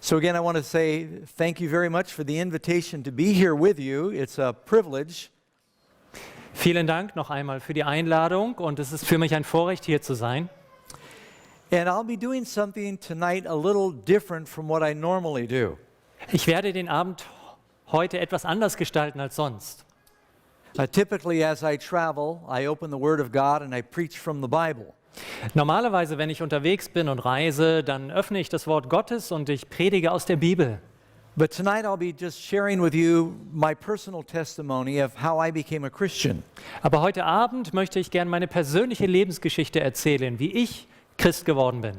So again, I want to say thank you very much for the invitation to be here with you. It's a privilege. Vielen Dank noch einmal für die Einladung und es ist für mich ein Vorrecht, hier zu sein. And I'll be doing something tonight a little different from what I normally do. Ich werde den Abend heute etwas anders gestalten als sonst. Typically as I travel, I open the Word of God and I preach from the Bible. Normalerweise, wenn ich unterwegs bin und reise, dann öffne ich das Wort Gottes und ich predige aus der Bibel. But tonight I'll be just sharing with you my personal testimony of how I became a Christian. Aber heute Abend möchte ich gerne meine persönliche Lebensgeschichte erzählen, wie ich Christ geworden bin.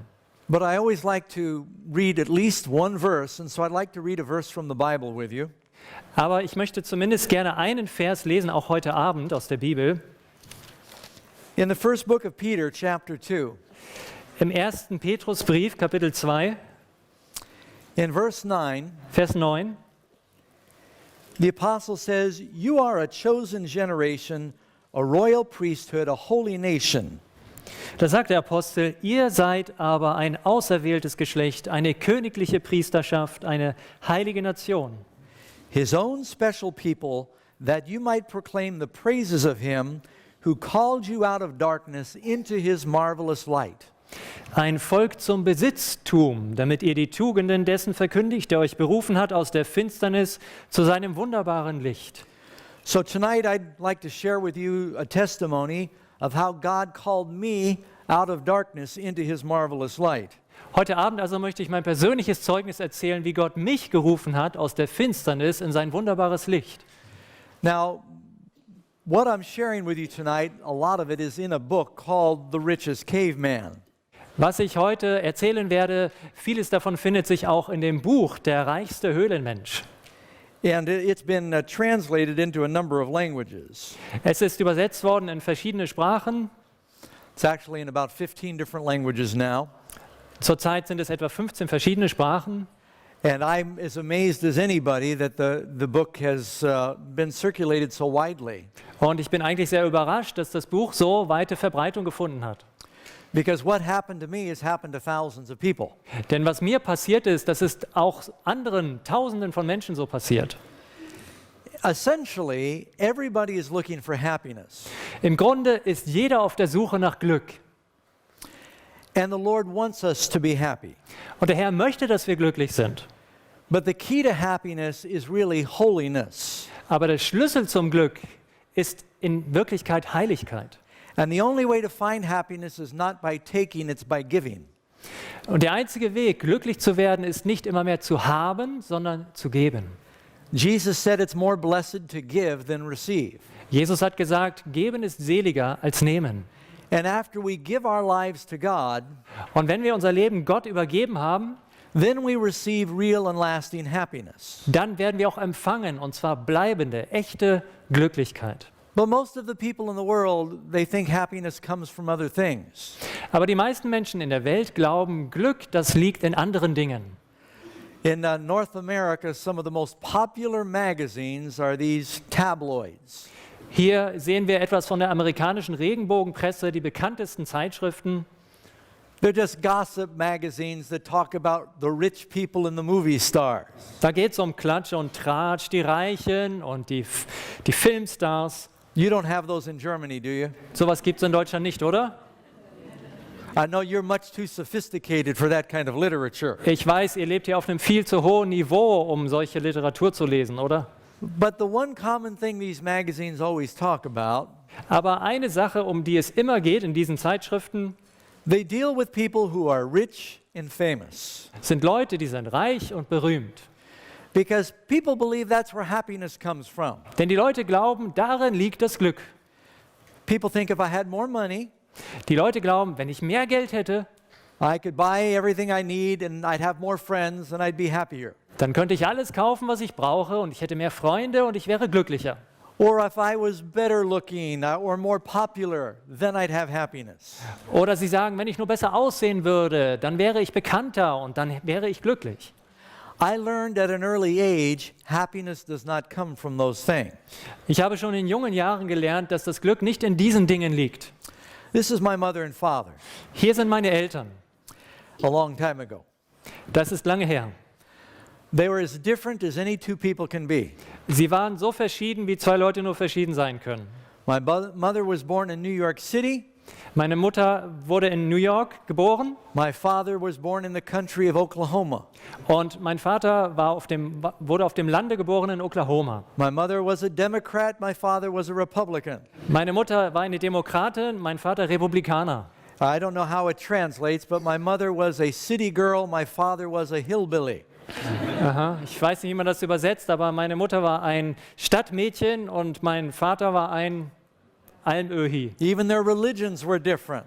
But I always like to read at least one verse, and so I'd like to read a verse from the Bible with you. Aber ich möchte zumindest gerne einen Vers lesen, auch heute Abend aus der Bibel. In the first book of Peter, chapter 2, Im 1. Petrusbrief, Kapitel 2, in verse 9, Vers 9, the apostle says, "You are a chosen generation, a royal priesthood, a holy nation." da sagt der Apostel, ihr seid aber ein auserwähltes Geschlecht, eine königliche Priesterschaft, eine heilige Nation. His own special people, that you might proclaim the praises of him who called you out of darkness into his marvelous light. Ein Volk zum Besitztum, damit ihr die Tugenden dessen verkündigt, der euch berufen hat aus der Finsternis zu seinem wunderbaren Licht. So tonight I'd like to share with you a testimony of how God called me out of darkness into his marvelous light. Heute Abend also möchte ich mein persönliches Zeugnis erzählen, wie Gott mich gerufen hat aus der Finsternis in sein wunderbares Licht. Now, what I'm sharing with you tonight, a lot of it is in a book called The Richest Caveman. Was ich heute erzählen werde, vieles davon findet sich auch in dem Buch Der reichste Höhlenmensch. And it's been translated into a number of languages. Es ist übersetzt worden in verschiedene Sprachen. It's actually in about 15 different languages now. Zurzeit sind es etwa 15 verschiedene Sprachen. And I'm as amazed as anybody that the book has been circulated so widely. Und ich bin eigentlich sehr überrascht, dass das Buch so weite Verbreitung gefunden hat. Because what happened to me has happened to thousands of people. Denn was mir passiert ist, das ist auch anderen Tausenden von Menschen so passiert. Essentially, everybody is looking for happiness. Im Grunde ist jeder auf der Suche nach Glück. And the Lord wants us to be happy. Und der Herr möchte, dass wir glücklich sind. But the key to happiness is really holiness. Aber der Schlüssel zum Glück ist in Wirklichkeit Heiligkeit. And the only way to find happiness is not by taking, it's by giving. Und der einzige Weg, glücklich zu werden, ist nicht immer mehr zu haben, sondern zu geben. Jesus said it's more blessed to give than receive. Jesus hat gesagt, geben ist seliger als nehmen. And after we give our lives to God, Und wenn wir unser Leben Gott übergeben haben, then we receive real and lasting happiness. dann werden wir auch empfangen, und zwar bleibende, echte Glücklichkeit. But most of the people in the world, they think happiness comes from other things. Aber die meisten Menschen in der Welt glauben, Glück, das liegt in anderen Dingen. In North America, some of the most popular magazines are these tabloids. Hier sehen wir etwas von der amerikanischen Regenbogenpresse, die bekanntesten Zeitschriften. They're just gossip magazines that talk about the rich people and the movie stars. Da geht es um Klatsch und Tratsch, die Reichen und die Filmstars. You don't have those in Germany, do you? Sowas gibt es in Deutschland nicht, oder? I know you're much too sophisticated for that kind of literature. Ich weiß, ihr lebt hier auf einem viel zu hohen Niveau, um solche Literatur zu lesen, oder? But the one common thing these magazines always talk about, Aber eine Sache, um die es immer geht in diesen Zeitschriften, they deal with people who are rich and famous. sind Leute, die sind reich und berühmt. Because people believe that's where happiness comes from. Denn die Leute glauben, darin liegt das Glück. People think if I had more money, Die Leute glauben, wenn ich mehr Geld hätte, I could buy everything I need and I'd have more friends and I'd be happier. dann könnte ich alles kaufen, was ich brauche, und ich hätte mehr Freunde und ich wäre glücklicher. Or if I was better looking or more popular, then I'd have happiness. Oder sie sagen, wenn ich nur besser aussehen würde, dann wäre ich bekannter und dann wäre ich glücklich. I learned at an early age, happiness does not come from those things. Ich habe schon in jungen Jahren gelernt, dass das Glück nicht in diesen Dingen liegt. This is my mother and father, Hier sind meine Eltern. a long time ago. Das ist lange her. They were as different as any two people can be. Sie waren so verschieden, wie zwei Leute nur verschieden sein können. My mother was born in New York City. Meine Mutter wurde in New York geboren My father was born in the country of Oklahoma. und mein Vater wurde auf dem Lande geboren in Oklahoma. My mother was a Democrat, my father was a Republican. Meine Mutter war eine Demokratin, mein Vater Republikaner. I don't know how it translates, but my mother was a city girl, my father was a hillbilly. Aha. Ich weiß nicht, wie man das übersetzt, aber meine Mutter war ein Stadtmädchen und mein Vater war ein Almöhi. Even their religions were different.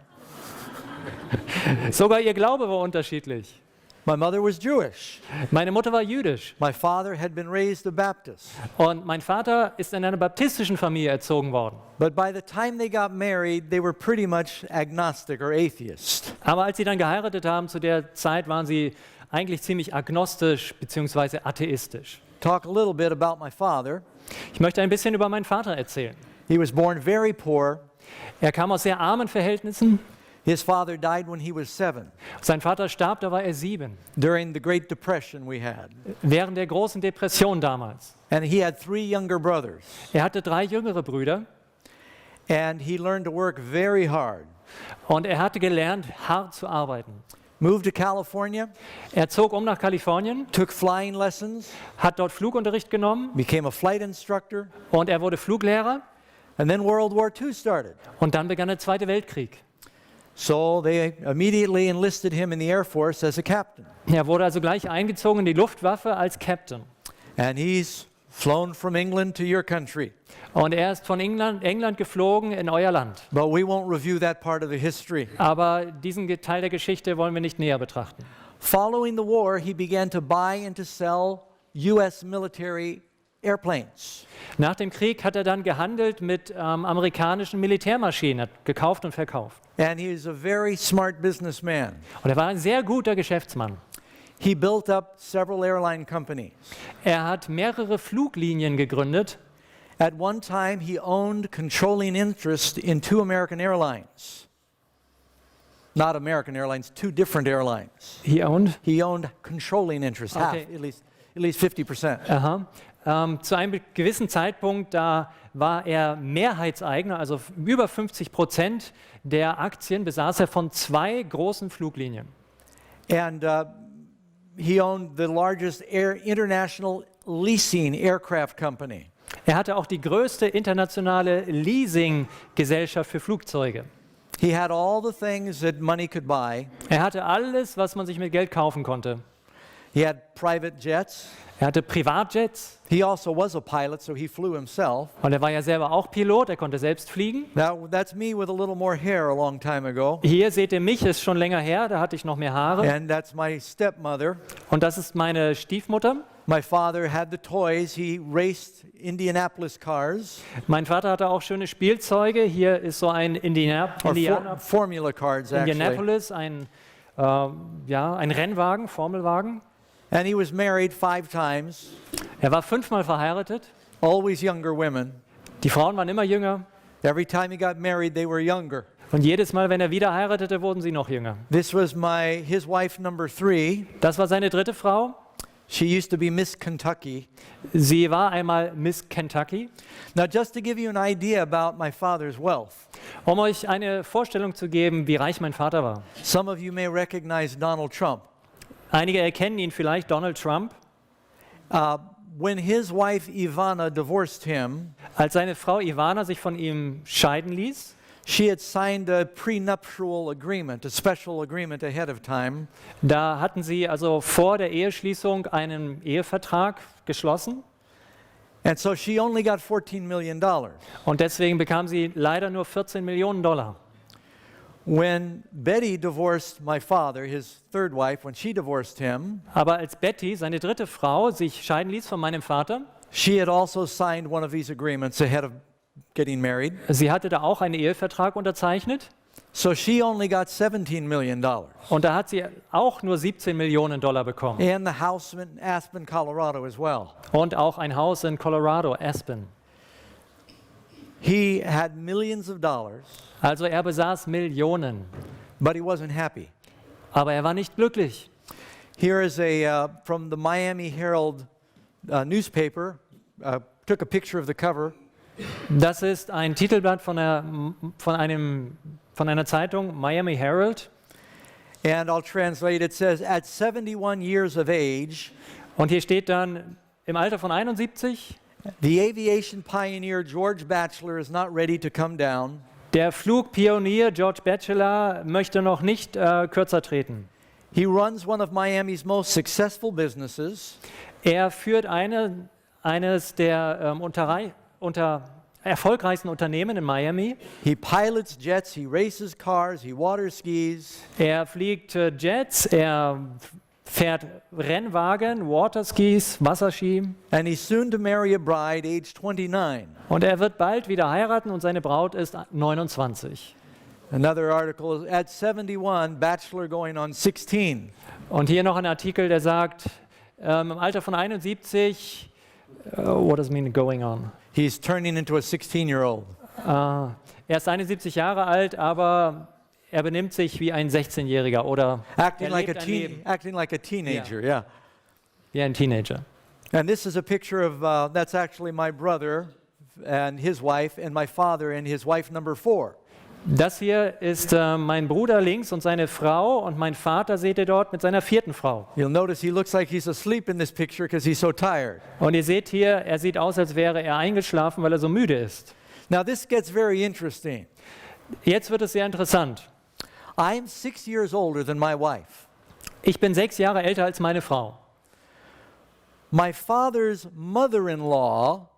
Sogar ihr Glaube war unterschiedlich. My mother was Jewish. Meine Mutter war jüdisch My father had been raised a Baptist. und mein Vater ist in einer baptistischen Familie erzogen worden. But by the time they got married, they were pretty much agnostic or atheist. Aber als sie dann geheiratet haben, zu der Zeit waren sie eigentlich ziemlich agnostisch bzw. atheistisch. Talk a little bit about my father. Ich möchte ein bisschen über meinen Vater erzählen. He was born very poor. Er kam aus sehr armen Verhältnissen. His father died when he was 7 Sein Vater starb, da war er 7, during the Great Depression we had. während der großen Depression damals. And he had 3 younger brothers. Er hatte 3 jüngere Brüder And he learned to work very hard. und er hatte gelernt, hart zu arbeiten. Moved to California, Er zog nach Kalifornien, took flying lessons, hat dort Flugunterricht genommen became a flight instructor, und er wurde Fluglehrer. and then World War II started. Und dann begann der Zweite Weltkrieg. So they immediately enlisted him in the Air Force as a captain. Er wurde also gleich eingezogen in die Luftwaffe als Captain. And he's flown from England to your country. Und er ist von England geflogen in euer Land. But we won't review that part of the history. Aber diesen Teil der Geschichte wollen wir nicht näher betrachten. Following the war, he began to buy and to sell U.S. military airplanes. Nach dem Krieg hat er dann gehandelt mit amerikanischen Militärmaschinen, hat gekauft und verkauft. And he is a very smart businessman. Und er war ein sehr guter Geschäftsmann. He built up several airline companies. Er hat mehrere Fluglinien gegründet. At one time, he owned controlling interest in 2 American airlines. Not American Airlines, 2 different airlines. He owned? He owned controlling interest, half, Okay. at least 50%. Aha. Zu einem gewissen Zeitpunkt, da war er Mehrheitseigner, also über 50% der Aktien besaß er von 2 großen Fluglinien. And he owned the largest international leasing aircraft company. Er hatte auch die größte internationale Leasinggesellschaft für Flugzeuge. He had all the things that money could buy. Er hatte alles, was man sich mit Geld kaufen konnte. He had private jets. Er hatte Privatjets He also was a pilot, so he flew himself. und er war ja selber auch Pilot, er konnte selbst fliegen. Now, that's me with a little more hair a long time ago. Hier seht ihr mich, ist schon länger her, da hatte ich noch mehr Haare. And that's my stepmother. Und das ist meine Stiefmutter. My father had the toys. He raced Indianapolis cars, Mein Vater hatte auch schöne Spielzeuge. Hier ist so ein or Formula cars, actually. Indianapolis, ein Rennwagen, Formelwagen. And he was married 5 times, Er war 5-mal verheiratet. always younger women. Die Frauen waren immer jünger. Every time he got married, they were younger. Und jedes Mal, wenn er wieder heiratete, wurden sie noch jünger. This was his wife number 3. Das war seine 3. Frau. She used to be Miss Kentucky. Sie war einmal Miss Kentucky. Now, just to give you an idea about my father's wealth, Um euch eine Vorstellung zu geben, wie reich mein Vater war. some of you may recognize Donald Trump. Einige erkennen ihn vielleicht, Donald Trump. When his wife Ivana divorced him, Als seine Frau Ivana sich von ihm scheiden ließ, she had signed a prenuptial agreement, a special agreement ahead of time. da hatten sie also vor der Eheschließung einen Ehevertrag geschlossen. And so she only got $14 million. Und deswegen bekam sie leider nur $14 Millionen. When Betty divorced my father, his 3rd wife, when she divorced him, Aber als Betty, seine 3. Frau, sich scheiden ließ von meinem Vater, she had also signed one of these agreements ahead of getting married. sie hatte da auch einen Ehevertrag unterzeichnet. So she only got $17 million. Und da hat sie auch nur $17 Millionen bekommen. And the house in Aspen, Colorado as well. Und auch ein Haus in Colorado, Aspen. He had millions of dollars, Also er besaß Millionen. but he wasn't happy. Aber er war nicht glücklich. Here is from the Miami Herald newspaper. Took a picture of the cover. Das ist ein Titelblatt von einer Zeitung, Miami Herald. And I'll translate. It says, at 71 years of age, Und hier steht dann, im Alter von 71, the aviation pioneer George Batchelor is not ready to come down. der Flugpionier George Batchelor möchte noch nicht kürzer treten. He runs one of Miami's most successful businesses. Er führt eines der erfolgreichsten Unternehmen in Miami. He pilots jets, he races cars, he water skis. Er fliegt Jets, er fährt Rennwagen, Waterskis, Wasserski. And he's soon to marry a bride aged 29. Und er wird bald wieder heiraten und seine Braut ist 29. Another article, at 71, Batchelor going on 16. Und hier noch ein Artikel, der sagt, im Alter von 71, what does it mean going on? He's turning into a 16-year-old. Er ist 71 Jahre alt, aber er benimmt sich wie ein 16-Jähriger oder Acting er like lebt a ein Leben acting like a teenager, yeah. wie ein Teenager. And this is a picture of, that's actually my brother and his wife, and my father and his wife number 4. Das hier ist mein Bruder links und seine Frau und mein Vater seht ihr dort mit seiner 4. Frau. You'll notice he looks like he's asleep in this picture because he's so tired. Und ihr seht hier, er sieht aus, als wäre er eingeschlafen, weil er so müde ist. Now this gets very interesting. Jetzt wird es sehr interessant. I'm 6 years older than my wife. Ich bin 6 Jahre älter als meine Frau. My father's mother-in-law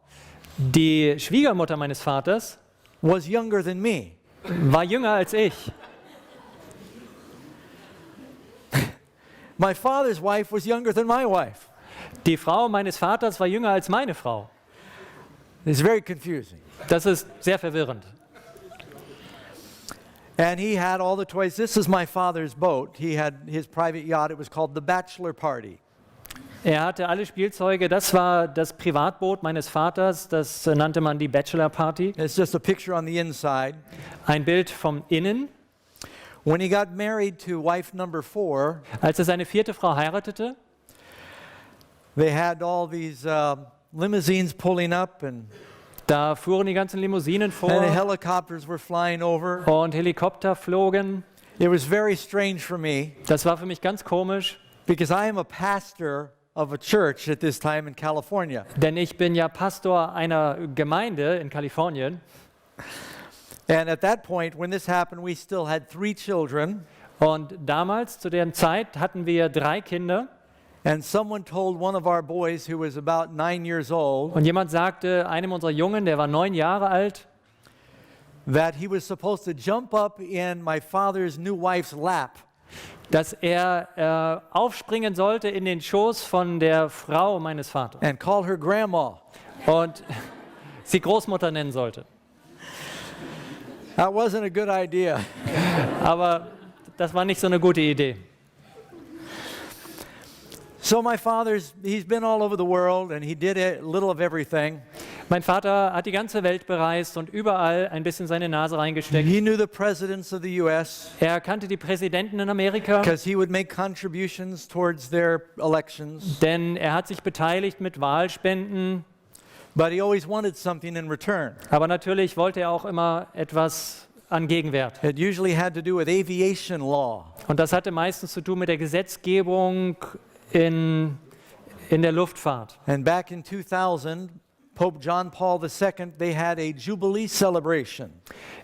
Die Schwiegermutter meines Vaters was younger than me. war jünger als ich. My father's wife was younger than my wife. Die Frau meines Vaters war jünger als meine Frau. It's very confusing. Das ist sehr verwirrend. And he had all the toys. This is my father's boat. He had his private yacht. It was called the Bachelor Party. Er hatte alle Spielzeuge. Das war das Privatboot meines Vaters. Das nannte man die Bachelor Party. It's just a picture on the inside. Ein Bild vom Innen. When he got married to wife number 4, Als er seine 4. Frau heiratete, they had all these limousines pulling up, and da fuhren die ganzen Limousinen the vor helicopters were flying over. und Helikopter flogen. It was very strange for me Das war für mich ganz komisch, because I am a pastor of a church at this time in California. denn ich bin ja Pastor einer Gemeinde in Kalifornien. And at that point, when this happened, we still had 3 children. Und damals, zu der Zeit, hatten wir 3 Kinder. And someone told one of our boys who was about 9 years old Und jemand sagte einem unserer Jungen, der war 9 Jahre alt, that he was supposed to jump up in my father's new wife's lap. dass er aufspringen sollte in den Schoß von der Frau meines Vaters And call her grandma. und sie Großmutter nennen sollte. That wasn't a good idea. Aber das war nicht so eine gute Idee. So my he's been all over the world and he did a little of everything. Mein Vater hat die ganze Welt bereist und überall ein bisschen seine Nase reingesteckt. He knew the presidents of the US Er kannte die Präsidenten in Amerika, because he would make contributions towards their elections, denn er hat sich beteiligt mit Wahlspenden. but he always wanted something in return. Aber natürlich wollte er auch immer etwas an Gegenwert. It usually had to do with aviation law. Und das hatte meistens zu tun mit der Gesetzgebung in der Luftfahrt. And back in 2000, Pope John Paul II, they had a Jubilee celebration.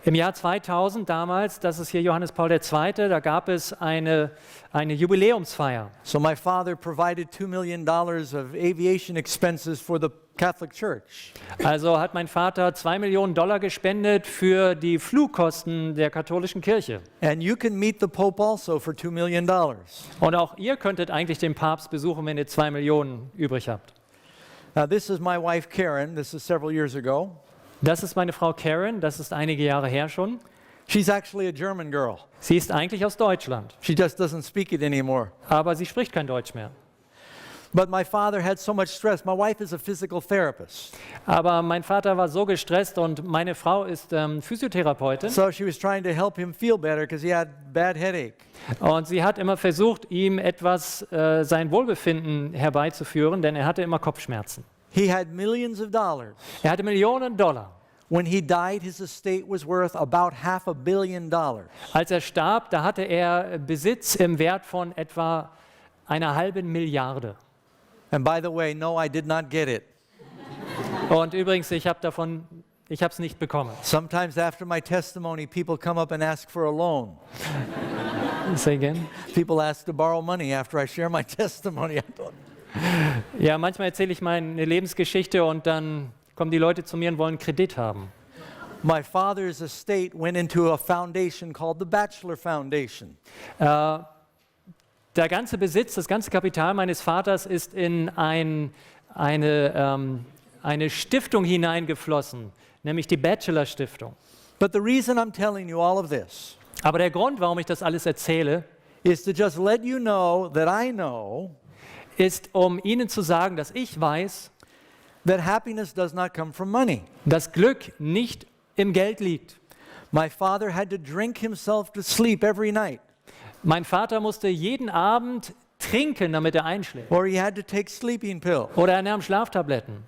Im Jahr 2000 damals, das ist hier Johannes Paul II., da gab es eine Jubiläumsfeier. So my father provided $2 million of aviation expenses for the Catholic Church. Also hat mein Vater $2 Millionen gespendet für die Flugkosten der katholischen Kirche. And you can meet the Pope also for $2 million. Und auch ihr könntet eigentlich den Papst besuchen, wenn ihr 2 Millionen übrig habt. Now this is my wife Karen. This is several years ago. Das ist meine Frau Karen, das ist einige Jahre her schon. She's actually a German girl. Sie ist eigentlich aus Deutschland, She just doesn't speak it anymore. aber sie spricht kein Deutsch mehr. But my father had so much stress. My wife is a physical therapist. Aber mein Vater war so gestresst und meine Frau ist Physiotherapeutin. So she was trying to help him feel better because he had bad headache. Und sie hat immer versucht, ihm etwas sein Wohlbefinden herbeizuführen, denn er hatte immer Kopfschmerzen. He had millions of dollars. Er hatte Millionen Dollar. When he died, his estate was worth about $500 million. Als er starb, da hatte er Besitz im Wert von etwa 1,5 Milliarde. And by the way, no, I did not get it. Und übrigens, ich habe es nicht bekommen. Sometimes after my testimony, people come up and ask for a loan. Say again. People ask to borrow money after I share my testimony. Ja, manchmal erzähle ich meine Lebensgeschichte und dann kommen die Leute zu mir und wollen Kredit haben. My father's estate went into a foundation called the Batchelor Foundation. Der ganze Besitz, das ganze Kapital meines Vaters ist in eine Stiftung hineingeflossen, nämlich die Batchelor Stiftung. But the reason I'm telling you all of this Aber der Grund, warum ich das alles erzähle, is to just let you know that I know ist, um Ihnen zu sagen, dass ich weiß, that happiness does not come from money. dass Glück nicht im Geld liegt. My father had to drink himself to sleep every night, Mein Vater musste jeden Abend trinken, damit er einschläft. or he had to take sleeping pills. Oder er nahm Schlaftabletten.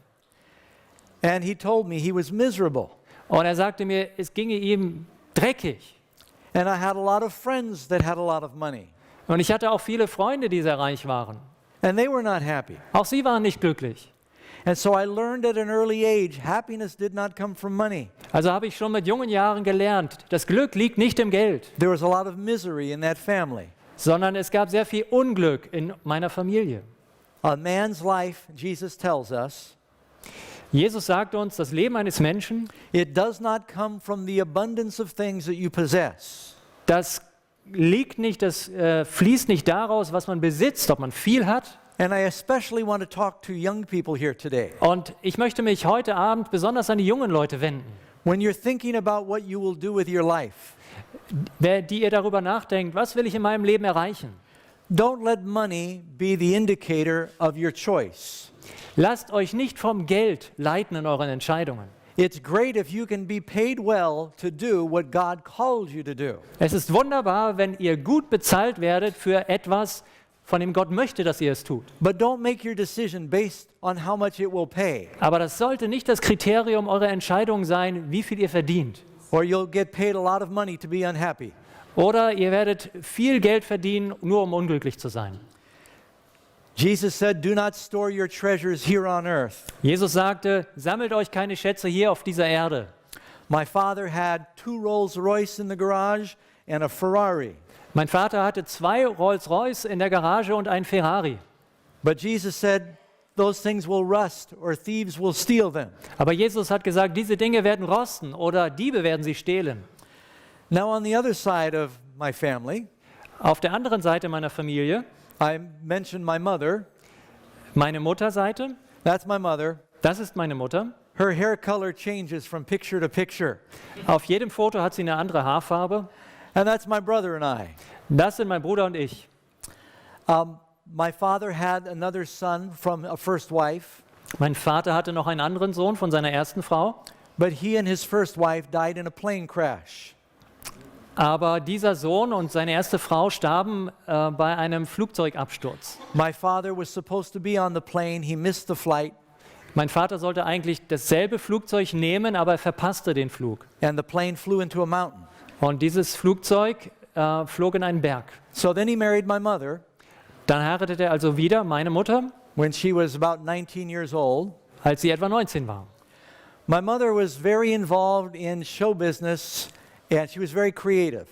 And he told me he was miserable. Und er sagte mir, es ginge ihm dreckig. And I had a lot of friends that had a lot of money, Und ich hatte auch viele Freunde, die sehr reich waren. and they were not happy. Auch sie waren nicht glücklich. And so I learned at an early age, happiness did not come from money. Also habe ich schon mit jungen Jahren gelernt, das Glück liegt nicht im Geld, There was a lot of misery in that family. sondern es gab sehr viel Unglück in meiner Familie. A man's life, Jesus tells us, Jesus sagt uns, das Leben eines Menschen, it does not come from the abundance of things that you possess, das fließt nicht daraus, was man besitzt, ob man viel hat. and I especially want to talk to young people here today. Und ich möchte mich heute Abend besonders an die jungen Leute wenden, When you're thinking about what you will do with your life, die ihr darüber nachdenkt, was will ich in meinem Leben erreichen? don't let money be the indicator of your choice. Lasst euch nicht vom Geld leiten in euren Entscheidungen. It's great if you can be paid well to do what God called you to do. Es ist wunderbar, wenn ihr gut bezahlt werdet für etwas, von dem Gott möchte, dass ihr es tut. But don't make your decision based on how much it will pay, Aber das sollte nicht das Kriterium eurer Entscheidung sein, wie viel ihr verdient. or you'll get paid a lot of money to be unhappy. Oder ihr werdet viel Geld verdienen, nur um unglücklich zu sein. Jesus said, do not store your treasures here on earth. Jesus sagte, sammelt euch keine Schätze hier auf dieser Erde. My father had 2 Rolls Royce in the garage and a Ferrari. Mein Vater hatte 2 Rolls-Royce in der Garage und einen Ferrari. But Jesus said, those things will rust or thieves will steal them. Aber Jesus hat gesagt, diese Dinge werden rosten oder Diebe werden sie stehlen. Now on the other side of my family, Auf der anderen Seite meiner Familie, I mentioned my mother. meine Mutterseite, That's my mother. das ist meine Mutter. Her hair color changes from picture to picture. Auf jedem Foto hat sie eine andere Haarfarbe. And that's my brother and I. Das sind mein Bruder und ich. My father had another son from a first wife, Mein Vater hatte noch einen anderen Sohn von seiner ersten Frau, but he and his first wife died in a plane crash. aber dieser Sohn und seine erste Frau starben bei einem Flugzeugabsturz. My father was supposed to be on the plane. He missed the flight, Mein Vater sollte eigentlich dasselbe Flugzeug nehmen, aber er verpasste den Flug. and the plane flew into a mountain. Und dieses Flugzeug flog in einen Berg. So then he married my mother Dann heiratete er also wieder meine Mutter, when she was about 19 years old. als sie etwa 19 war. My mother was very involved in show business, and she was very creative.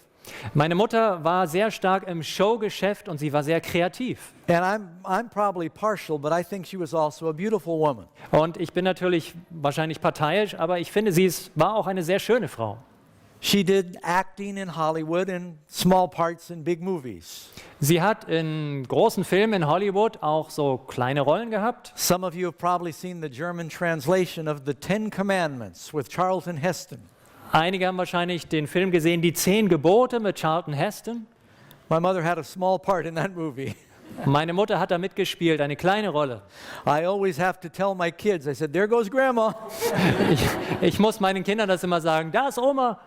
Meine Mutter war sehr stark im Showgeschäft und sie war sehr kreativ. And I'm probably partial, but I think she was also a beautiful woman. Und ich bin natürlich wahrscheinlich parteiisch, aber ich finde, war auch eine sehr schöne Frau. She did acting in Hollywood and small parts in big movies. Sie hat in großen Filmen in Hollywood auch so kleine Rollen gehabt. Some of you have probably seen the German translation of the 10 Commandments with Charlton Heston. Einige haben wahrscheinlich den Film gesehen, Die 10 Gebote mit Charlton Heston. My mother had a small part in that movie. Meine Mutter hat da mitgespielt, eine kleine Rolle. I always have to tell my kids, I said, there goes Grandma. Ich muss meinen Kindern das immer sagen, da ist Oma.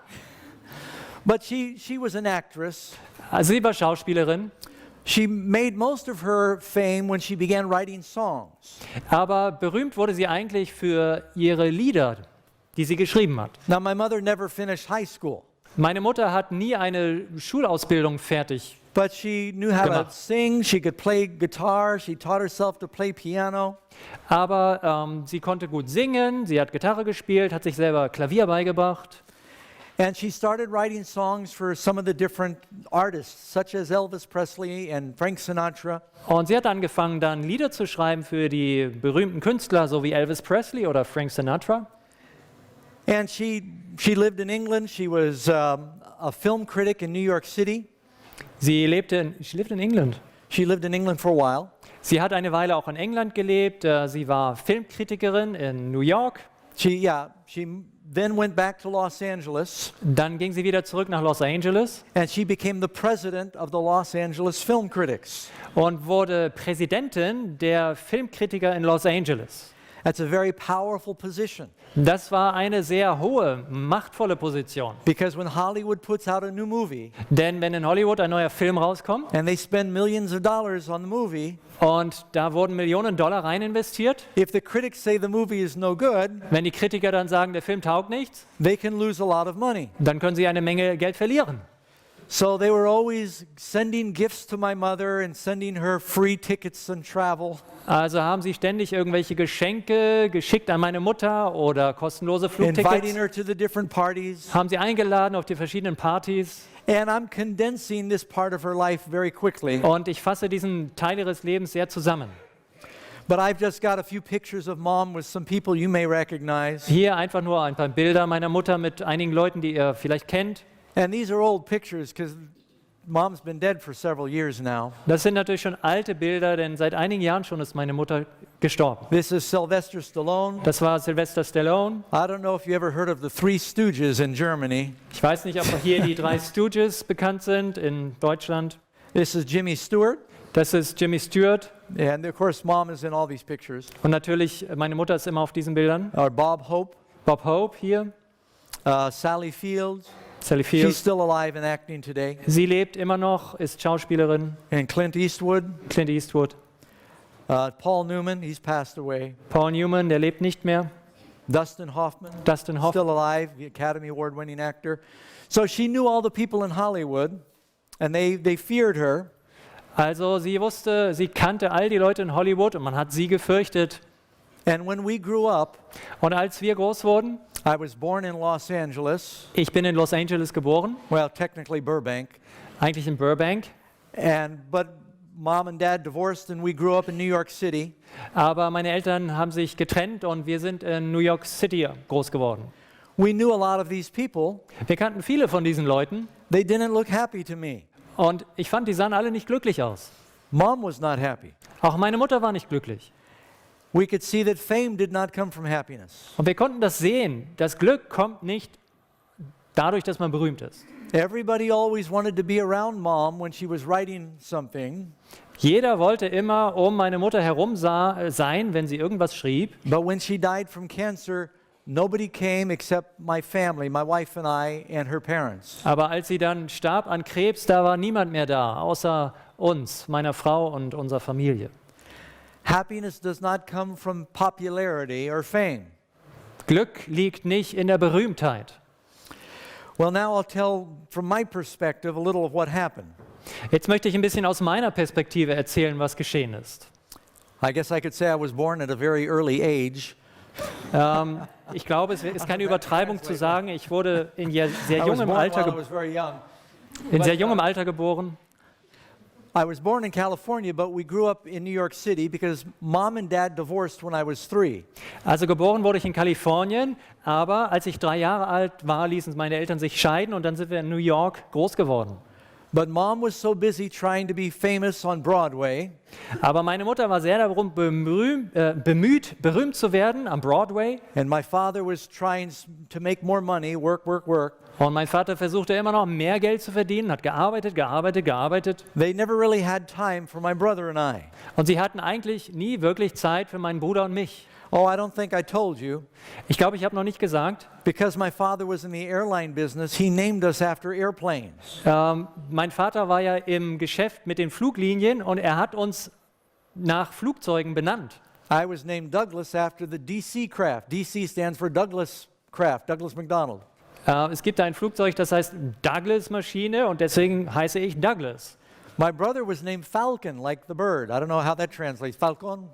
But she was an actress. Also sie war Schauspielerin, She made most of her fame when she began writing songs. aber berühmt wurde sie eigentlich für ihre Lieder, die sie geschrieben hat. Now, my mother never finished high school, Meine Mutter hat nie eine Schulausbildung fertig, but she knew how to Gemacht. sing, she could play guitar, she taught herself to play piano. aber sie konnte gut singen, sie hat Gitarre gespielt, hat sich selber Klavier beigebracht. And she started writing songs for some of the different artists, such as Elvis Presley and Frank Sinatra. Und sie hat angefangen, dann Lieder zu schreiben für die berühmten Künstler, so wie Elvis Presley oder Frank Sinatra. And she lived in England. She was a film critic in New York City. Sie lived in England. She lived in England for a while. Sie hat eine Weile auch in England gelebt. Sie war Filmkritikerin in New York. She then went back to Los Angeles, Dann ging sie wieder zurück nach Los Angeles and she became the president of the Los Angeles Film Critics. und wurde Präsidentin der Filmkritiker in Los Angeles. That's a very powerful position, Das war eine sehr hohe, machtvolle Position. because when Hollywood puts out a new movie Denn wenn in Hollywood ein neuer Film rauskommt and they spend millions of dollars on the movie, und da wurden Millionen Dollar rein investiert, if the critics say the movie is no good, wenn die Kritiker dann sagen, der Film taugt nichts, they can lose a lot of money. dann können sie eine Menge Geld verlieren. So they were always sending gifts to my mother and sending her free tickets and travel. Also haben sie ständig irgendwelche Geschenke geschickt an meine Mutter oder kostenlose Inviting Flugtickets, her to the different parties. haben sie eingeladen auf die verschiedenen Partys. And I'm condensing this part of her life very quickly. Und ich fasse diesen Teil ihres Lebens sehr zusammen. But I've just got a few pictures of mom with some people you may recognize. Hier einfach nur ein paar Bilder meiner Mutter mit einigen Leuten, die ihr vielleicht kennt. And these are old pictures because mom's been dead for several years now. Das sind natürlich schon alte Bilder, denn seit einigen Jahren schon ist meine Mutter gestorben. This is Sylvester Stallone. Das war Sylvester Stallone. I don't know if you ever heard of the Three Stooges in Germany. Ich weiß nicht, ob hier die drei Stooges bekannt sind in Deutschland. This is Jimmy Stewart. Das ist Jimmy Stewart. And of course, mom is in all these pictures. Und natürlich, meine Mutter ist immer auf diesen Bildern. Or Bob Hope, Bob Hope hier, Sally Fields. Sally She's Fields. still alive and acting today. Sie lebt immer noch, ist Schauspielerin. And Clint Eastwood, Clint Eastwood. Paul Newman, he's passed away. Paul Newman, der lebt nicht mehr. Dustin Hoffman, Dustin Hoffman. still alive, the Academy Award-winning actor. So she knew all the people in Hollywood, and they feared her. Also sie wusste, sie kannte all die Leute in Hollywood und man hat sie gefürchtet. And when we grew up, Und als wir groß wurden, I was born in Los Angeles, ich bin in Los Angeles geboren, well, technically Burbank, eigentlich in Burbank, but mom and dad divorced, and we grew up in New York City. aber meine Eltern haben sich getrennt und wir sind in New York City groß geworden. We knew a lot of these people. Wir kannten viele von diesen Leuten They didn't look happy to me. und ich fand, die sahen alle nicht glücklich aus. Mom was not happy. Auch meine Mutter war nicht glücklich. We could see that fame did not come from happiness. Und wir konnten das sehen. Das Glück kommt nicht dadurch, dass man berühmt ist. Everybody always wanted to be around mom when she was writing something, Jeder wollte immer um meine Mutter herum sein, wenn sie irgendwas schrieb. but when she died from cancer, nobody came except my family, my wife and I, and her parents. Aber als sie dann starb an Krebs, da war niemand mehr da, außer uns, meiner Frau und unserer Familie. Happiness does not come from popularity or fame. Glück liegt nicht in der Berühmtheit. Well, now I'll tell from my perspective a little of what happened. Jetzt möchte ich ein bisschen aus meiner Perspektive erzählen, was geschehen ist. I guess I could say I was born at a very early age. Ich glaube, es ist keine Übertreibung zu sagen, ich wurde in sehr I was jungem born Alter, while I was very young. in sehr jungem Alter geboren. I was born in California, but we grew up in New York City because mom and dad divorced when I was 3. Also geboren wurde ich in Kalifornien, aber als ich 3 Jahre alt war, ließen meine Eltern sich scheiden und dann sind wir in New York groß geworden. But Mom was so busy trying to be famous on Broadway Aber meine Mutter war sehr darum bemüht, berühmt zu werden am Broadway. and my father was trying to make more money, work, work, work. Und mein Vater versuchte immer noch mehr Geld zu verdienen, hat gearbeitet, gearbeitet, gearbeitet. They never really had time for my brother and I. Und sie hatten eigentlich nie wirklich Zeit für meinen Bruder und mich. Oh, I don't think I told you. Ich glaube, ich habe noch nicht gesagt, Because my father was in the airline business, he named us after airplanes. mein Vater war ja im Geschäft mit den Fluglinien und er hat uns nach Flugzeugen benannt. I was named Douglas after the DC craft. DC stands for Douglas Craft, Douglas McDonald. Es gibt ein Flugzeug, das heißt Douglas-Maschine und deswegen heiße ich Douglas. My brother was named Falcon, like the bird. I don't know how that translates. Falcon?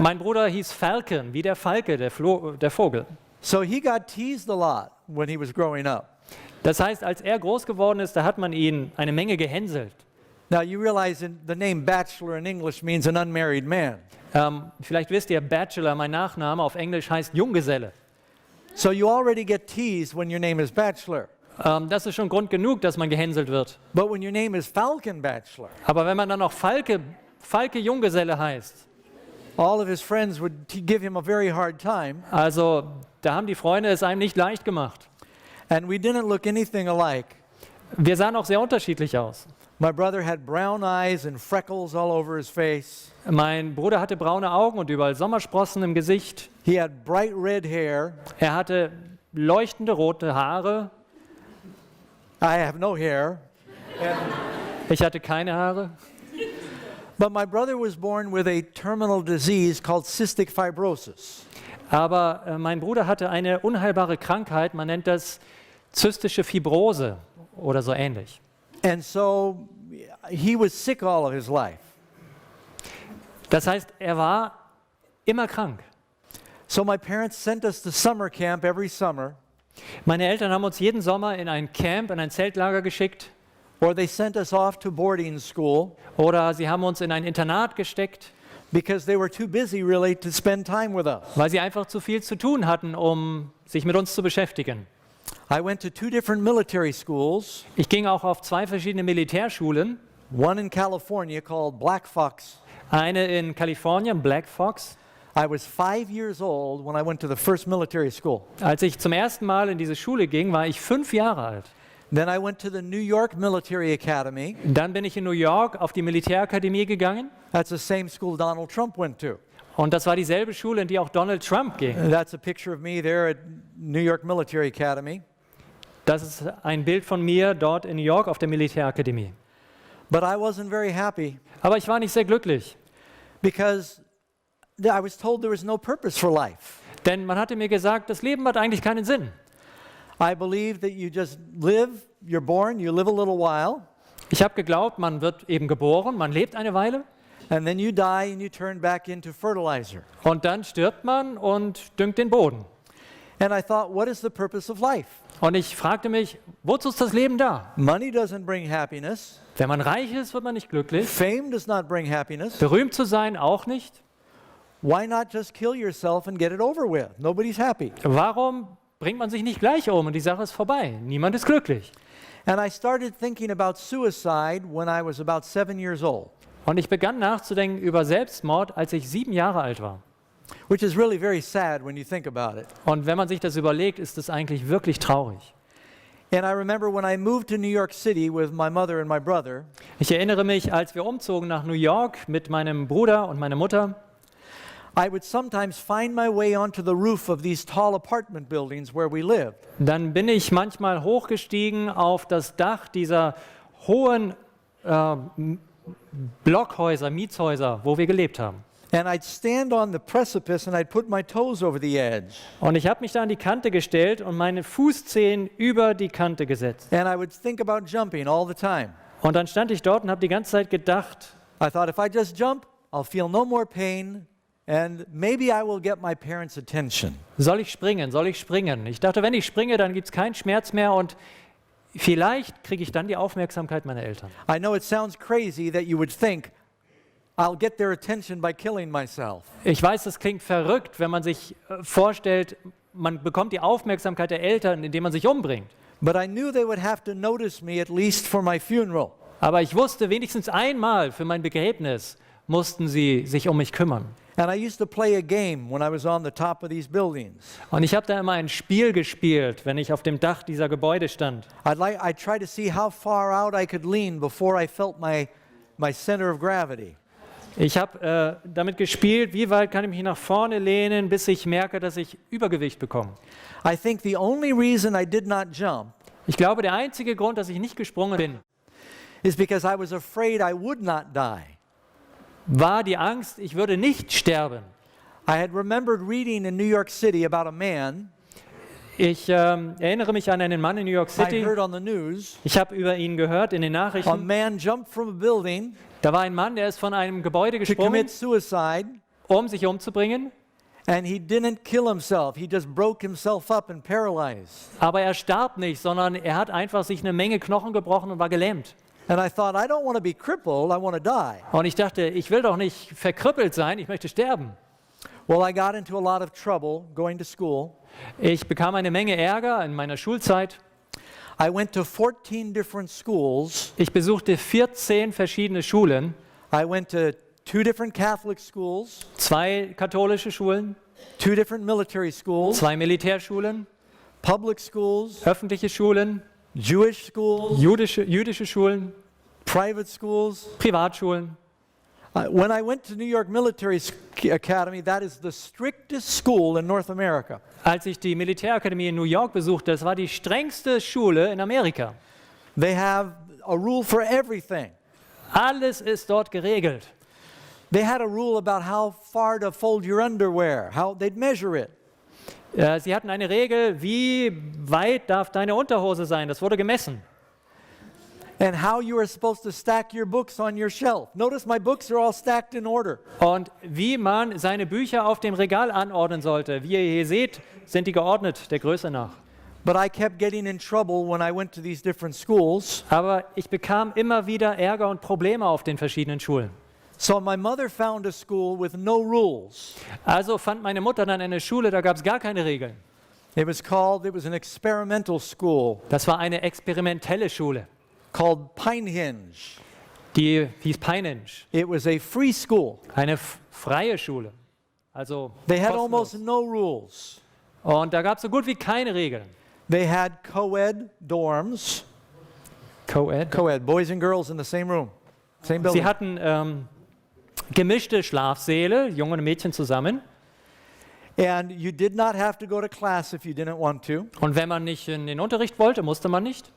Mein Bruder hieß Falcon, wie der Falke, der Vogel. So he got teased a lot when he was growing up. Das heißt, als er groß geworden ist, da hat man ihn eine Menge gehänselt. Now you realize the name Batchelor in English means an unmarried man. Vielleicht wisst ihr, Batchelor, mein Nachname auf Englisch heißt Junggeselle. So you already get teased when your name is Batchelor. Das ist schon Grund genug, dass man gehänselt wird. But when your name is Falcon Batchelor, Aber wenn man dann noch Falke Junggeselle heißt, all of his friends would give him a very hard time, also da haben die Freunde es einem nicht leicht gemacht. and we didn't look anything alike. Wir sahen auch sehr unterschiedlich aus. My brother had brown eyes and freckles all over his face. Mein Bruder hatte braune Augen und überall Sommersprossen im Gesicht. He had bright red hair. Er hatte leuchtende rote Haare. I have no hair. Ich hatte keine Haare. But my brother was born with a terminal disease called cystic fibrosis. Aber mein Bruder hatte eine unheilbare Krankheit, man nennt das zystische Fibrose oder so ähnlich. And so he was sick all of his life. Das heißt, er war immer krank. So my parents sent us to summer camp every summer, Meine Eltern haben uns jeden Sommer in ein Camp, in ein Zeltlager geschickt or they sent us off to boarding school oder sie haben uns in ein Internat gesteckt, because they were too busy really to spend time with us. weil sie einfach zu viel zu tun hatten, um sich mit uns zu beschäftigen. I went to 2 different military schools, Ich ging auch auf 2 verschiedene Militärschulen, one in California called Black Fox. eine in Kalifornien, Black Fox. I was 5 years old when I went to the first military school. Als ich zum ersten Mal in diese Schule ging, war ich 5 Jahre alt. Then I went to the New York Military Academy. Dann bin ich in New York auf die Militärakademie gegangen That's the same school Donald Trump went to. und das war dieselbe Schule, in die auch Donald Trump ging. That's a picture of me there at New York Military Academy. Das ist ein Bild von mir dort in New York auf der Militärakademie. But I wasn't very happy Aber ich war nicht sehr glücklich, because I was told there was no purpose for life. denn man hatte mir gesagt, das Leben hat eigentlich keinen Sinn. I believe that you just live, you're born, you live a little while, Ich habe geglaubt, man wird eben geboren, man lebt eine Weile and then you die and you turn back into fertilizer. und dann stirbt man und düngt den Boden. And I thought, what is the purpose of life? Und ich fragte mich, wozu ist das Leben da? Money doesn't bring happiness. Wenn man reich ist, wird man nicht glücklich. Fame does not bring happiness. Berühmt zu sein auch nicht. Why not just kill yourself and get it over with? Nobody's happy. Warum bringt man sich nicht gleich um und die Sache ist vorbei? Niemand ist glücklich. And I started thinking about suicide when I was about 7 years old, Und ich begann nachzudenken über Selbstmord, als ich 7 Jahre alt war. which is really very sad when you think about it. Und wenn man sich das überlegt, ist es eigentlich wirklich traurig. And I remember when I moved to New York City with my mother and my brother, Ich erinnere mich, als wir umzogen nach New York mit meinem Bruder und meiner Mutter, I would sometimes find my way onto the roof of these tall apartment buildings where we lived. dann bin ich manchmal hochgestiegen auf das Dach dieser hohen Blockhäuser, Mietshäuser, wo wir gelebt haben. And I'd stand on the precipice and I'd put my toes over the edge. Und ich habe mich da an die Kante gestellt und meine Fußzehen über die Kante gesetzt. And I would think about jumping all the time. Und dann stand ich dort und habe die ganze Zeit gedacht, I thought, if I just jump, I'll feel no more pain and maybe I will get my parents' attention. soll ich springen, soll ich springen? Ich dachte, wenn ich springe, dann gibt es keinen Schmerz mehr und vielleicht kriege ich dann die Aufmerksamkeit meiner Eltern. I know it sounds crazy that you would think, I'll get their attention by killing myself. Ich weiß, das klingt verrückt, wenn man sich vorstellt, man bekommt die Aufmerksamkeit der Eltern, indem man sich umbringt. But I knew they would have to notice me at least for my funeral. Aber ich wusste, wenigstens einmal für mein Begräbnis mussten sie sich um mich kümmern. And I used to play a game when I was on the top of these buildings. Und ich habe da immer ein Spiel gespielt, wenn ich auf dem Dach dieser Gebäude stand. I'd try to see how far out I could lean before I felt my center of gravity. Ich habe damit gespielt, wie weit kann ich mich nach vorne lehnen, bis ich merke, dass ich Übergewicht bekomme. I think the only reason I did not jump Ich glaube, der einzige Grund, dass ich nicht gesprungen bin, is because I was afraid I would not die. war die Angst, ich würde nicht sterben. I had remembered reading in New York City about a man Ich erinnere mich an einen Mann in New York I City. heard on the news. Ich habe über ihn gehört in den A Nachrichten. man jumped from a building Da war ein Mann, der ist von einem Gebäude to gesprungen, commit suicide, um sich umzubringen. and he didn't kill himself. He just broke himself up and paralyzed. Aber er starb nicht, sondern er hat einfach sich eine Menge Knochen gebrochen und war gelähmt. And I thought, I don't want to be crippled, I want to die. Und ich dachte, ich will doch nicht verkrüppelt sein, ich möchte sterben. Well, I got into a lot of trouble going to school. Ich bekam eine Menge Ärger in meiner Schulzeit. I went to 14 different schools. Ich besuchte 14 verschiedene Schulen, I went to 2 different Catholic schools, 2 katholische Schulen, 2 different military schools, 2 Militärschulen, public schools, öffentliche Schulen, Jewish schools, jüdische Schulen, private schools. Privatschulen. When I went to New York Military Academy, that is the strictest school in North America. Als ich die Militärakademie in New York besuchte, das war die strengste Schule in Amerika. They have a rule for everything. Alles ist dort geregelt. They had a rule about how far to fold your underwear, how they'd measure it. Sie hatten eine Regel, wie weit darf deine Unterhose sein. Das wurde gemessen. And how you are supposed to stack your books on your shelf. Notice my books are all stacked in order. Und wie man seine Bücher auf dem Regal anordnen sollte. Wie ihr hier seht, sind die geordnet der Größe nach. But I kept getting in trouble when I went to these different schools. Aber ich bekam immer wieder Ärger und Probleme auf den verschiedenen Schulen. So my mother found a school with no rules. Also fand meine Mutter dann eine Schule, da gab es gar keine Regeln. It was an experimental school Das war eine experimentelle Schule. called Pinehenge. Die hieß PaIm. It was a free school. Eine freie Schule. Also They had kostenlos. almost no rules. Und da gab es so gut wie keine Regeln. They had co-ed dorms. Co-ed. Co-ed, boys and girls in the same room, same building. Sie hatten gemischte Schlafsäle, Jungen und Mädchen zusammen. And you did not have to go to class if you didn't want to. Und wenn man nicht in den Unterricht wollte, musste man nicht.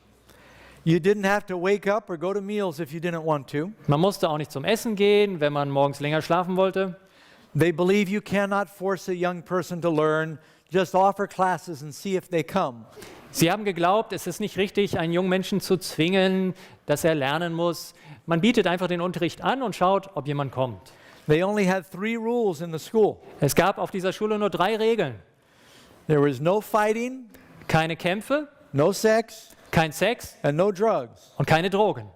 You didn't have to wake up or go to meals if you didn't want to. Man musste auch nicht zum Essen gehen, wenn man morgens länger schlafen wollte. They believe you cannot force a young person to learn. Just offer classes and see if they come. Sie haben geglaubt, es ist nicht richtig, einen jungen Menschen zu zwingen, dass er lernen muss. Man bietet einfach den Unterricht an und schaut, ob jemand kommt. They only had 3 rules in the school. Es gab auf dieser Schule nur 3 Regeln. There was no fighting, Keine Kämpfe, no sex, kein Sex and no drugs. und keine Drogen.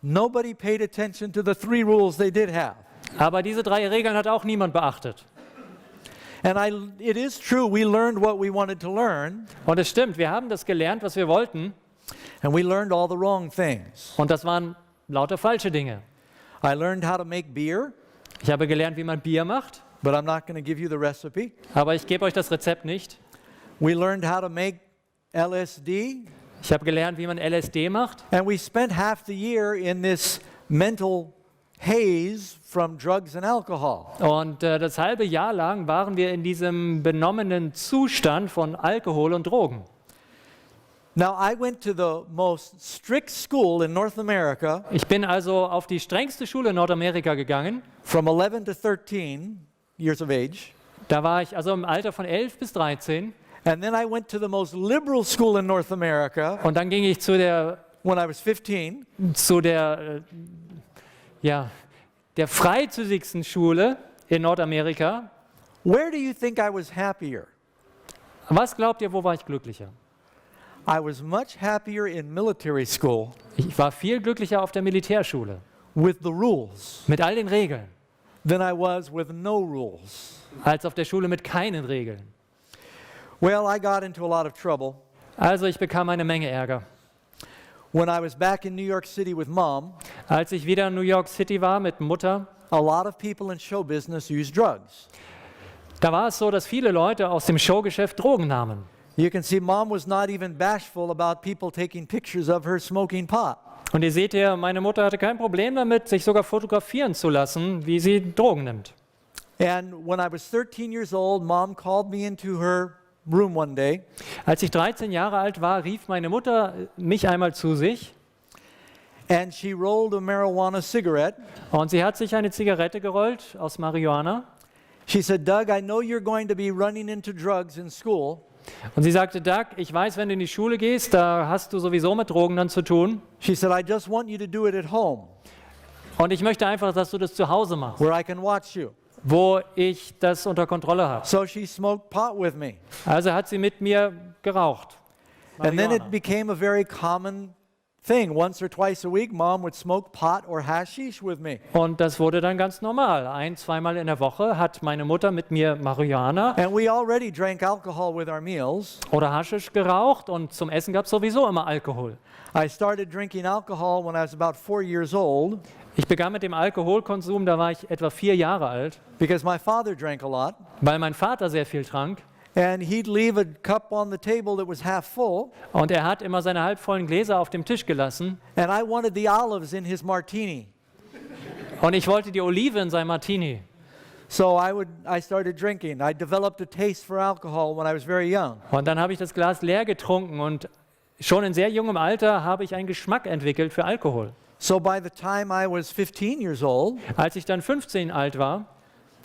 Nobody paid attention to the 3 rules they did have. Aber diese 3 Regeln hat auch niemand beachtet. And it is true, we learned what we wanted to learn, Und es stimmt, wir haben das gelernt, was wir wollten. and we learned all the wrong things. Und das waren lauter falsche Dinge. I learned how to make beer, Ich habe gelernt, wie man Bier macht, but I'm not going to give you the recipe. aber ich gebe euch das Rezept nicht. We learned how to make LSD, Ich habe gelernt, wie man LSD macht. and we spent half the year in this mental haze from drugs and alcohol. Und das halbe Jahr lang waren wir in diesem benommenen Zustand von Alkohol und Drogen. Now, I went to the most strict school in North America Ich bin also auf die strengste Schule in Nordamerika gegangen. from 11 to 13 years of age. Da war ich also im Alter von 11 bis 13. And then I went to the most liberal school in North America Und dann ging ich zu der when I was 15. der freizügigsten Schule in Nordamerika. Where do you think I was happier? Was glaubt ihr, wo war ich glücklicher? I was much happier in military school Ich war viel glücklicher auf der Militärschule with the rules mit all den Regeln, than I was with no rules. als auf der Schule mit keinen Regeln. Well, I got into a lot of trouble. Also ich bekam eine Menge Ärger. When I was back in New York City with Mom, Als ich wieder in New York City war mit Mutter, a lot of people in show business use drugs. da war es so, dass viele Leute aus dem Showgeschäft Drogen nahmen. You can see Mom was not even bashful about people taking pictures of her smoking pot. Und ihr seht hier, meine Mutter hatte kein Problem damit, sich sogar fotografieren zu lassen, wie sie Drogen nimmt. And when I was 13 years old, Mom called me into her room one day. Als ich 13 Jahre alt war, rief meine Mutter mich einmal zu sich And she rolled a marijuana cigarette. und sie hat sich eine Zigarette gerollt aus Marihuana. She said, Doug, I know you're going to be running into drugs in school. Und sie sagte, Doug, ich weiß, wenn du in die Schule gehst, da hast du sowieso mit Drogen dann zu tun. She said, I just want you to do it at home, Und ich möchte einfach, dass du das zu Hause machst, where I can watch you. wo ich das unter Kontrolle habe. So she smoked pot with me. Also hat sie mit mir geraucht. And then Marihuana. it became a very common thing. Once or twice a week, Mom would smoke pot or hashish with me. Und das wurde dann ganz normal. Zweimal in der Woche hat meine Mutter mit mir Marihuana And we already drank alcohol with our meals. oder Haschisch geraucht und zum Essen gab es sowieso immer Alkohol. I started drinking alcohol when I was about 4 years old Ich begann mit dem Alkoholkonsum, da war ich etwa 4 Jahre alt, because my father drank a lot. weil mein Vater sehr viel trank. And he'd leave a cup on the table that was half full. Und er hat immer seine halbvollen Gläser auf dem Tisch gelassen. And I wanted the olives in his martini. Und ich wollte die Olive in seinem Martini. So I started drinking. I developed a taste for alcohol when I was very young. Und dann habe ich das Glas leer getrunken und schon in sehr jungem Alter habe ich einen Geschmack entwickelt für Alkohol. So by the time I was 15 years old, Als ich dann 15 alt war,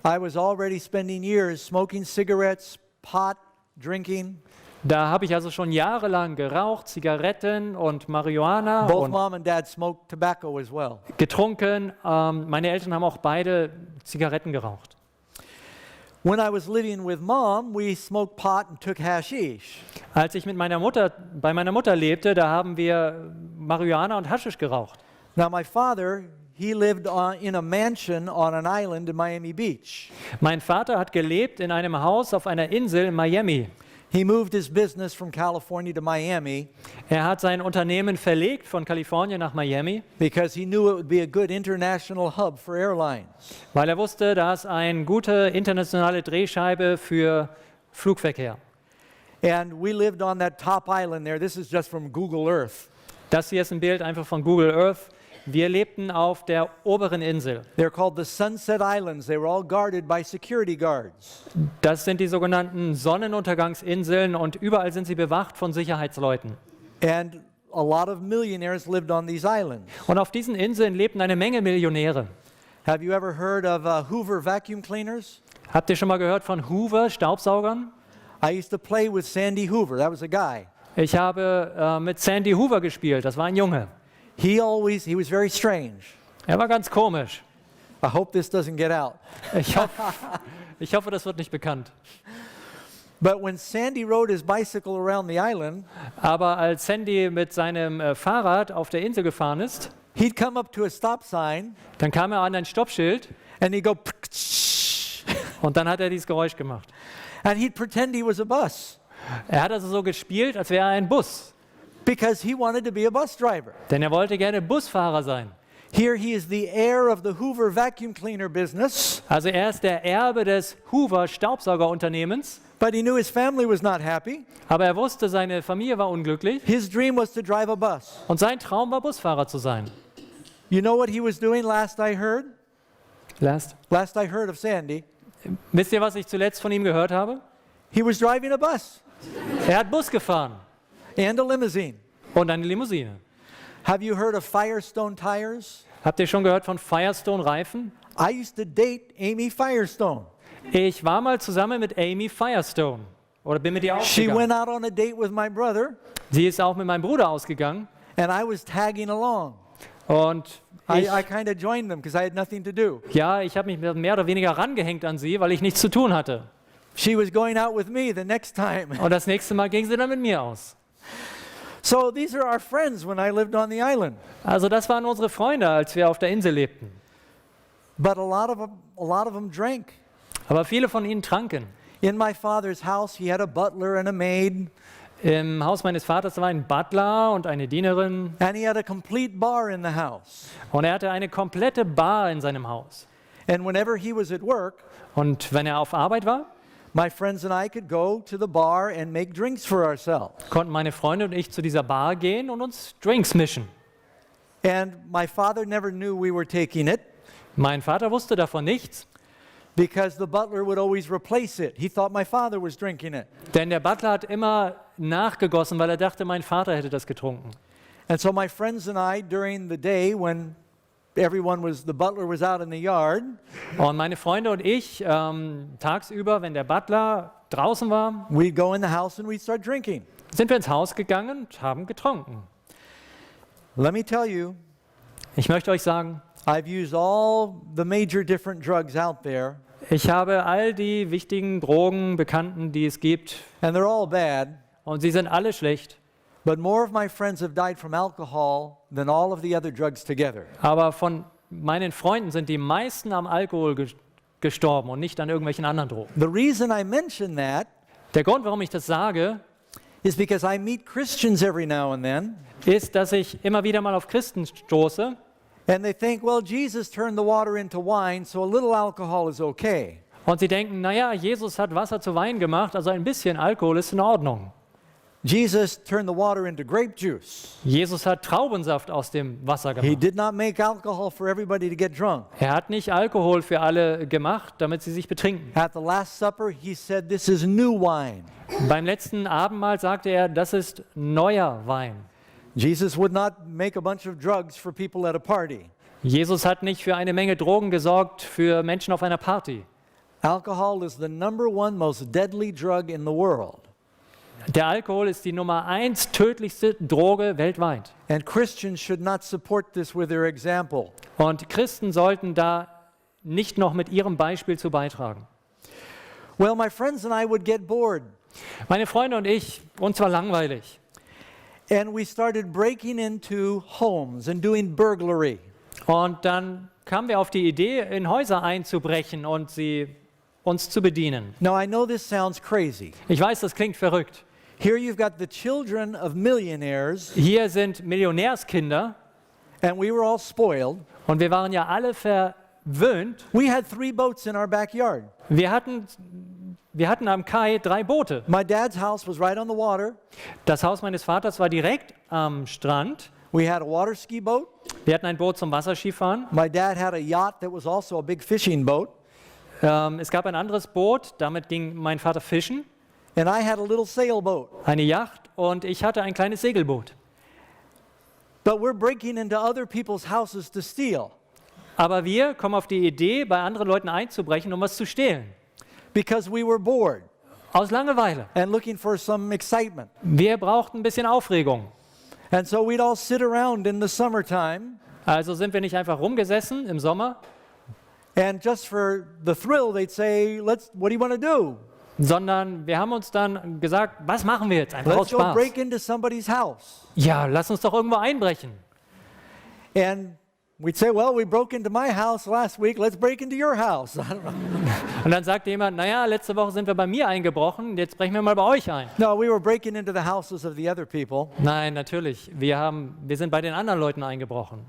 I was already spending years smoking cigarettes, pot, drinking. da habe ich also schon jahrelang geraucht, Zigaretten und Marihuana Both und Mom and Dad smoked tobacco as well. getrunken. Meine Eltern haben auch beide Zigaretten geraucht. When I was living with Mom, we smoked pot and took hashish. Als ich mit bei meiner Mutter lebte, da haben wir Marihuana und Haschisch geraucht. Now my father, he lived in a mansion on an island in Miami Beach. Mein Vater hat gelebt in einem Haus auf einer Insel in Miami. He moved his business from California to Miami Er hat sein Unternehmen verlegt von Kalifornien nach Miami, because he knew it would be a good international hub for airlines. weil er wusste, da ist eine gute internationale Drehscheibe für Flugverkehr. And we lived on that top island there. This is just from Google Earth. Das hier ist ein Bild einfach von Google Earth. Wir lebten auf der oberen Insel. They're called the Sunset Islands. They were all guarded by security guards. Das sind die sogenannten Sonnenuntergangsinseln und überall sind sie bewacht von Sicherheitsleuten. And a lot of millionaires lived on these islands. Und auf diesen Inseln lebten eine Menge Millionäre. Have you ever heard of Hoover vacuum cleaners? Habt ihr schon mal gehört von Hoover, Staubsaugern? I used to play with Sandy Hoover. That was a guy. Ich habe mit Sandy Hoover gespielt, das war ein Junge. He was very strange. Er war ganz komisch. I hope this doesn't get out. Ich hoffe, das wird nicht bekannt. But when Sandy rode his bicycle around the island, Aber als Sandy mit seinem Fahrrad auf der Insel gefahren ist, he'd come up to a stop sign dann kam er an ein Stoppschild and he'd go und dann hat er dieses Geräusch gemacht. and he'd pretend he was a bus Er hat also so gespielt, als wäre er ein Bus, because he wanted to be a bus driver. denn er wollte gerne Busfahrer sein. Here he is the heir of the Hoover vacuum cleaner business, Also er ist der Erbe des Hoover Staubsaugerunternehmens, but he knew his family was not happy. aber er wusste, seine Familie war unglücklich His dream was to drive a bus. und sein Traum war, Busfahrer zu sein. You know what he was doing last I heard? Last. Last I heard of Sandy, Wisst ihr, was ich zuletzt von ihm gehört habe? he was driving a bus Er hat Bus gefahren and a limousine. und eine Limousine. Have you heard of Firestone tires? Habt ihr schon gehört von Firestone-Reifen? I used to date Amy Firestone. Ich war mal zusammen mit Amy Firestone. Oder bin mit ihr She ausgegangen. went out on a date with my brother, Sie ist auch mit meinem Bruder ausgegangen. and I was tagging along. Und ich, I kind of joined them because I had nothing to do. ich habe mich mehr oder weniger rangehängt an sie, weil ich nichts zu tun hatte. She was going out with me the next time. Und das nächste Mal ging sie dann mit mir aus. So these are our friends when I lived on the island. Also das waren unsere Freunde, als wir auf der Insel lebten. But a lot of them drank. Aber viele von ihnen tranken. In my father's house, he had a butler and a maid. Im Haus meines Vaters war ein Butler und eine Dienerin and he had a complete bar in the house. und er hatte eine komplette Bar in seinem Haus. And whenever he was at work, Und wenn er auf Arbeit war, my friends and I could go to the bar and make drinks for ourselves. konnten meine Freunde und ich zu dieser Bar gehen und uns Drinks mischen. And my father never knew we were taking it Mein Vater wusste davon nichts, because the butler would always replace it. He thought my father was drinking it. denn der Butler hat immer nachgegossen, weil er dachte, mein Vater hätte das getrunken. And so my friends and I, during the day when the butler was out in the yard, Und meine Freunde und ich, tagsüber, wenn der Butler draußen war, we'd go in the house and we'd start drinking. sind wir ins Haus gegangen und haben getrunken. Let me tell you, Ich möchte euch sagen, I've used all the major different drugs out there, ich habe all die wichtigen Drogen, Bekannten, die es gibt, and they're all bad, und sie sind alle schlecht. but more of my friends have died from alcohol than all of the other drugs together. Aber von meinen Freunden sind die meisten am Alkohol gestorben und nicht an irgendwelchen anderen Drogen. The reason I mention that Der Grund, warum ich das sage, is because I meet Christians every now and then, ist, dass ich immer wieder mal auf Christen stoße and they think, well, Jesus turned the water into wine, so a little alcohol is okay. und sie denken, naja, Jesus hat Wasser zu Wein gemacht, also ein bisschen Alkohol ist in Ordnung. Jesus turned the water into grape juice. Jesus hat Traubensaft aus dem Wasser He gemacht. did not make alcohol for everybody to get drunk. Er hat nicht Alkohol für alle gemacht, damit sie sich betrinken. At the Last Supper, he said, this is new wine. Beim letzten Abendmahl sagte er, das ist neuer Wein. Jesus would not make a bunch of drugs for people at a party. Jesus hat nicht für eine Menge Drogen gesorgt für Menschen auf einer Party. Alcohol is the number one most deadly drug in the world. Der Alkohol ist die Nummer 1 tödlichste Droge weltweit. And Christians should not support this with their example. Und Christen sollten da nicht noch mit ihrem Beispiel zu beitragen. Well, my friends and I would get bored, Meine Freunde und ich, uns war langweilig. and we started breaking into homes and doing burglary. Und dann kamen wir auf die Idee, in Häuser einzubrechen und sie uns zu bedienen. Now, I know this sounds crazy. Ich weiß, das klingt verrückt. Here you've got the children of millionaires, Hier sind Millionärskinder and we were all spoiled. und wir waren ja alle verwöhnt. We had 3 boats in our backyard. Wir hatten am Kai 3 Boote. My dad's house was right on the water. Das Haus meines Vaters war direkt am Strand. We had a water ski boat. Wir hatten ein Boot zum Wasserskifahren. My dad had a yacht that was also a big fishing boat. Es gab ein anderes Boot, damit ging mein Vater fischen. And I had a little sailboat. Eine Yacht und ich hatte ein kleines Segelboot. But we're breaking into other people's houses to steal Aber wir kommen auf die Idee, bei anderen Leuten einzubrechen, um was zu stehlen. because we were bored Aus Langeweile. and looking for some excitement. Wir brauchten ein bisschen Aufregung. And so we'd all sit around in the summertime, Also sind wir nicht einfach rumgesessen im Sommer, and just for the thrill, they'd say, what do you want to do? sondern wir haben uns dann gesagt, was machen wir jetzt? Einfach aus Let's go Spaß. break into somebody's house. Ja, lass uns doch irgendwo einbrechen. And we'd say, well, we broke into my house last week. Let's break into your house. I don't know. Und dann sagte jemand, naja, letzte Woche sind wir bei mir eingebrochen, jetzt brechen wir mal bei euch ein. No, we were breaking into the houses of the other people. Nein, natürlich, wir sind bei den anderen Leuten eingebrochen.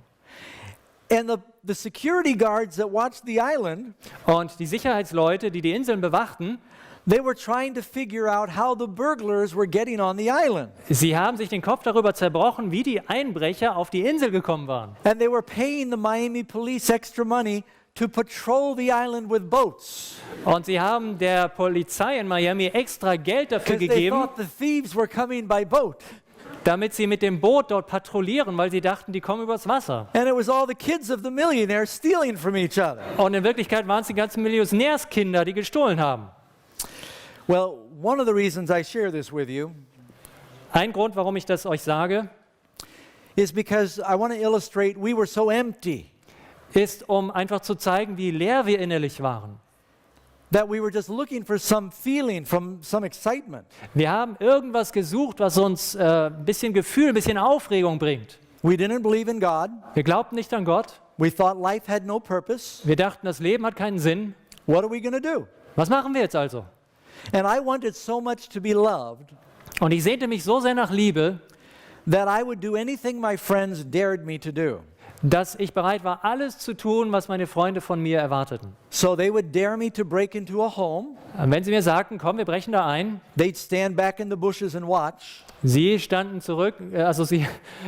And the security guards that watched the island, Und die Sicherheitsleute, die die Inseln bewachten, they were trying to figure out how the burglars were getting on the island. sie haben sich den Kopf darüber zerbrochen, wie die Einbrecher auf die Insel gekommen waren. And they were paying the Miami police extra money to patrol the island with boats. Und sie haben der Polizei in Miami extra Geld dafür Because they gegeben, thought the thieves were coming by boat. damit sie mit dem Boot dort patrouillieren, weil sie dachten, die kommen übers Wasser. And it was all the kids of the millionaires stealing from each other. Und in Wirklichkeit waren es die ganzen Millionärskinder, die gestohlen haben. Well, one of the reasons I share this with you Ein Grund, warum ich das euch sage, is because I want to illustrate we were so empty ist, um einfach zu zeigen, wie leer wir innerlich waren. that we were just looking for some feeling, from some excitement. Wir haben irgendwas gesucht, was uns ein bisschen Gefühl, ein bisschen Aufregung bringt. We didn't believe in God. Wir glaubten nicht an Gott. We thought life had no purpose. Wir dachten, das Leben hat keinen Sinn. What are we going to do? Was machen wir jetzt also? And I wanted so much to be loved Und ich sehnte mich so sehr nach Liebe, that I would do anything my friends dared me to do. dass ich bereit war, alles zu tun, was meine Freunde von mir erwarteten. So they would dare me to break into a home. Und wenn sie mir sagten, komm, wir brechen da ein, They'd stand back in the bushes and watch. sie standen zurück,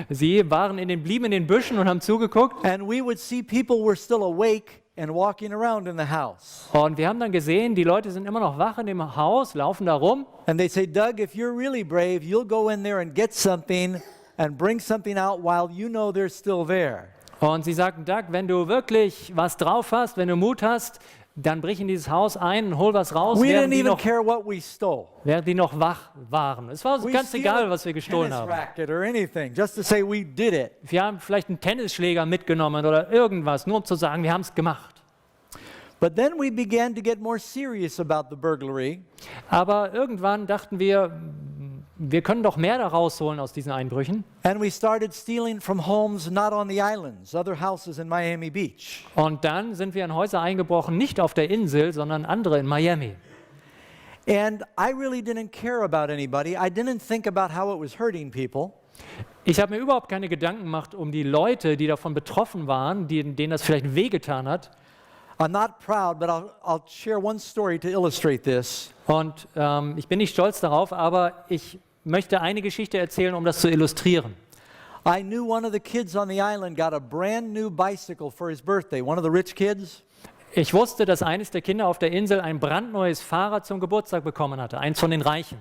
sie blieben in den Büschen und haben zugeguckt. And we would see people were still awake and walking around in the house. Und wir haben dann gesehen, die Leute sind immer noch wach in dem Haus, laufen da rum. And they'd say, Doug, if you're really brave, you'll go in there and get something and bring something out while you know they're still there. Und sie sagten, Doug, wenn du wirklich was drauf hast, wenn du Mut hast, dann brich in dieses Haus ein und hol was raus, We während didn't die even noch care what we stole. wach waren. Es war uns We ganz steal egal, a was wir gestohlen tennis haben. racket or anything, just to say we did it. Wir haben vielleicht einen Tennisschläger mitgenommen oder irgendwas, nur um zu sagen, wir haben es gemacht. But then we began to get more serious about the burglary. Aber irgendwann dachten wir können doch mehr da rausholen aus diesen Einbrüchen. And we started stealing from homes not on the islands, other houses in Miami Beach. Und dann sind wir in Häuser eingebrochen, nicht auf der Insel, sondern andere in Miami. And I really didn't care about anybody. I didn't think about how it was hurting people. Ich habe mir überhaupt keine Gedanken gemacht um die Leute, die davon betroffen waren, denen das vielleicht wehgetan hat. I'm not proud, but I'll share one story to illustrate this. Und ich bin nicht stolz darauf, aber ich möchte eine Geschichte erzählen, um das zu illustrieren. I knew one of the kids on the island got a brand new bicycle for his birthday, one of the rich kids. Ich wusste, dass eines der Kinder auf der Insel ein brandneues Fahrrad zum Geburtstag bekommen hatte, eins von den Reichen.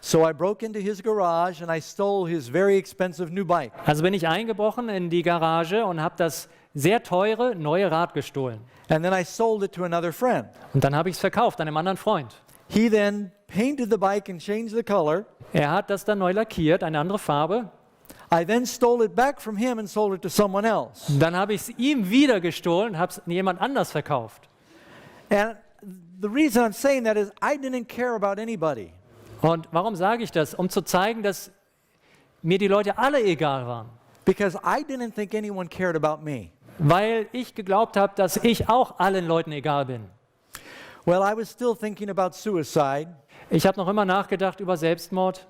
So I broke into his garage and I stole his very expensive new bike. Also bin ich eingebrochen in die Garage und habe das sehr teure neue Rad gestohlen. And then I sold it to another friend. Und dann habe ich es verkauft an einem anderen Freund. He then painted the bike and changed the color. Er hat das dann neu lackiert, eine andere Farbe. I then stole it back from him and sold it to someone else. Dann habe ich es ihm wieder gestohlen und habe es jemand anders verkauft. And the reason I'm saying that is I didn't care about anybody. Und warum sage ich das? Um zu zeigen, dass mir die Leute alle egal waren. Because I didn't think anyone cared about me. Weil ich geglaubt habe, dass ich auch allen Leuten egal bin. Well, I was still thinking about suicide. Ich habe noch immer nachgedacht über Selbstmord.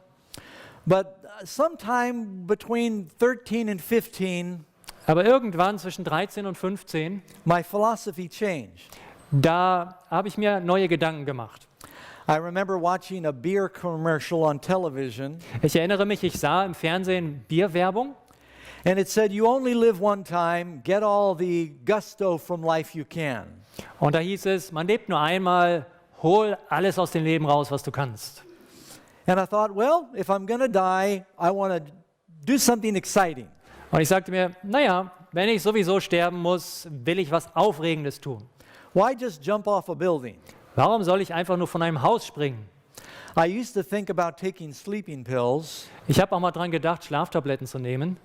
But sometime between 13 and 15, Aber irgendwann zwischen 13 und 15, my philosophy changed. da habe ich mir neue Gedanken gemacht. I remember watching a beer commercial on television, Ich erinnere mich, ich sah im Fernsehen Bierwerbung. and it said, you only live one time, get all the gusto from life you can. Und da hieß es, man lebt nur einmal, hol alles aus dem Leben raus, was du kannst. And I thought, well, if I'm going to die, I want to do something exciting. Und ich sagte mir, naja, wenn ich sowieso sterben muss, will ich was Aufregendes tun. Why just jump off a building? Warum soll ich einfach nur von einem Haus springen? I used to think about taking sleeping pills. Ich habe auch mal dran gedacht, Schlaftabletten zu nehmen.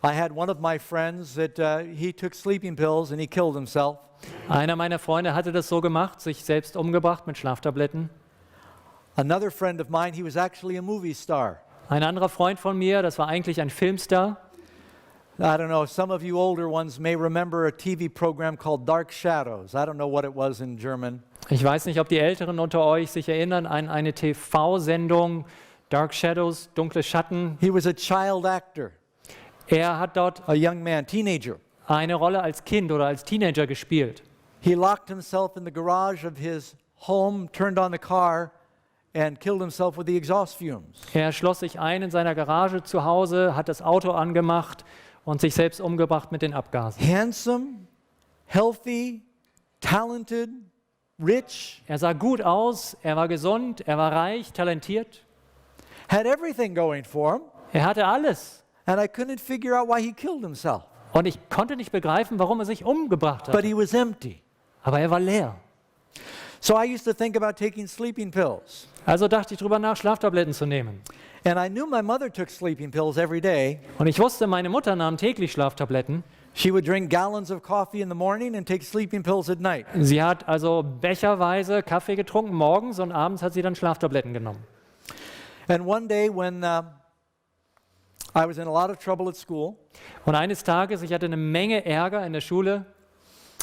I had one of my friends that he took sleeping pills and he killed himself. Einer meiner Freunde hatte das so gemacht, sich selbst umgebracht mit Schlaftabletten. Another friend of mine, he was actually a movie star. Ein anderer Freund von mir, das war eigentlich ein Filmstar. I don't know, some of you older ones may remember a TV program called Dark Shadows. I don't know what it was in German. Ich weiß nicht, ob die Älteren unter euch sich erinnern an eine TV-Sendung, Dark Shadows, dunkle Schatten. He was a child actor, Er hat dort a young man, teenager. eine Rolle als Kind oder als Teenager gespielt. He locked himself in the garage of his home, turned on the car, and killed himself with the exhaust fumes. Er schloss sich ein in seiner Garage zu Hause, hat das Auto angemacht und sich selbst umgebracht mit den Abgasen. Handsome, healthy, talented, rich, Er sah gut aus, er war gesund, er war reich, talentiert. had everything going for him, Er hatte alles. and I couldn't figure out why he killed himself. Und ich konnte nicht begreifen, warum er sich umgebracht But hat. he was empty. Aber er war leer. So I used to think about taking sleeping pills. Also dachte ich drüber nach, Schlaftabletten zu nehmen. And I knew my mother took sleeping pills every day. Und ich wusste, meine Mutter nahm täglich Schlaftabletten. She would drink gallons of coffee in the morning and take sleeping pills at night. Sie hat also becherweise Kaffee getrunken morgens und abends hat sie dann Schlaftabletten genommen. And one day when I was in a lot of trouble at school, Und eines Tages, ich hatte eine Menge Ärger in der Schule.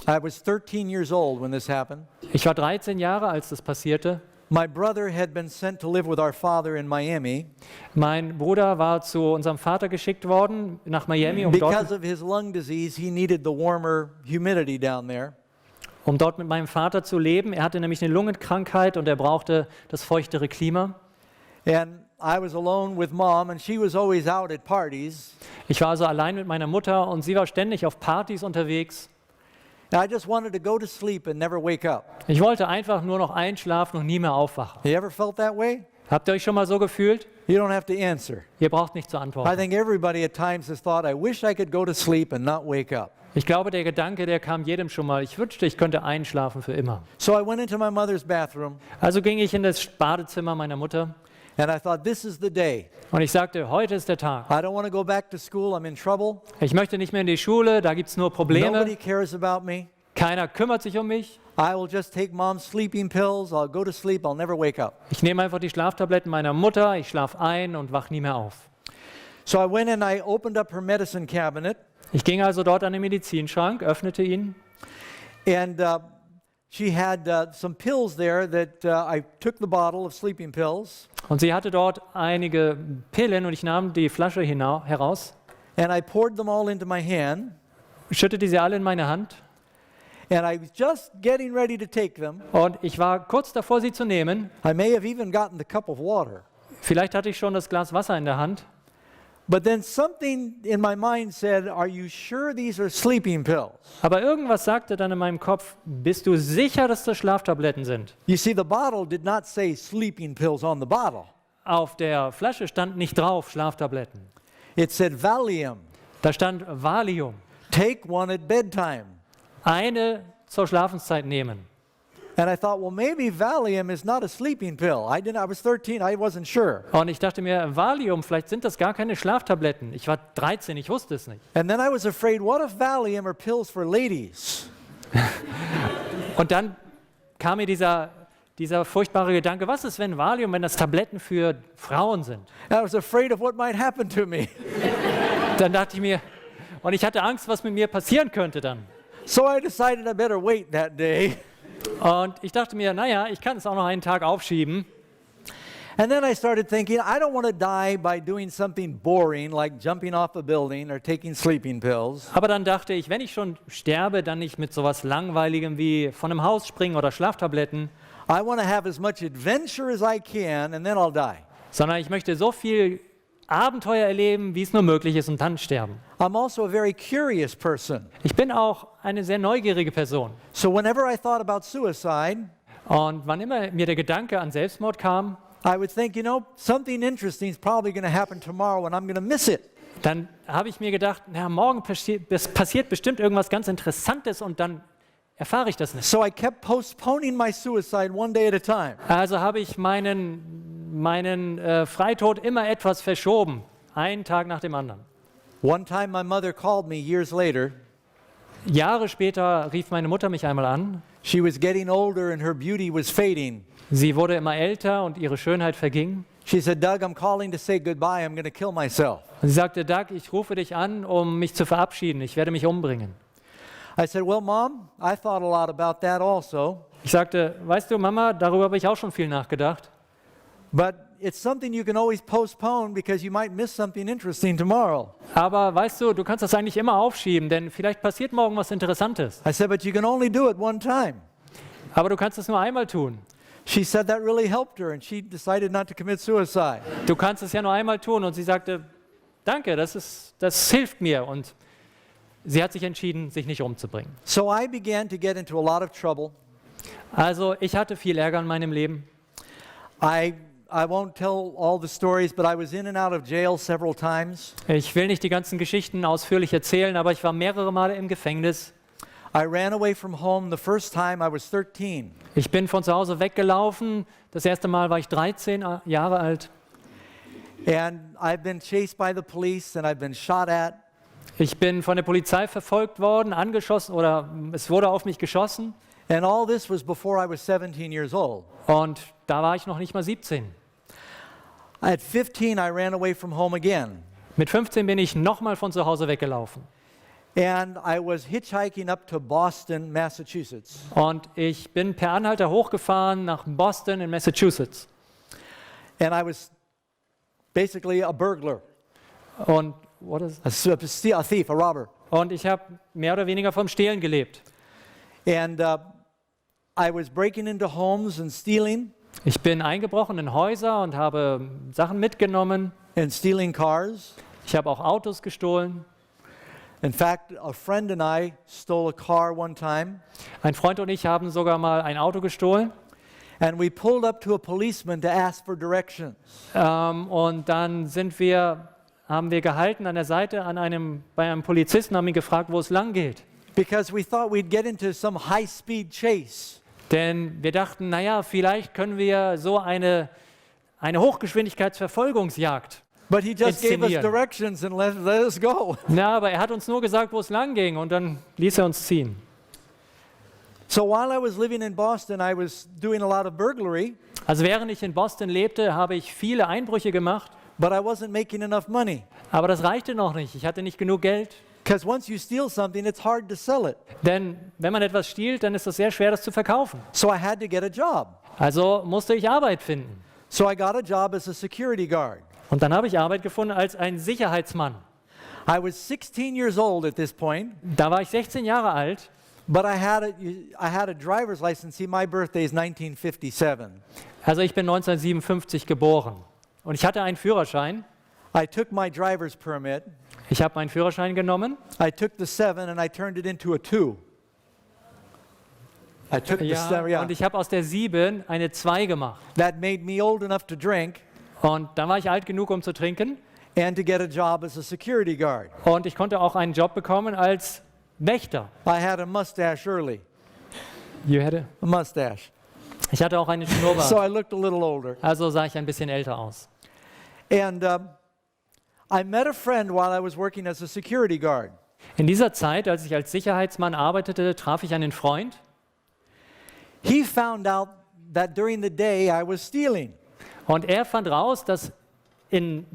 I was 13 years old when this happened. Ich war 13 Jahre, als das passierte. My brother had been sent to live with our father in Miami Mein Bruder war zu unserem Vater geschickt worden nach Miami, because of his lung disease. He needed the warmer humidity down there. um dort mit meinem Vater zu leben. Er hatte nämlich eine Lungenkrankheit und er brauchte das feuchtere Klima. And I was alone with Mom, and she was always out at parties. Ich war also allein mit meiner Mutter und sie war ständig auf Partys unterwegs. And I just wanted to go to sleep and never wake up. Ich wollte einfach nur noch einschlafen und nie mehr aufwachen. You ever felt that way? Habt ihr euch schon mal so gefühlt? You don't have to answer. Ihr braucht nicht zu I antworten. think everybody at times has thought, I wish I could go to sleep and not wake up. Ich glaube, der Gedanke, der kam jedem schon mal. Ich wünschte, ich könnte einschlafen für immer. So I went into my mother's bathroom, Also ging ich in das Badezimmer meiner Mutter and I thought, this is the day. und ich sagte, heute ist der Tag. I don't want to go back to school. I'm in trouble. Ich möchte nicht mehr in die Schule, da gibt es nur Nobody Probleme. cares about me. Keiner kümmert sich um mich. I will just take Mom's sleeping pills. I'll go to sleep. I'll never wake up. Ich nehme einfach die Schlaftabletten meiner Mutter, ich schlafe ein und wach nie mehr auf. So I went and I opened up her medicine cabinet, Ich ging also dort an den Medizinschrank, öffnete ihn and she had some pills there that I took the bottle of sleeping pills, und sie hatte dort einige Pillen und ich nahm die Flasche heraus, and I poured them all into my hand, schüttete sie alle in meine Hand and I was just getting ready to take them. und ich war kurz davor, sie zu nehmen. I may have even gotten the cup of water. Vielleicht hatte ich schon das Glas Wasser in der Hand. But then something in my mind said, are you sure these are sleeping pills? Aber irgendwas sagte dann in meinem Kopf, bist du sicher, dass das Schlaftabletten sind? You see, the bottle did not say sleeping pills on the bottle. Auf der Flasche stand nicht drauf Schlaftabletten. It said Valium. Da stand Valium. Take one at bedtime. Eine zur Schlafenszeit nehmen. And I thought, well, maybe Valium is not a sleeping pill. I was 13, I wasn't sure. Und ich dachte mir, Valium, vielleicht sind das gar keine Schlaftabletten. Ich war 13, ich wusste es nicht. And then I was afraid, what if Valium are pills for ladies? Und dann kam mir dieser furchtbare Gedanke, was ist, wenn Valium, wenn das Tabletten für Frauen sind? I was afraid of what might happen to me. Dann dachte ich mir, und ich hatte Angst, was mit mir passieren könnte dann. So I decided I better wait that day. Und ich dachte mir, naja, ich kann es auch noch einen Tag aufschieben. And then I started thinking, I don't want to die by doing something boring like jumping off a building or taking sleeping pills. Aber dann dachte ich, wenn ich schon sterbe, dann nicht mit sowas Langweiligem wie von einem Haus springen oder Schlaftabletten, I want to have as much adventure as I can and then I'll die. sondern ich möchte so viel Abenteuer erleben, wie es nur möglich ist und dann sterben. I'm also a very curious person. Ich bin auch eine sehr neugierige Person. So whenever I thought about suicide, Und wann immer mir der Gedanke an Selbstmord kam, I would think, something interesting is probably going to happen tomorrow and I'm going to miss it. dann habe ich mir gedacht, na, morgen passiert bestimmt irgendwas ganz Interessantes und dann erfahre ich das nicht. So I kept postponing my suicide one day at a time. Also habe ich meinen Freitod immer etwas verschoben, einen Tag nach dem anderen. One time my mother called me years later. Jahre später rief meine Mutter mich einmal an. She was getting older and her beauty was fading. Sie wurde immer älter und ihre Schönheit verging. She said, Doug, I'm calling to say goodbye. I'm going to kill myself. Und sie sagte, Doug, ich rufe dich an, um mich zu verabschieden. Ich werde mich umbringen. I said, well, Mom, I thought a lot about that also. Ich sagte, weißt du, Mama, darüber habe ich auch schon viel nachgedacht. But it's something you can always postpone because you might miss something interesting tomorrow. Aber weißt du, du kannst das eigentlich immer aufschieben, denn vielleicht passiert morgen was Interessantes. I said, but you can only do it one time. Aber du kannst es nur einmal tun. She said that really helped her and she decided not to commit suicide. Du kannst es ja nur einmal tun. Und sie sagte, danke, das hilft mir. Und sie hat sich entschieden, sich nicht umzubringen. So I began to get into a lot of trouble. Also ich hatte viel Ärger in meinem Leben. I won't tell all the stories, but I was in and out of jail several times. Ich will nicht die ganzen Geschichten ausführlich erzählen, aber ich war mehrere Male im Gefängnis. I ran away from home the first time I was 13. Ich bin von zu Hause weggelaufen. Das erste Mal war ich 13 Jahre alt. And I've been chased by the police and I've been shot at. Ich bin von der Polizei verfolgt worden, angeschossen oder es wurde auf mich geschossen. And all this was before I was 17 years old. Und da war ich noch nicht mal 17. At 15, I ran away from home again. Mit 15 bin ich nochmal von zu Hause weggelaufen. and I was hitchhiking up to Boston, Massachusetts. Und ich bin per Anhalter hochgefahren nach Boston in Massachusetts. And I was basically a burglar, Und, what is, a thief, a robber. und ich habe mehr oder weniger vom Stehlen gelebt. And I was breaking into homes and stealing Ich bin eingebrochen in Häuser und habe Sachen mitgenommen. and stealing cars. Ich habe auch Autos gestohlen. In fact, a friend and I stole a car one time, Ein Freund und ich haben sogar mal ein Auto gestohlen. and we pulled up to a policeman to ask for directions. Und dann haben wir gehalten an der Seite bei einem Polizisten, haben ihn gefragt, wo es lang geht. Because we thought we'd get into some high-speed chase. Denn wir dachten, naja, vielleicht können wir so eine Hochgeschwindigkeitsverfolgungsjagd. But he just gave us Inszenieren. directions and let us go. Na, aber er hat uns nur gesagt, wo es lang ging und dann ließ er uns ziehen. So while I was living in Boston, I was doing a lot of burglary, Also während ich in Boston lebte, habe ich viele Einbrüche gemacht, but I wasn't making enough money. aber das reichte noch nicht. Ich hatte nicht genug Geld. Because once you steal something, it's hard to sell it. Denn wenn man etwas stiehlt, dann ist es sehr schwer, das zu verkaufen. So I had to get a job. Also musste ich Arbeit finden. So I got a job as a security guard. Und dann habe ich Arbeit gefunden als ein Sicherheitsmann. I was 16 years old at this point, Da war ich 16 Jahre alt, but I had a driver's license. See, my birthday is 1957. also ich bin 1957 geboren. Und ich hatte einen Führerschein. I took my driver's permit. Ich habe meinen Führerschein genommen. I took the 7 and I turned it into a 2. I took the 7, yeah. Und ich habe aus der 7 eine 2 gemacht. That made me old enough to drink Und dann war ich alt genug, um zu trinken. and to get a job as a security guard. Und ich konnte auch einen Job bekommen als Wächter. I had a mustache early, a mustache. Ich hatte auch einen So Schnurrbart. I looked a little older. Also sah ich ein bisschen älter aus. And I met a friend while I was working as a security guard. In dieser Zeit, als ich als Sicherheitsmann arbeitete, traf ich einen Freund. He found out that during the day I was stealing. Und er fand raus, dass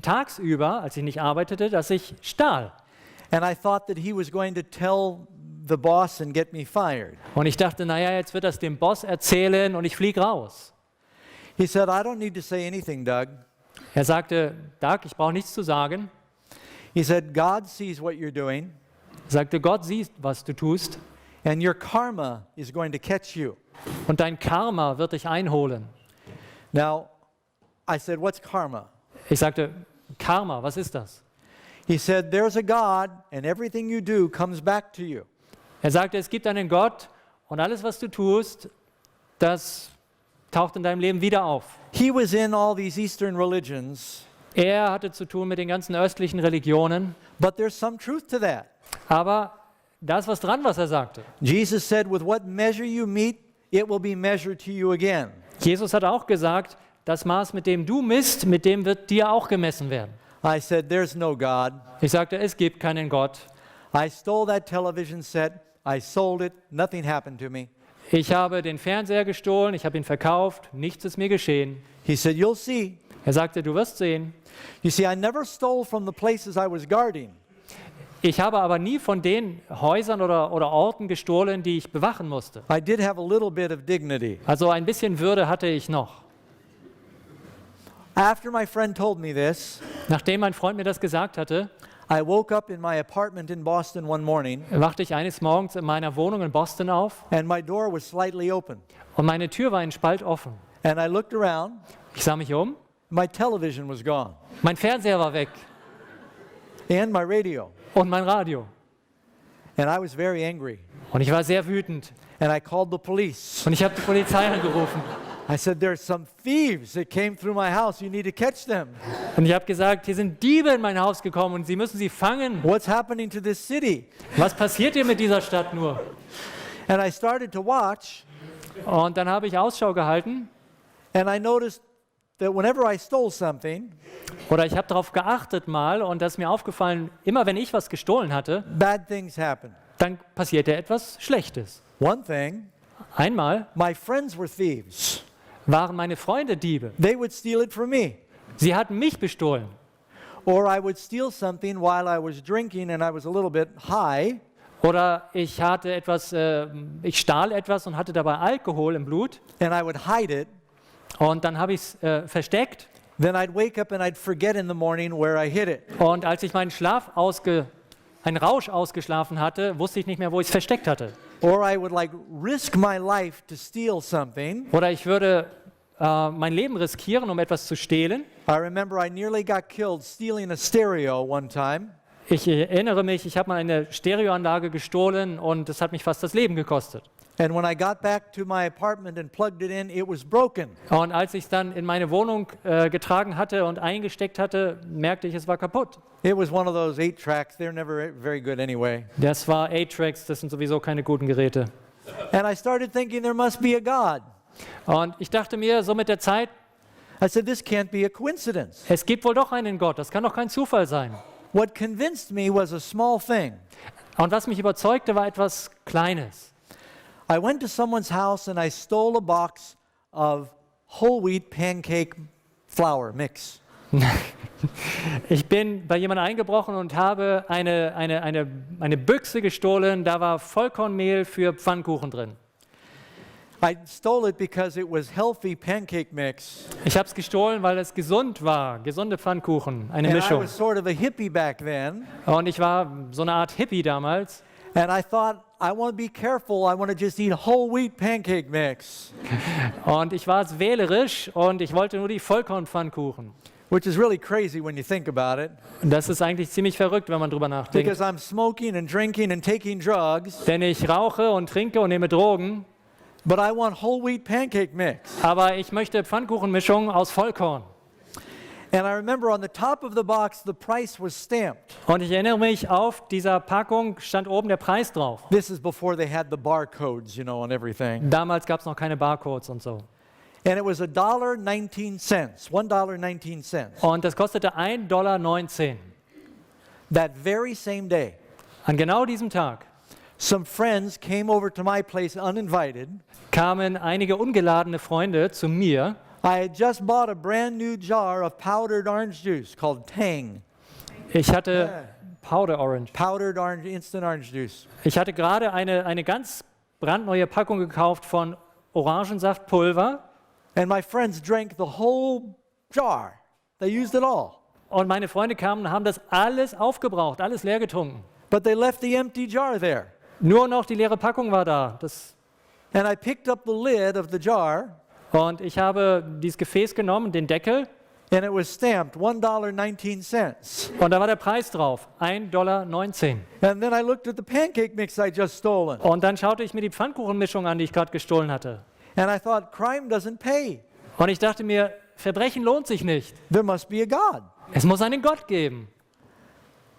tagsüber, als ich nicht arbeitete, dass ich stahl. And I thought that he was going to tell the boss and get me fired. Und ich dachte, naja, jetzt wird das dem Boss erzählen und ich fliege raus. He said, I don't need to say anything, Doug. Er sagte, Doug, ich brauche nichts zu sagen. He said, God sees what you're doing, Er sagte, Gott sieht, was du tust and your karma is going to catch you. und dein Karma wird dich einholen. Now, I said, what's karma? Ich sagte, Karma, was ist das? He said, there's a God, and everything you do comes back to you. Er sagte, es gibt einen Gott und alles, was du tust, das taucht in deinem Leben wieder auf. He was in all these Eastern religions, Er hatte zu tun mit den ganzen östlichen Religionen, but there's some truth to that. aber da ist was dran, was er sagte. Jesus said, with what measure you meet, it will be measured to you again. Jesus hat auch gesagt, das Maß, mit dem du misst, mit dem wird dir auch gemessen werden. I said, there's no God. Ich sagte, es gibt keinen Gott. I stole that television set. I sold it. Nothing happened to me. Ich habe den Fernseher gestohlen, ich habe ihn verkauft, nichts ist mir geschehen. He said, you'll see. Er sagte, du wirst sehen. You see, I never stole from the places I was guarding. Ich habe aber nie von den Häusern oder Orten gestohlen, die ich bewachen musste. I did have a little bit of dignity. Also ein bisschen Würde hatte ich noch. After my friend told me this, Nachdem mein Freund mir das gesagt hatte, I woke up in my apartment in Boston one morning, wachte ich eines Morgens in meiner Wohnung in Boston auf and my door was slightly open. und meine Tür war ein Spalt offen. And I looked around. Ich sah mich um, My television was gone, mein Fernseher war weg and my radio. und mein Radio. And I was very angry. Und ich war sehr wütend And I called the police. und ich habe die Polizei angerufen. I said, there's some thieves that came through my house. You need to catch them. Und ich habe gesagt, hier sind Diebe in mein Haus gekommen und Sie müssen sie fangen. What's happening to this city? Was passiert hier mit dieser Stadt nur? And I started to watch, Und dann habe ich Ausschau gehalten and I noticed that whenever I stole something, oder ich habe darauf geachtet mal und das ist mir aufgefallen, immer wenn ich was gestohlen hatte, bad things happened. dann passierte etwas Schlechtes. One thing, Einmal my friends were thieves. waren meine Freunde Diebe. They would steal it from me. Sie hatten mich bestohlen. Or I would steal something while I was drinking and I was a little bit high. Oder ich stahl etwas und hatte dabei Alkohol im Blut. and I would hide it. Und dann habe ich es versteckt. Then I'd wake up and I'd forget in the morning where I hid it. Und als ich meinen einen Rausch ausgeschlafen hatte, wusste ich nicht mehr, wo ich es versteckt hatte. Or I would like risk my life to steal something. Oder ich würde mein Leben riskieren, um etwas zu stehlen. I remember I nearly got killed stealing a stereo one time. Ich erinnere mich, ich habe mal eine Stereoanlage gestohlen und das hat mich fast das Leben gekostet. And when I got back to my apartment and plugged it in, it was broken. Und als ich es dann in meine Wohnung getragen hatte und eingesteckt hatte, merkte ich, es war kaputt. It was one of those 8-tracks. They're never very good anyway. Das war 8-Tracks, das sind sowieso keine guten Geräte. And I started thinking there must be a God. Und ich dachte mir, so mit der Zeit, I said, this can't be a coincidence. es gibt wohl doch einen Gott, das kann doch kein Zufall sein. What convinced me was a small thing. Und was mich überzeugte, war etwas Kleines. I went to someone's house and I stole a box of whole wheat pancake flour mix. Ich bin bei jemandem eingebrochen und habe eine Büchse gestohlen, da war Vollkornmehl für Pfannkuchen drin. I stole it because it was healthy pancake mix. Ich habe es gestohlen, weil es gesund war, gesunde Pfannkuchen, eine And I Mischung. was sort of a hippie back then. Und ich war so eine Art Hippie damals. And I thought, I want to be careful. I want to just eat whole wheat pancake mix, Und ich war wählerisch und ich wollte nur die Vollkornpfannkuchen. which is really crazy when you think about it. Und das ist eigentlich ziemlich verrückt, wenn man drüber nachdenkt. Because I'm smoking and drinking and taking drugs, Denn ich rauche und trinke und nehme Drogen, but I want whole wheat pancake mix. aber ich möchte Pfannkuchenmischung aus Vollkorn. And I remember on the top of the box, the price was stamped. Und ich erinnere mich, auf dieser Packung stand oben der Preis drauf. This is before they had the barcodes, you know, on everything. Damals gab es noch keine Barcodes und so. And it was $1.19. Und das kostete $1,19. That very same day, An genau diesem Tag some friends came over to my place uninvited. kamen einige ungeladene Freunde zu mir. I had just bought a brand new jar of powdered orange juice called Tang. Ich hatte Powder Orange. Powdered orange, instant orange juice. Ich hatte gerade eine ganz brandneue Packung gekauft von Orangensaftpulver. And my friends drank the whole jar. They used it all. Und meine Freunde kamen und haben das alles aufgebraucht, alles leer getrunken. But they left the empty jar there. Nur noch die leere Packung war da. And I picked up the lid of the jar, Und ich habe dieses Gefäß genommen, den Deckel, and it was stamped $1.19. und da war der Preis drauf, $1,19. And then I looked at the pancake mix I just stolen. Und dann schaute ich mir die Pfannkuchenmischung an, die ich gerade gestohlen hatte. And I thought, crime doesn't pay. Und ich dachte mir, Verbrechen lohnt sich nicht. There must be a God. Es muss einen Gott geben.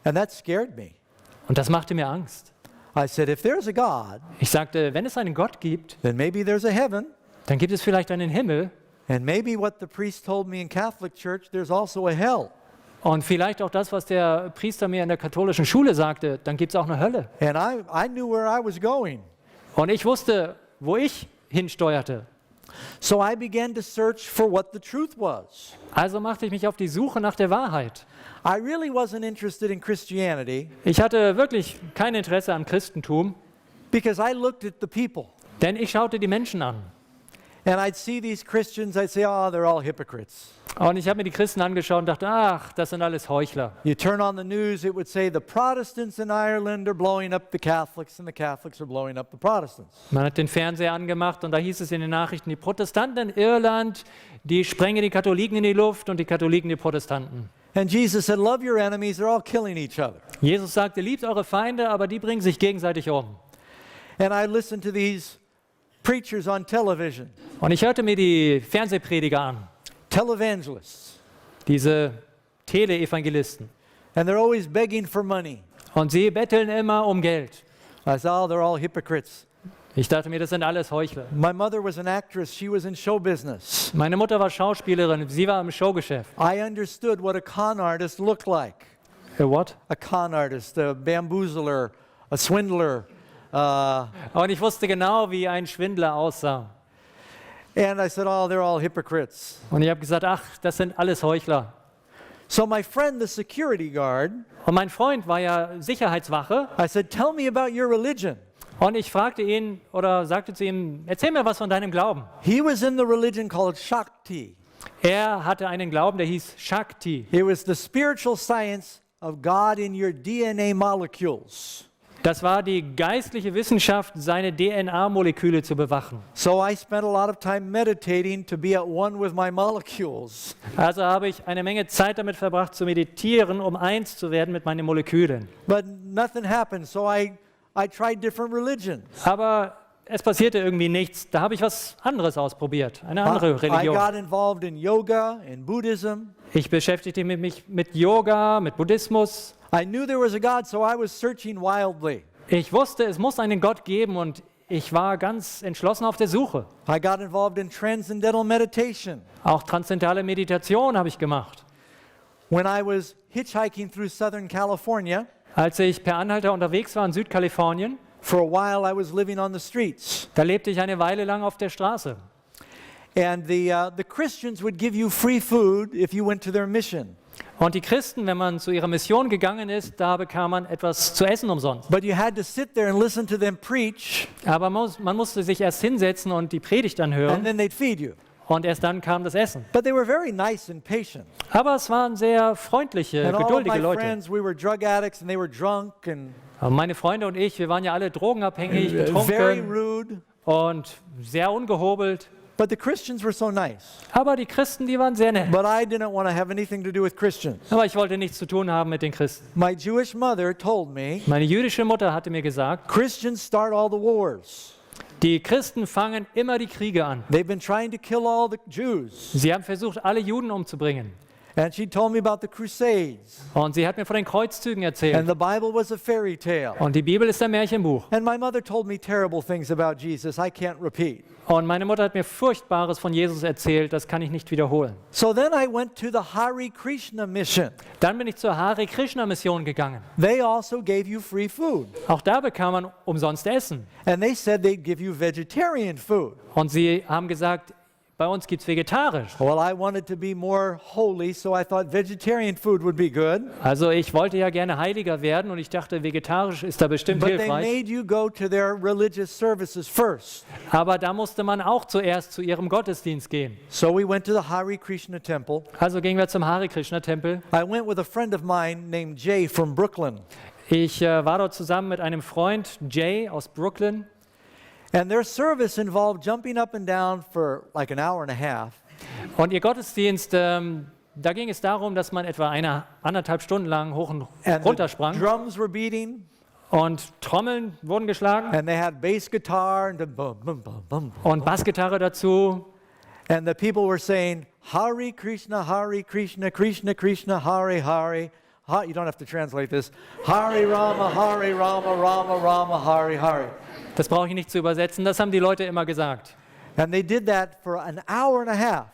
And that scared me. Und das machte mir Angst. I said, if there's a God, Ich sagte, wenn es einen Gott gibt, then maybe there's a heaven. dann gibt es vielleicht einen Himmel And maybe what the priest told me in Catholic Church, there's also a hell. und vielleicht auch das, was der Priester mir in der katholischen Schule sagte, dann gibt es auch eine Hölle. And I knew where I was going. Und ich wusste, wo ich hinsteuerte. So I began to search for what the truth was. Also machte ich mich auf die Suche nach der Wahrheit. I really wasn't interested in Christianity Ich hatte wirklich kein Interesse am Christentum, because I looked at the people. denn ich schaute die Menschen an. And I'd see these Christians, I'd say, oh, they're all hypocrites. Und ich habe mir die Christen angeschaut und dachte, ach, das sind alles Heuchler. You turn on the news, it would say the Protestants in Ireland are blowing up the Catholics and the Catholics are blowing up the Protestants. Man hat den Fernseher angemacht und da hieß es in den Nachrichten, die Protestanten in Irland, die sprengen die Katholiken in die Luft und die Katholiken die Protestanten. And Jesus said, love your enemies, they're all killing each other. Jesus sagte, liebt eure Feinde, aber die bringen sich gegenseitig um. And I listened to these preachers on television, Und ich hörte mir die Fernsehprediger an, televangelists, diese Teleevangelisten. and they're always begging for money. Und sie betteln immer um Geld. I said, oh, they're all hypocrites. Ich dachte mir, das sind alles Heuchler. My mother was an actress, she was in show business. Meine Mutter war Schauspielerin, sie war im Showgeschäft. I understood what a con artist looked like. What? A con artist, a bamboozler, a swindler. Und ich wusste genau, wie ein Schwindler aussah. And I said, oh, they're all hypocrites. Und ich habe gesagt, ach, das sind alles Heuchler. So my friend, the security guard, Und mein Freund war ja Sicherheitswache. I said, tell me about your religion. Und ich fragte ihn oder sagte zu ihm, erzähl mir was von deinem Glauben. He was in the religion called Shakti. Er hatte einen Glauben, der hieß Shakti. It was the spiritual science of God in your DNA molecules. Das war die geistliche Wissenschaft, seine DNA-Moleküle zu bewachen. So I spent a lot of time meditating to be at one with my molecules. Also habe ich eine Menge Zeit damit verbracht, zu meditieren, um eins zu werden mit meinen Molekülen. But nothing happened, so I tried different religions. Aber es passierte irgendwie nichts. Da habe ich was anderes ausprobiert, eine andere I Religion. got involved in yoga and Buddhism. Ich beschäftigte mich mit Yoga, mit Buddhismus. I knew there was a God, so I was searching wildly. Ich wusste, es muss einen Gott geben und ich war ganz entschlossen auf der Suche. I got involved in transcendental meditation. Auch transzendentale Meditation habe ich gemacht. When I was hitchhiking through Southern California, Als ich per Anhalter unterwegs war in Südkalifornien, for a while I was living on the streets. da lebte ich eine Weile lang auf der Straße. And the Christians would give you free food if you went to their mission. Und die Christen, wenn man zu ihrer Mission gegangen ist, da bekam man etwas zu essen umsonst. But you had to sit there and listen to them preach, Aber man musste sich erst hinsetzen und die Predigt and anhören then they'd feed you. und erst dann kam das Essen. But they were very nice and patient. Aber es waren sehr freundliche, And all of geduldige my Leute. friends, we were drug addicts and they were drunk and Aber meine Freunde und ich, wir waren ja alle drogenabhängig, very betrunken rude. und sehr ungehobelt. But the Christians were so nice. Aber die Christen, die waren sehr nett. But I didn't want to have anything to do with Christians. Aber ich wollte nichts zu tun haben mit den Christen. My Jewish mother told me, Meine jüdische Mutter hatte mir gesagt, Christians start all the wars. die Christen fangen immer die Kriege an. They've been trying to kill all the Jews. Sie haben versucht, alle Juden umzubringen. And she told me about the Crusades. Und sie hat mir von den Kreuzzügen And erzählt. the Bible was a fairy tale. Und die Bibel ist ein Märchenbuch. And my mother told me terrible things about Jesus I can't repeat. Und meine Mutter hat mir Furchtbares von Jesus erzählt, das kann ich nicht wiederholen. So then I went to the Hare Krishna mission. Dann bin ich zur Hare Krishna Mission gegangen. They also gave you free food. Auch da bekam man umsonst Essen. And they said they'd give you vegetarian food. Und sie haben gesagt, bei uns gibt es vegetarisch. Well, I wanted to be more holy, so I thought vegetarian food would be good. Also ich wollte ja gerne heiliger werden und ich dachte, vegetarisch ist da bestimmt But they hilfreich. made you go to their religious services first. Aber da musste man auch zuerst zu ihrem Gottesdienst gehen. So we went to the Hare Krishna temple. Also gingen wir zum Hare Krishna Tempel. I went with a friend of mine named Jay from Brooklyn. Ich war dort zusammen mit einem Freund, Jay aus Brooklyn. And their service involved jumping up and down for like an hour and a half. Und ihr Gottesdienst, da ging es darum, dass man etwa 1,5 Stunden lang hoch und And runter the sprang. drums were beating. Und Trommeln wurden geschlagen And they had bass guitar and the bum, bum, bum, bum. und Bassgitarre dazu. And the people were saying, Hare Krishna, Krishna Krishna, Hare Hare. You don't have to translate this. Hare Rama, Rama Rama, Hare Hare. Das brauche ich nicht zu übersetzen, das haben die Leute immer gesagt. And they did that for an hour and a half.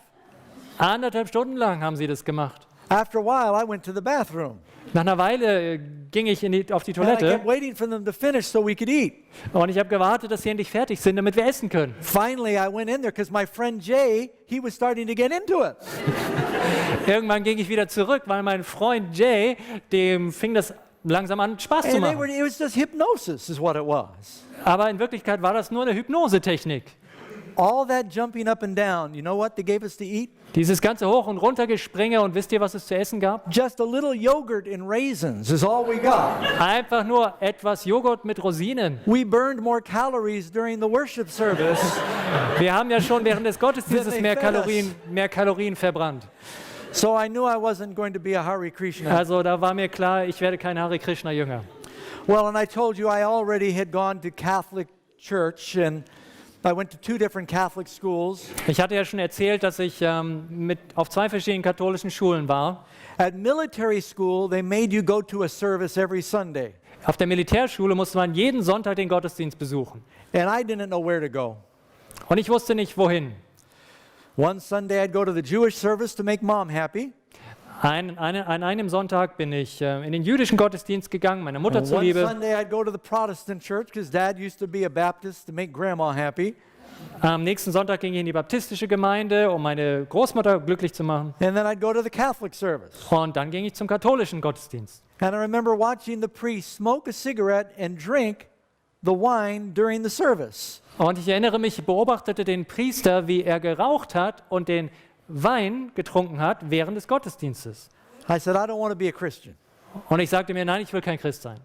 1,5 Stunden lang haben sie das gemacht. After a while, I went to the bathroom. Nach einer Weile ging ich auf die And I kept Toilette waiting for them to finish so we could eat. und ich habe gewartet, dass sie endlich fertig sind, damit wir essen können. Finally, I went in there because my friend Jay, he was starting to get into it. Irgendwann ging ich wieder zurück, weil mein Freund Jay, dem fing das langsam an, Spaß zu And machen. it was just hypnosis is what it was. Aber in Wirklichkeit war das nur eine Hypnosetechnik. All that jumping up and down, you know what they gave us to eat? Dieses ganze Hoch- und Runtergespringe und wisst ihr, was es zu essen gab? Just a little yogurt and raisins is all we got. Einfach nur etwas Joghurt mit Rosinen. We burned more calories during the worship service. Wir haben ja schon während des Gottesdienstes Then mehr they fed Kalorien verbrannt. So I knew I wasn't going to be a Hare Krishna. Also da war mir klar, ich werde kein Hare Krishna Jünger. Well, and I told you I already had gone to Catholic church and I went to 2 different Catholic schools. Ich hatte ja schon erzählt, dass ich auf 2 verschiedenen katholischen Schulen war. At military school, they made you go to a service every Sunday. Auf der Militärschule musste man jeden Sonntag den Gottesdienst besuchen. And I didn't know where to go. Und ich wusste nicht, wohin. One Sunday I'd go to the Jewish service to make mom happy. An einem Sonntag bin ich in den jüdischen Gottesdienst gegangen, meiner Mutter And one zuliebe. Sunday I'd go to the Protestant church because dad used to be a Baptist to make grandma happy. Am nächsten Sonntag ging ich in die baptistische Gemeinde, um meine Großmutter glücklich zu machen. And then I'd go to the Catholic service. Und dann ging ich zum katholischen Gottesdienst. And I remember watching the priest smoke a cigarette and drink the wine during the service. Und ich erinnere mich, ich beobachtete den Priester, wie er geraucht hat und den Wein getrunken hat während des Gottesdienstes. I said, I don't want to be a Christian. Und ich sagte mir, nein, ich will kein Christ sein.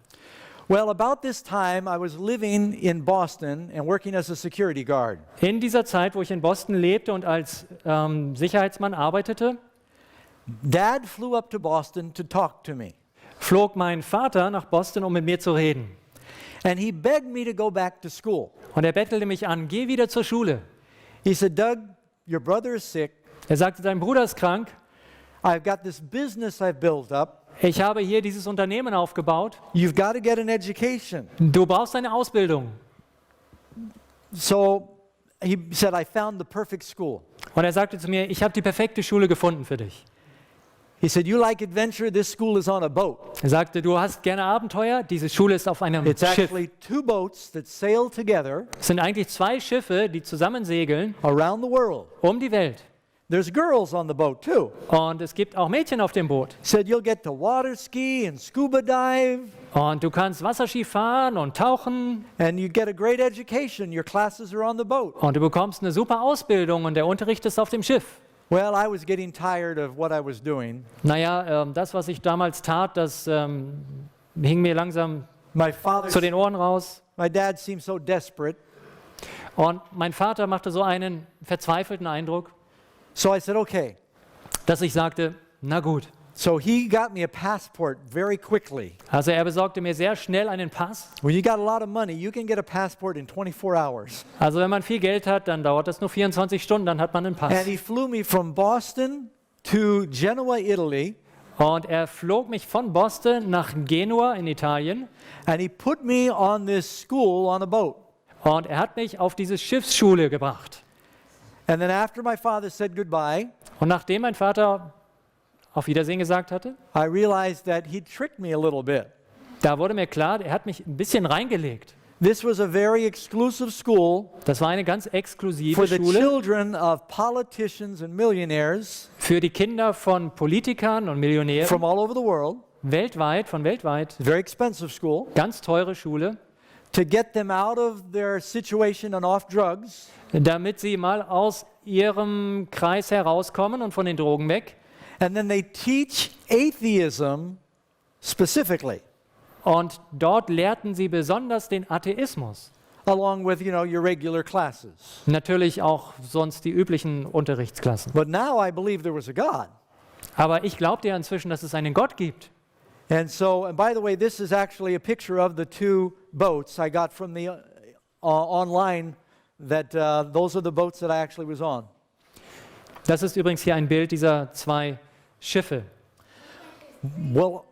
Well, about this time, I was living in Boston and working as a security guard. In dieser Zeit, wo ich in Boston lebte und als Sicherheitsmann arbeitete, Dad flew up to Boston to talk to me. flog mein Vater nach Boston, um mit mir zu reden. And he begged me to go back to school. Und er bettelte mich an, geh wieder zur Schule. He said, Doug, your brother is sick. Er sagte, dein Bruder ist krank. I've got this business I've built up. Ich habe hier dieses Unternehmen aufgebaut. You've got to get an education. Du brauchst eine Ausbildung. So he said, I found the perfect school. Und er sagte zu mir, ich habe die perfekte Schule gefunden für dich. He said, you like adventure? This school is on a boat. Er sagte, du hast gerne Abenteuer, diese Schule ist auf einem It's Schiff. actually two boats that sail together Es sind eigentlich 2 Schiffe, die zusammen segeln around the world. um die Welt. There's girls on the boat too. Und es gibt auch Mädchen auf dem Boot. Said you'll get to water ski and scuba dive, Und du kannst Wasserski fahren und tauchen. and you get a great education. Your classes are on the boat. Und du bekommst eine super Ausbildung und der Unterricht ist auf dem Schiff. Well, I was getting tired of what I was doing. Naja, das, was ich damals tat, das hing mir langsam My father, zu den Ohren raus. my dad seemed so desperate. Und mein Vater machte so einen verzweifelten Eindruck, So I said, okay. dass ich sagte, na gut. So he got me a passport very quickly. Also er besorgte mir sehr schnell einen Pass. When you got a lot of money, you can get a passport in 24 hours. Also wenn man viel Geld hat, dann dauert das nur 24 Stunden, dann hat man einen Pass. And he flew me from Boston to Genoa, Italy, Und er flog mich von Boston nach Genua in Italien and he put me on this school on a boat. und er hat mich auf diese Schiffsschule gebracht. And then after my father said goodbye, Und nachdem mein Vater auf Wiedersehen gesagt hatte, I realized that he tricked me a little bit. da wurde mir klar, er hat mich ein bisschen reingelegt. This was a very exclusive school Das war eine ganz exklusive for the Schule children of politicians and millionaires für die Kinder von Politikern und Millionären from all over the world. weltweit, von weltweit. Very expensive school. Ganz teure Schule, To get them out of their situation and off drugs, damit sie mal aus ihrem Kreis herauskommen und von den Drogen weg. and then they teach atheism specifically, Und dort lehrten sie besonders den Atheismus. along with, your regular classes. Natürlich auch sonst die üblichen Unterrichtsklassen. But now I believe there was a God. Aber ich glaubte ja inzwischen, dass es einen Gott gibt. And so, and by the way, this is actually a picture of the two boats I got from the online. Those are the boats that I actually was on. Das ist übrigens hier ein Bild dieser 2 Schiffe. Well,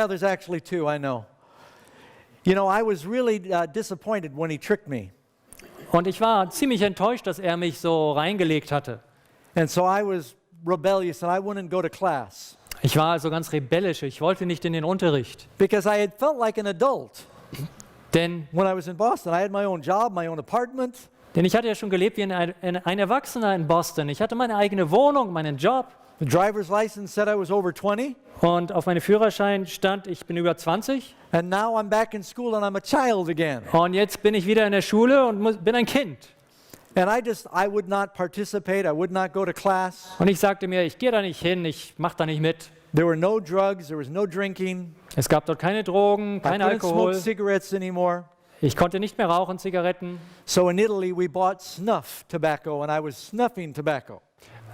there's actually two, I know. I was really disappointed when he tricked me. Und ich war ziemlich enttäuscht, dass er mich so reingelegt hatte. And so I was rebellious and I wouldn't go to class Ich war also ganz rebellisch, ich wollte nicht in den Unterricht. because I had felt like an adult Denn when I was in Boston. I had my own job, my own apartment. ich hatte ja schon gelebt wie ein Erwachsener in Boston. Ich hatte meine eigene Wohnung, meinen Job. The driver's license said I was over 20, Und auf meinem Führerschein stand, ich bin über 20. and now I'm back in school and I'm a child again. Und jetzt bin ich wieder in der Schule und bin ein Kind. And I would not participate. I would not go to class. Und ich sagte mir, ich gehe da nicht hin, ich mache da nicht mit. There were no drugs. There was no drinking. Es gab dort keine Drogen, I kein couldn't smoke Alkohol. cigarettes anymore. Ich konnte nicht mehr rauchen, Zigaretten. So in Italy, we bought snuff tobacco, and I was snuffing tobacco.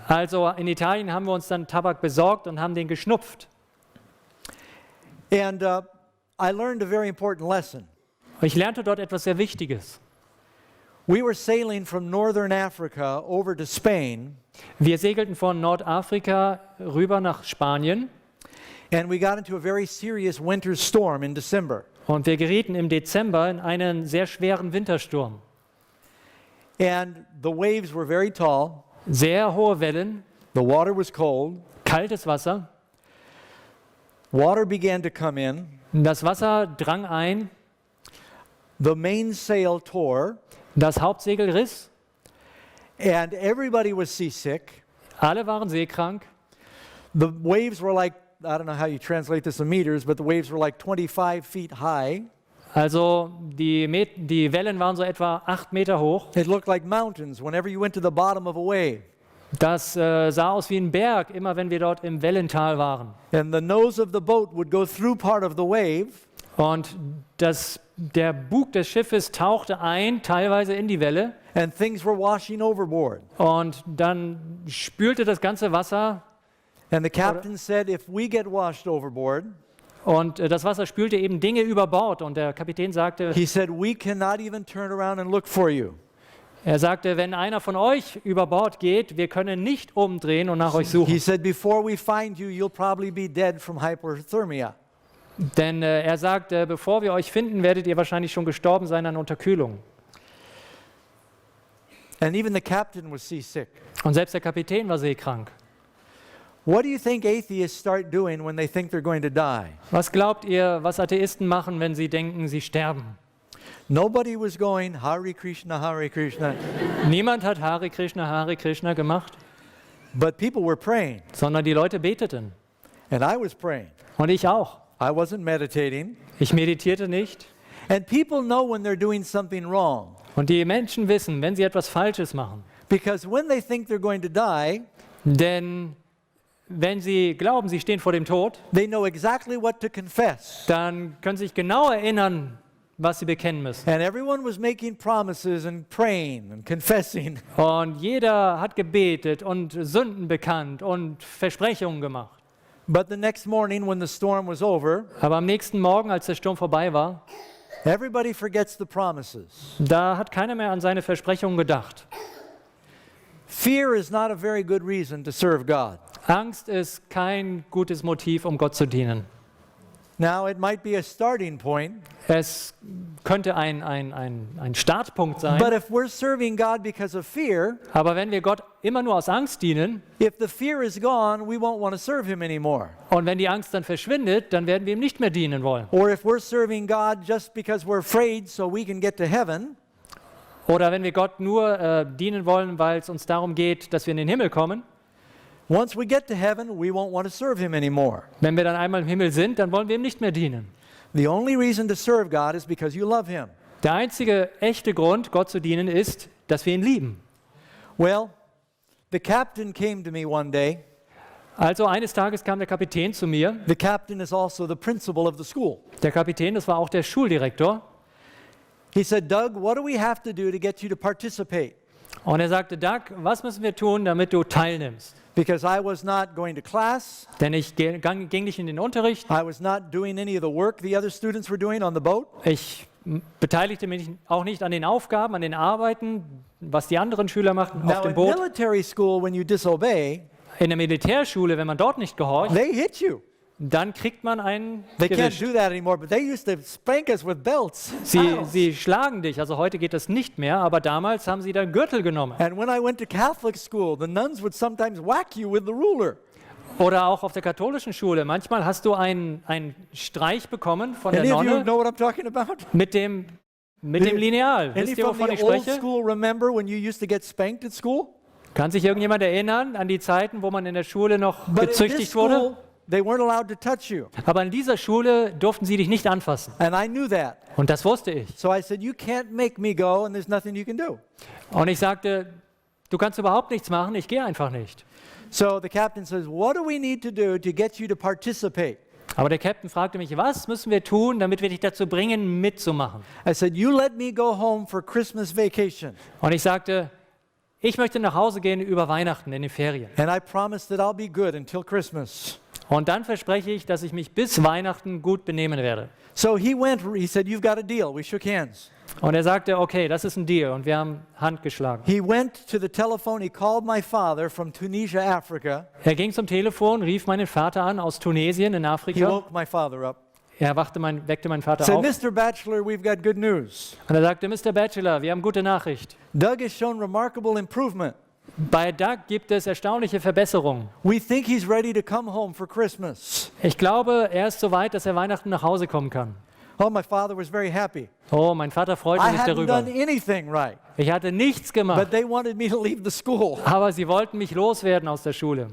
Also in Italien haben wir uns dann Tabak besorgt und haben den geschnupft. And I learned a very important lesson. Ich lernte dort etwas sehr Wichtiges. We were sailing from northern Africa over to Spain, Wir segelten von Nordafrika rüber nach Spanien and we got into a very serious winter storm in December. und wir gerieten im Dezember in einen sehr schweren Wintersturm. And the waves were very tall, Sehr hohe Wellen, the water was cold, kaltes Wasser. water began to come in, Das Wasser drang ein, the mainsail tore, das Hauptsegel riss and everybody was seasick. Alle waren seekrank. The waves were like, I don't know how you translate this in meters, but the waves were like 25 feet high. Also die Wellen waren so etwa 8 Meter hoch. It looked like mountains whenever you went to the bottom of a wave. Das sah aus wie ein Berg, immer wenn wir dort im Wellental waren. And the nose of the boat would go through part of the wave. Und der Bug des Schiffes tauchte ein, teilweise in die Welle. And things were washing overboard. Und dann spülte das ganze Wasser. And the captain said, if we get washed overboard, Und das Wasser spülte eben Dinge über Bord. Und der Kapitän sagte, he said, we cannot even turn around and look for you. er sagte, wenn einer von euch über Bord geht, wir können nicht umdrehen und nach euch suchen. He said, before we find you, you'll probably be dead from hypothermia. Denn er sagt, bevor wir euch finden, werdet ihr wahrscheinlich schon gestorben sein an Unterkühlung. And even the captain was seasick. Und selbst der Kapitän war seekrank. What do you think atheists start doing when they think they're going to die? Was glaubt ihr, was Atheisten machen, wenn sie denken, sie sterben? Nobody was going, Hare Krishna, Hare Krishna, Niemand hat Hare Krishna gemacht, but people were praying, sondern die Leute beteten. and I was praying. Und ich auch. I wasn't meditating. Ich meditierte nicht. And people know when they're doing something wrong, Und die Menschen wissen, wenn sie etwas Falsches machen. because when they think they're going to die, Denn wenn sie glauben, sie stehen vor dem Tod, they know exactly what to confess. dann können sie sich genau erinnern, was sie bekennen müssen. And everyone was making promises and praying and confessing. Und jeder hat gebetet und Sünden bekannt und Versprechungen gemacht. But the next morning when the storm was over, Aber am nächsten Morgen, als der Sturm vorbei war, everybody forgets the promises. da hat keiner mehr an seine Versprechungen gedacht. Fear is not a very good reason to serve God. Angst ist kein gutes Motiv, um Gott zu dienen. Now, it might be a starting point, Es könnte ein Startpunkt sein, but if we're serving God because of fear, aber wenn wir Gott immer nur aus Angst dienen if the fear is gone, we won't want to serve Him anymore. und wenn die Angst dann verschwindet, dann werden wir ihm nicht mehr dienen wollen. Or if we're serving God just because we're afraid so we can get to heaven, Oder wenn wir Gott nur dienen wollen, weil es uns darum geht, dass wir in den Himmel kommen. once we get to heaven, we won't want to serve Him anymore. Wenn wir dann einmal im Himmel sind, dann wollen wir ihm nicht mehr dienen. The only reason to serve God is because you love Him. Der einzige echte Grund, Gott zu dienen, ist, dass wir ihn lieben. Well, the captain came to me one day. Also eines Tages kam der Kapitän zu mir. The captain is also the principal of the school. Der Kapitän, das war auch der Schuldirektor. He said, Doug, what do we have to do to get you to participate? Und er sagte, Doug, was müssen wir tun, damit du teilnimmst? Because I was not going to class. Denn ich ging nicht in den Unterricht. I was not doing any of the work the other students were doing on the boat. Ich beteiligte mich auch nicht an den Aufgaben, an den Arbeiten, was die anderen Schüler machten auf Now, dem in Boot. military school, when you disobey, In der Militärschule, wenn man dort nicht gehorcht, they hit you. dann kriegt man einen They can't gewischt. do that anymore, but they used to spank us with belts. Sie schlagen dich, also heute geht das nicht mehr, aber damals haben sie da Gürtel genommen. And when I went to Catholic school, the nuns would sometimes whack you with the ruler. Oder auch auf der katholischen Schule. Manchmal hast du einen Streich bekommen von der Any of you Nonne know what I'm talking about? mit dem Lineal. Any Wisst ihr, from wovon ich the old spreche? school remember when you used to get spanked at school? Kann sich irgendjemand erinnern an die Zeiten, wo man in der Schule noch But in this gezüchtigt wurde? school, they weren't allowed to touch you. Aber in dieser Schule durften sie dich nicht anfassen. And I knew that. Und das wusste ich. So I said, you can't make me go and there's nothing you can do. Und ich sagte, du kannst überhaupt nichts machen, ich gehe einfach nicht. So the captain says, what do we need to do to get you to participate? Aber der Captain fragte mich, was müssen wir tun, damit wir dich dazu bringen, mitzumachen? I said, you let me go home for Christmas vacation. Und ich sagte, ich möchte nach Hause gehen über Weihnachten in den Ferien. And I promise that I'll be good until Christmas. Und dann verspreche ich, dass ich mich bis Weihnachten gut benehmen werde. So he went, he said, you've got a deal. We shook hands. Und er sagte, okay, das ist ein Deal. Und wir haben Hand geschlagen. He went to the telephone, he called my father from Tunisia, Africa. Er ging zum Telefon, rief meinen Vater an aus Tunesien in He Afrika. woke my father up. Er weckte meinen Vater Said, auf. Mr. Batchelor, we've got good news. Und er sagte, Mr. Batchelor, wir haben gute Nachricht. Doug has shown remarkable improvement. Bei Doug gibt es erstaunliche Verbesserungen. We think he's ready to come home for Christmas. Ich glaube, er ist so weit, dass er Weihnachten nach Hause kommen kann. Oh, my father was very happy. Oh, mein Vater freute I sich hadn't darüber. done anything right, Ich hatte nichts gemacht, but they wanted me to leave the school. aber sie wollten mich loswerden aus der Schule.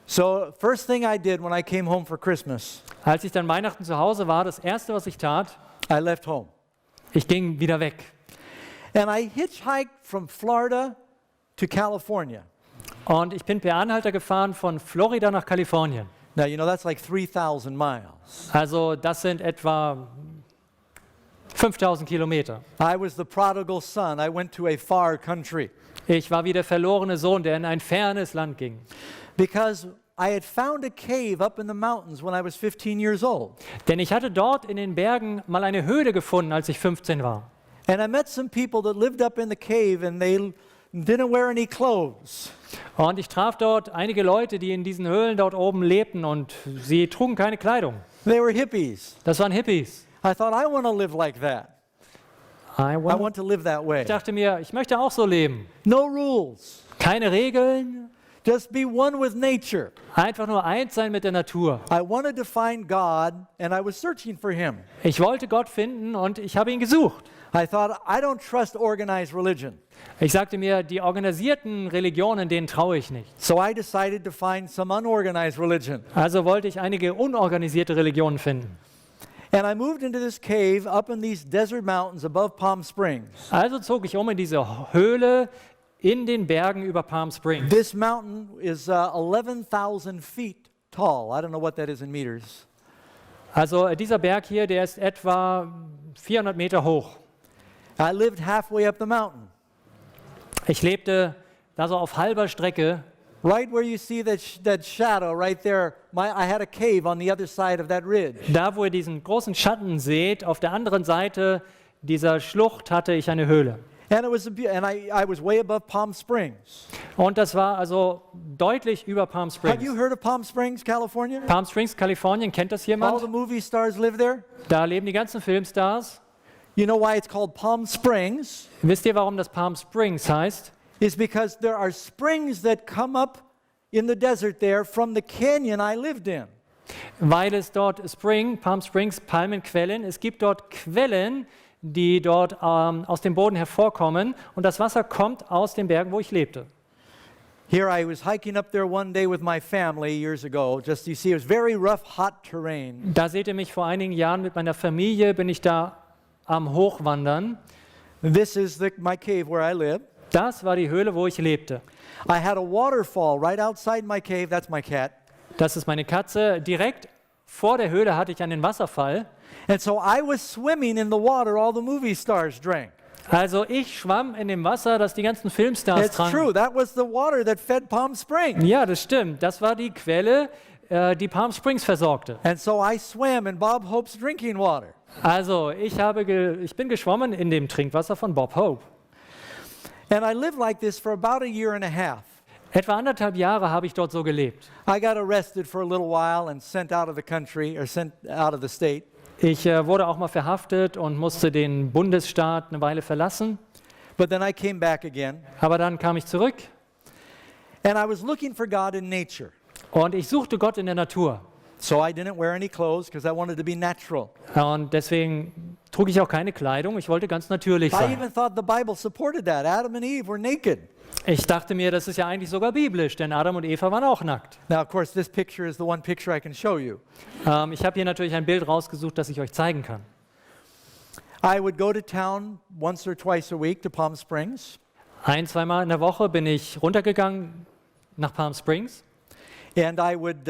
So first thing I did when I came home for Christmas, Als ich dann Weihnachten zu Hause war, das Erste, was ich tat, I left home. ich ging wieder weg. And I hitchhiked from Florida to California. Und ich bin per Anhalter gefahren von Florida nach Kalifornien. Now, you know, that's like 3,000 miles. Also das sind etwa 5000 Kilometer. I was the prodigal son. I went to a far country Ich war wie der verlorene Sohn, der in ein fernes Land ging. because I had found a cave up in the mountains when I was 15 years old. Denn ich hatte dort in den Bergen mal eine Höhle gefunden, als ich 15 war. And I met some people that lived up in the cave and they didn't wear any clothes. Und ich traf dort einige Leute, die in diesen Höhlen dort oben lebten und sie trugen keine Kleidung. They were hippies. Das waren Hippies. I thought, I want to live like that. I want to live that way. Ich dachte mir, ich möchte auch so leben. No rules. Keine Regeln, Just be one with nature. einfach nur eins sein mit der Natur. I wanted to find God and I was searching for Him. Ich wollte Gott finden und ich habe ihn gesucht. I thought, I don't trust organized religion. Ich sagte mir, die organisierten Religionen, denen traue ich nicht. So I decided to find some unorganized religion. Also wollte ich einige unorganisierte Religionen finden. And I moved into this cave up in these desert mountains above PaIm Springs. Also zog ich in diese Höhle in den Bergen über PaIm Springs. This mountain is 11,000 feet tall. I don't know what that is in meters. Also dieser Berg hier, der ist etwa 400 Meter hoch. I lived halfway up the mountain. Ich lebte da so auf halber Strecke. Right where you see that shadow right there, I had a cave on the other side of that ridge. Da, wo ihr diesen großen Schatten seht, auf der anderen Seite dieser Schlucht hatte ich eine Höhle. And it was I was way above PaIm Springs. Und das war also deutlich über PaIm Have you Springs. heard of PaIm Springs, California? PaIm Springs, Kalifornien, kennt das All the jemand? movie stars live there. Da leben die ganzen Filmstars. You know why it's called PaIm Springs? Wisst ihr, warum das PaIm Springs heißt? Is because there are springs that come up in the desert there from the canyon I lived in. Weil es dort PaIm Springs, Palmenquellen, es gibt dort Quellen, die dort aus dem Boden hervorkommen und das Wasser kommt aus den Bergen, wo ich lebte. Here I was hiking up there one day with my family years ago. Just you see, it was very rough, hot terrain. Da seht ihr mich vor einigen Jahren mit meiner Familie, bin ich da am Hochwandern. This is my cave where I live. Das war die Höhle, wo ich lebte. I had a waterfall right outside my cave. That's my cat. Das ist meine Katze. Direkt vor der Höhle hatte ich einen Wasserfall. And so I was swimming in the water all the movie stars drank. Also ich schwamm in dem Wasser, das die ganzen Filmstars It's tranken. true. That was the water that fed PaIm Springs. Ja, das stimmt. Das war die Quelle, die PaIm Springs versorgte. And so I swam in Bob Hope's drinking water. Also ich bin geschwommen in dem Trinkwasser von Bob Hope. And I lived like this for about a year and a half. Etwa 1,5 Jahre habe ich dort so gelebt. I got arrested for a little while and sent out of the country or sent out of the state. Ich wurde auch mal verhaftet und musste den Bundesstaat eine Weile verlassen. But then I came back again. Aber dann kam ich zurück And I was looking for God in nature. und ich suchte Gott in der Natur. So I didn't wear any clothes because I wanted to be natural. Und deswegen trug ich auch keine Kleidung. Ich wollte ganz natürlich I sein. even thought the Bible supported that. Adam and Eve were naked. Ich dachte mir, das ist ja eigentlich sogar biblisch, denn Adam und Eva waren auch nackt. Now, of course, this picture is the one picture I can show you. Ich habe hier natürlich ein Bild rausgesucht, das ich euch zeigen kann. I would go to town once or twice a week to PaIm Springs. 1-2 Mal in der Woche bin ich runtergegangen nach PaIm Springs. And I would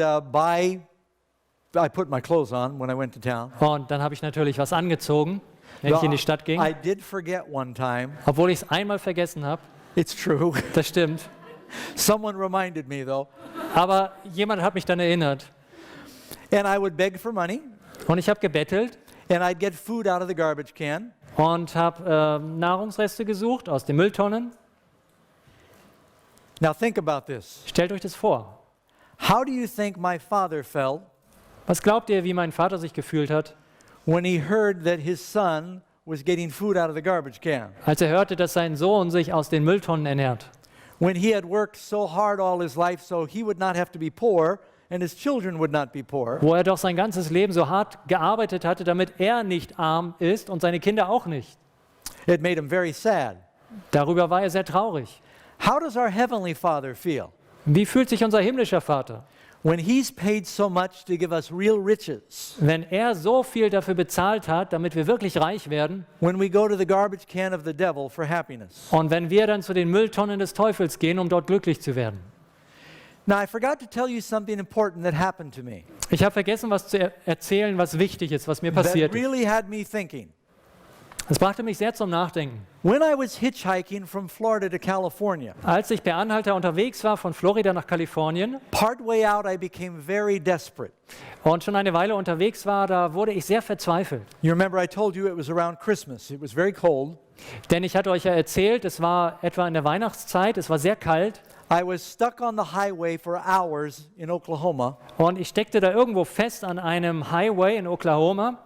I put my clothes on when I went to town. Und dann habe ich natürlich was angezogen, wenn ich in die Stadt ging. I did forget one time. Obwohl ich es einmal vergessen habe. It's true. Das stimmt. Someone reminded me though. Aber jemand hat mich dann erinnert. And I would beg for money. Und ich habe gebettelt And I'd get food out of the garbage can. und habe Nahrungsreste gesucht aus den Mülltonnen. Now think about this. Stellt euch das vor. How do you think my father felt Was glaubt ihr, wie mein Vater sich gefühlt hat, when he heard that his son was getting food out of the garbage can? als er hörte, dass sein Sohn sich aus den Mülltonnen ernährt? When he had worked so hard all his life so he would not have to be poor and his children would not be poor. wo er doch sein ganzes Leben so hart gearbeitet hatte, damit er nicht arm ist und seine Kinder auch nicht. It made him very sad. Darüber war er sehr traurig. How does our Heavenly Father feel Wie fühlt sich unser himmlischer Vater, when He's paid so much to give us real riches? wenn er so viel dafür bezahlt hat, damit wir wirklich reich werden, When we go to the garbage can of the devil for happiness? und wenn wir dann zu den Mülltonnen des Teufels gehen, um dort glücklich zu werden? Now, I forgot to tell you something important that happened to me Ich habe vergessen, was zu erzählen, was wichtig ist, was mir that passiert ist. really had me thinking. Es brachte mich sehr zum Nachdenken. When I was hitchhiking from Florida to California, Als ich per Anhalter unterwegs war von Florida nach Kalifornien partway out I became very desperate. und schon eine Weile unterwegs war, da wurde ich sehr verzweifelt. You remember I told you it was around Christmas. It was very cold. Denn ich hatte euch ja erzählt, es war etwa in der Weihnachtszeit, es war sehr kalt I was stuck on the highway for hours in Oklahoma, und ich steckte da irgendwo fest an einem Highway in Oklahoma,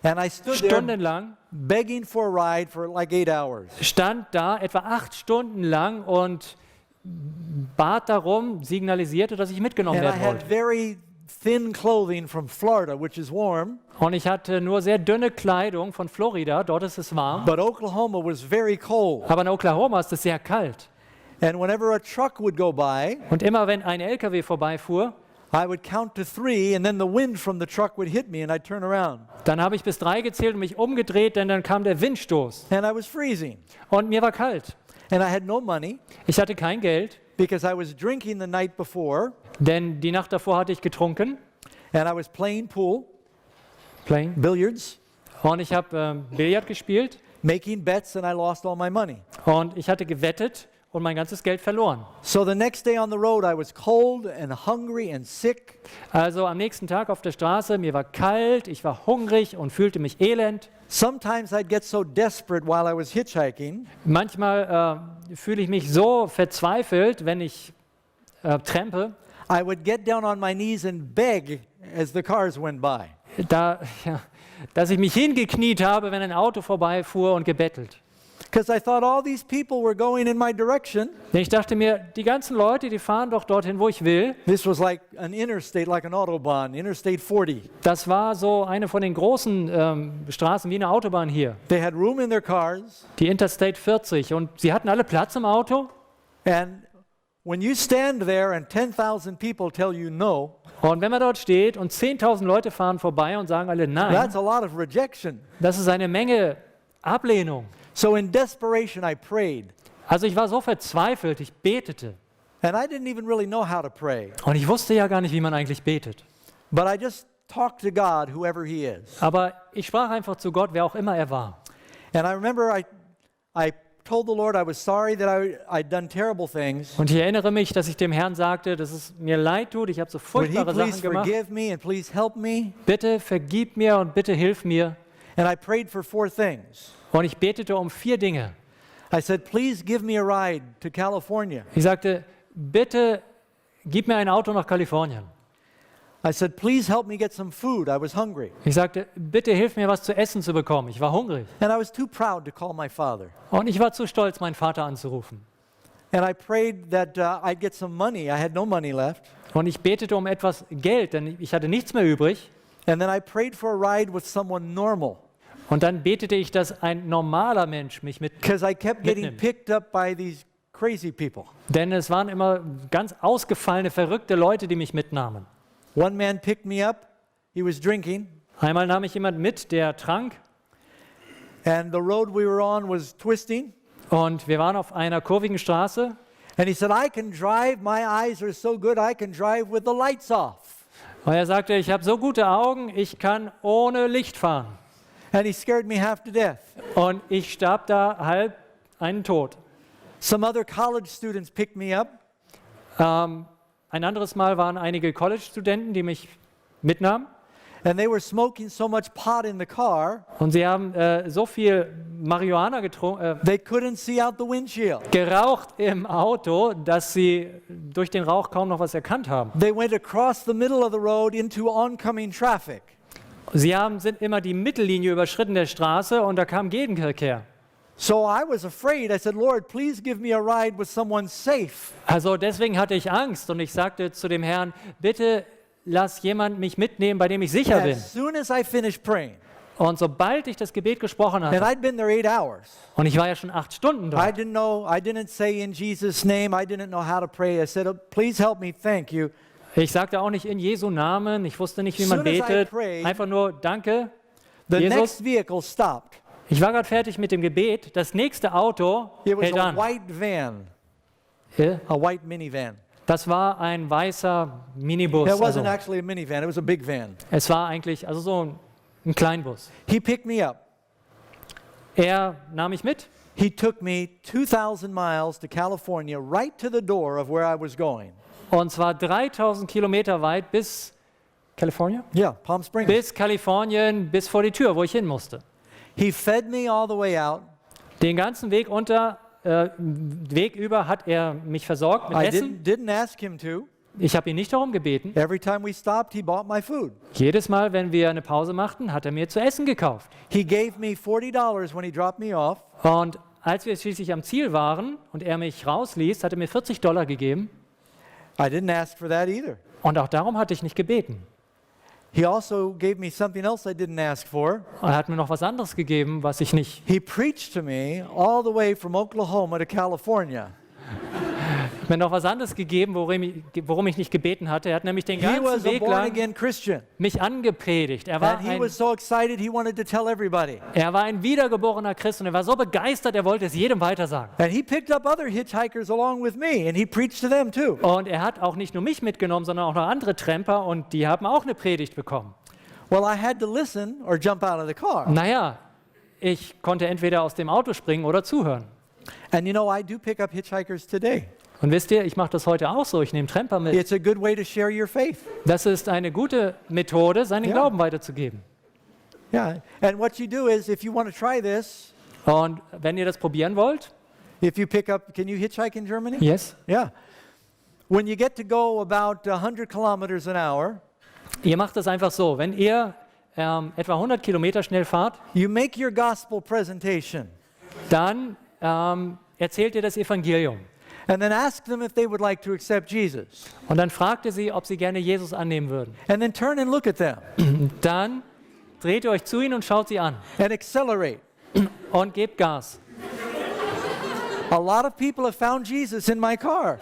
and I stood there stundenlang, begging for a ride for like 8 hours. stand da etwa 8 Stunden lang und bat darum, signalisierte, dass ich mitgenommen And I werden had wollte. very thin clothing from Florida, which is warm, Und ich hatte nur sehr dünne Kleidung von Florida, dort ist es warm, but Oklahoma was very cold. aber in Oklahoma ist es sehr kalt. And whenever a truck would go by, Und immer wenn ein LKW vorbeifuhr, I would count to 3, and then the wind from the truck would hit me, and I'd turn around. dann habe ich bis 3 gezählt und mich umgedreht, denn dann kam der Windstoß And I was freezing. und mir war kalt. And I had no money Ich hatte kein Geld, because I was drinking the night before, denn die Nacht davor hatte ich getrunken, and I was playing pool, billiards, und ich habe Billard gespielt making bets, and I lost all my money. und ich hatte gewettet und mein ganzes Geld verloren. So the next day on the road, I was cold and hungry and sick. Also am nächsten Tag auf der Straße, mir war kalt, ich war hungrig und fühlte mich elend. Sometimes I'd get so desperate while I was hitchhiking Manchmal fühle ich mich so verzweifelt, wenn ich trampe, I would get down on my knees and beg as the cars went by. dass ich mich hingekniet habe, wenn ein Auto vorbeifuhr und gebettelt. Because I thought all these people were going in my direction. Denn ich dachte mir, die ganzen Leute, die fahren doch dorthin, wo ich will. This was like an interstate, like an Autobahn, Interstate 40. Das war so eine von den großen Straßen wie eine Autobahn hier, They had room in their cars. die Interstate 40. Und sie hatten alle Platz im Auto. And when you stand there and 10,000 people tell you no, Und wenn man dort steht und 10.000 Leute fahren vorbei und sagen alle nein, that's a lot of rejection. das ist eine Menge Ablehnung. So in desperation, I prayed. Also ich war so verzweifelt, ich betete. And I didn't even really know how to pray. Und ich wusste ja gar nicht, wie man eigentlich betet. But I just talked to God, whoever He is. Aber ich sprach einfach zu Gott, wer auch immer er war. And I remember I told the Lord I was sorry that I'd done terrible things. Und ich erinnere mich, dass ich dem Herrn sagte, dass es mir leid tut, ich habe so Would He furchtbare please Sachen gemacht. forgive me and please help me? Bitte vergib mir und bitte hilf mir. And I prayed for 4 things. Und ich betete um 4 Dinge. I said, please give me a ride to California. Ich sagte, bitte gib mir ein Auto nach Kalifornien. I said, please help me get some food. I was hungry. Ich sagte, bitte hilf mir, was zu essen zu bekommen. Ich war hungrig. And I was too proud to call my father. Und ich war zu stolz, meinen Vater anzurufen. And I prayed that I'd get some money. I had no money left. Und ich betete um etwas Geld, denn ich hatte nichts mehr übrig. And then I prayed for a ride with someone normal. Und dann betete ich, dass ein normaler Mensch mich Because I kept getting mitnimmt. picked up by these crazy people. Denn es waren immer ganz ausgefallene, verrückte Leute, die mich mitnahmen. One man picked me up. He was drinking. Einmal nahm ich jemand mit, der trank. And the road we were on was twisting. Und wir waren auf einer kurvigen Straße. And he said, I can drive. My eyes are so good, I can drive with the lights off. Und er sagte, ich habe so gute Augen, ich kann ohne Licht fahren. And he scared me half to death. Und ich starb da halb einen Tod. Some other college students picked me up. Ein anderes Mal waren einige College-Studenten, die mich mitnahmen. And they were smoking so much pot in the car, Und sie haben so viel Marihuana they couldn't see out the windshield. geraucht im Auto, dass sie durch den Rauch kaum noch was erkannt haben. They went across the middle of the road into oncoming traffic. Sie sind immer die Mittellinie überschritten der Straße und da kam Gegenverkehr. So I was afraid. I said, Lord, please give me a ride with someone safe. Also deswegen hatte ich Angst und ich sagte zu dem Herrn, bitte lass jemand mich mitnehmen, bei dem ich sicher bin. As soon as I finished praying, Und sobald ich das Gebet gesprochen and hatte, I'd been there 8 hours, und ich war ja schon 8 Stunden I dort, didn't say in Jesus' name, I didn't know how to pray. I said, oh, please help me, thank you. ich sagte auch nicht in Jesu Namen, ich wusste nicht, wie man Soon as I betet, prayed, einfach nur Danke, The Jesus. next vehicle stopped. Ich war gerade fertig mit dem Gebet, das nächste Auto It was hält a an. white van, Ja, a white minivan. das war ein weißer Minibus. It wasn't Also, actually a minivan, it was a big van. es war eigentlich also so ein Kleinbus. He picked me up. Er nahm mich mit. He took me 2,000 miles to California, right to the door of where I was going. Und zwar 3000 Kilometer weit bis Kalifornien? Yeah, Palm Springs. Bis Kalifornien, bis vor die Tür, wo ich hin musste. He fed me all the way out. Den ganzen Weg Weg über hat er mich versorgt mit I Essen. didn't ask him to. Ich habe ihn nicht darum gebeten. Every time we stopped, he bought my food. Jedes Mal, wenn wir eine Pause machten, hat er mir zu essen gekauft. He gave me $40 when he dropped me off. Und als wir schließlich am Ziel waren und er mich rausließ, hat er mir $40 gegeben. I didn't ask for that either. Und auch darum hatte ich nicht gebeten. He also gave me something else I didn't ask for. Er hat mir noch was anderes gegeben, was ich nicht. He preached to me all the way from Oklahoma to California. Er hat mir noch was anderes gegeben, worum ich nicht gebeten hatte. Er hat nämlich den He ganzen was a Weg lang born-again Christian. mich angepredigt. Er war, And he was so excited he wanted to tell everybody. ein wiedergeborener Christ und er war so begeistert, er wollte es jedem weitersagen. And he picked up other hitchhikers along with me and he preached to them too. Und er hat auch nicht nur mich mitgenommen, sondern auch noch andere Tramper und die haben auch eine Predigt bekommen. Well, I had to listen or jump out of the car. Naja, ich konnte entweder aus dem Auto springen oder zuhören. And you know, I do pick up hitchhikers today. Und wisst ihr, ich mache das heute auch so, ich nehme Tramper mit. It's a good way to share your faith. Das ist eine gute Methode, seinen Ja. Glauben weiterzugeben. Yeah. And what you do is, if you want to try this, Und wenn ihr das probieren wollt, if you pick up, can you hitchhike in Germany? yes, Yeah. When you get to go about 100 kilometers an hour, ihr macht das einfach so, wenn ihr etwa 100 Kilometer schnell fahrt, you make your gospel presentation dann erzählt ihr das Evangelium. and then ask them if they would like to accept Jesus. Und dann fragt ihr sie, ob sie gerne Jesus annehmen würden. And then turn and look at them Dann dreht ihr euch zu ihnen und schaut sie an and accelerate. und gebt Gas. A lot of people have found Jesus in my car.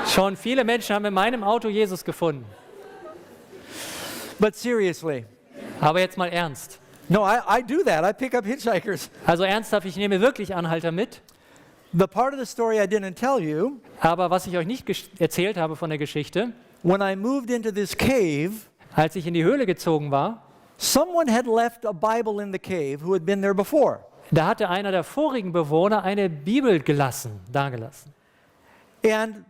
Schon viele Menschen haben in meinem Auto Jesus gefunden. But seriously, Aber jetzt mal ernst. no, I do that. I pick up hitchhikers. Also ernsthaft, ich nehme wirklich Anhalter mit. The part of the story I didn't tell you, Aber was ich euch nicht erzählt habe von der Geschichte, when I moved into this cave, als ich in die Höhle gezogen war, someone had left a Bible in the cave who had been there before. da hatte einer der vorigen Bewohner eine Bibel dagelassen. And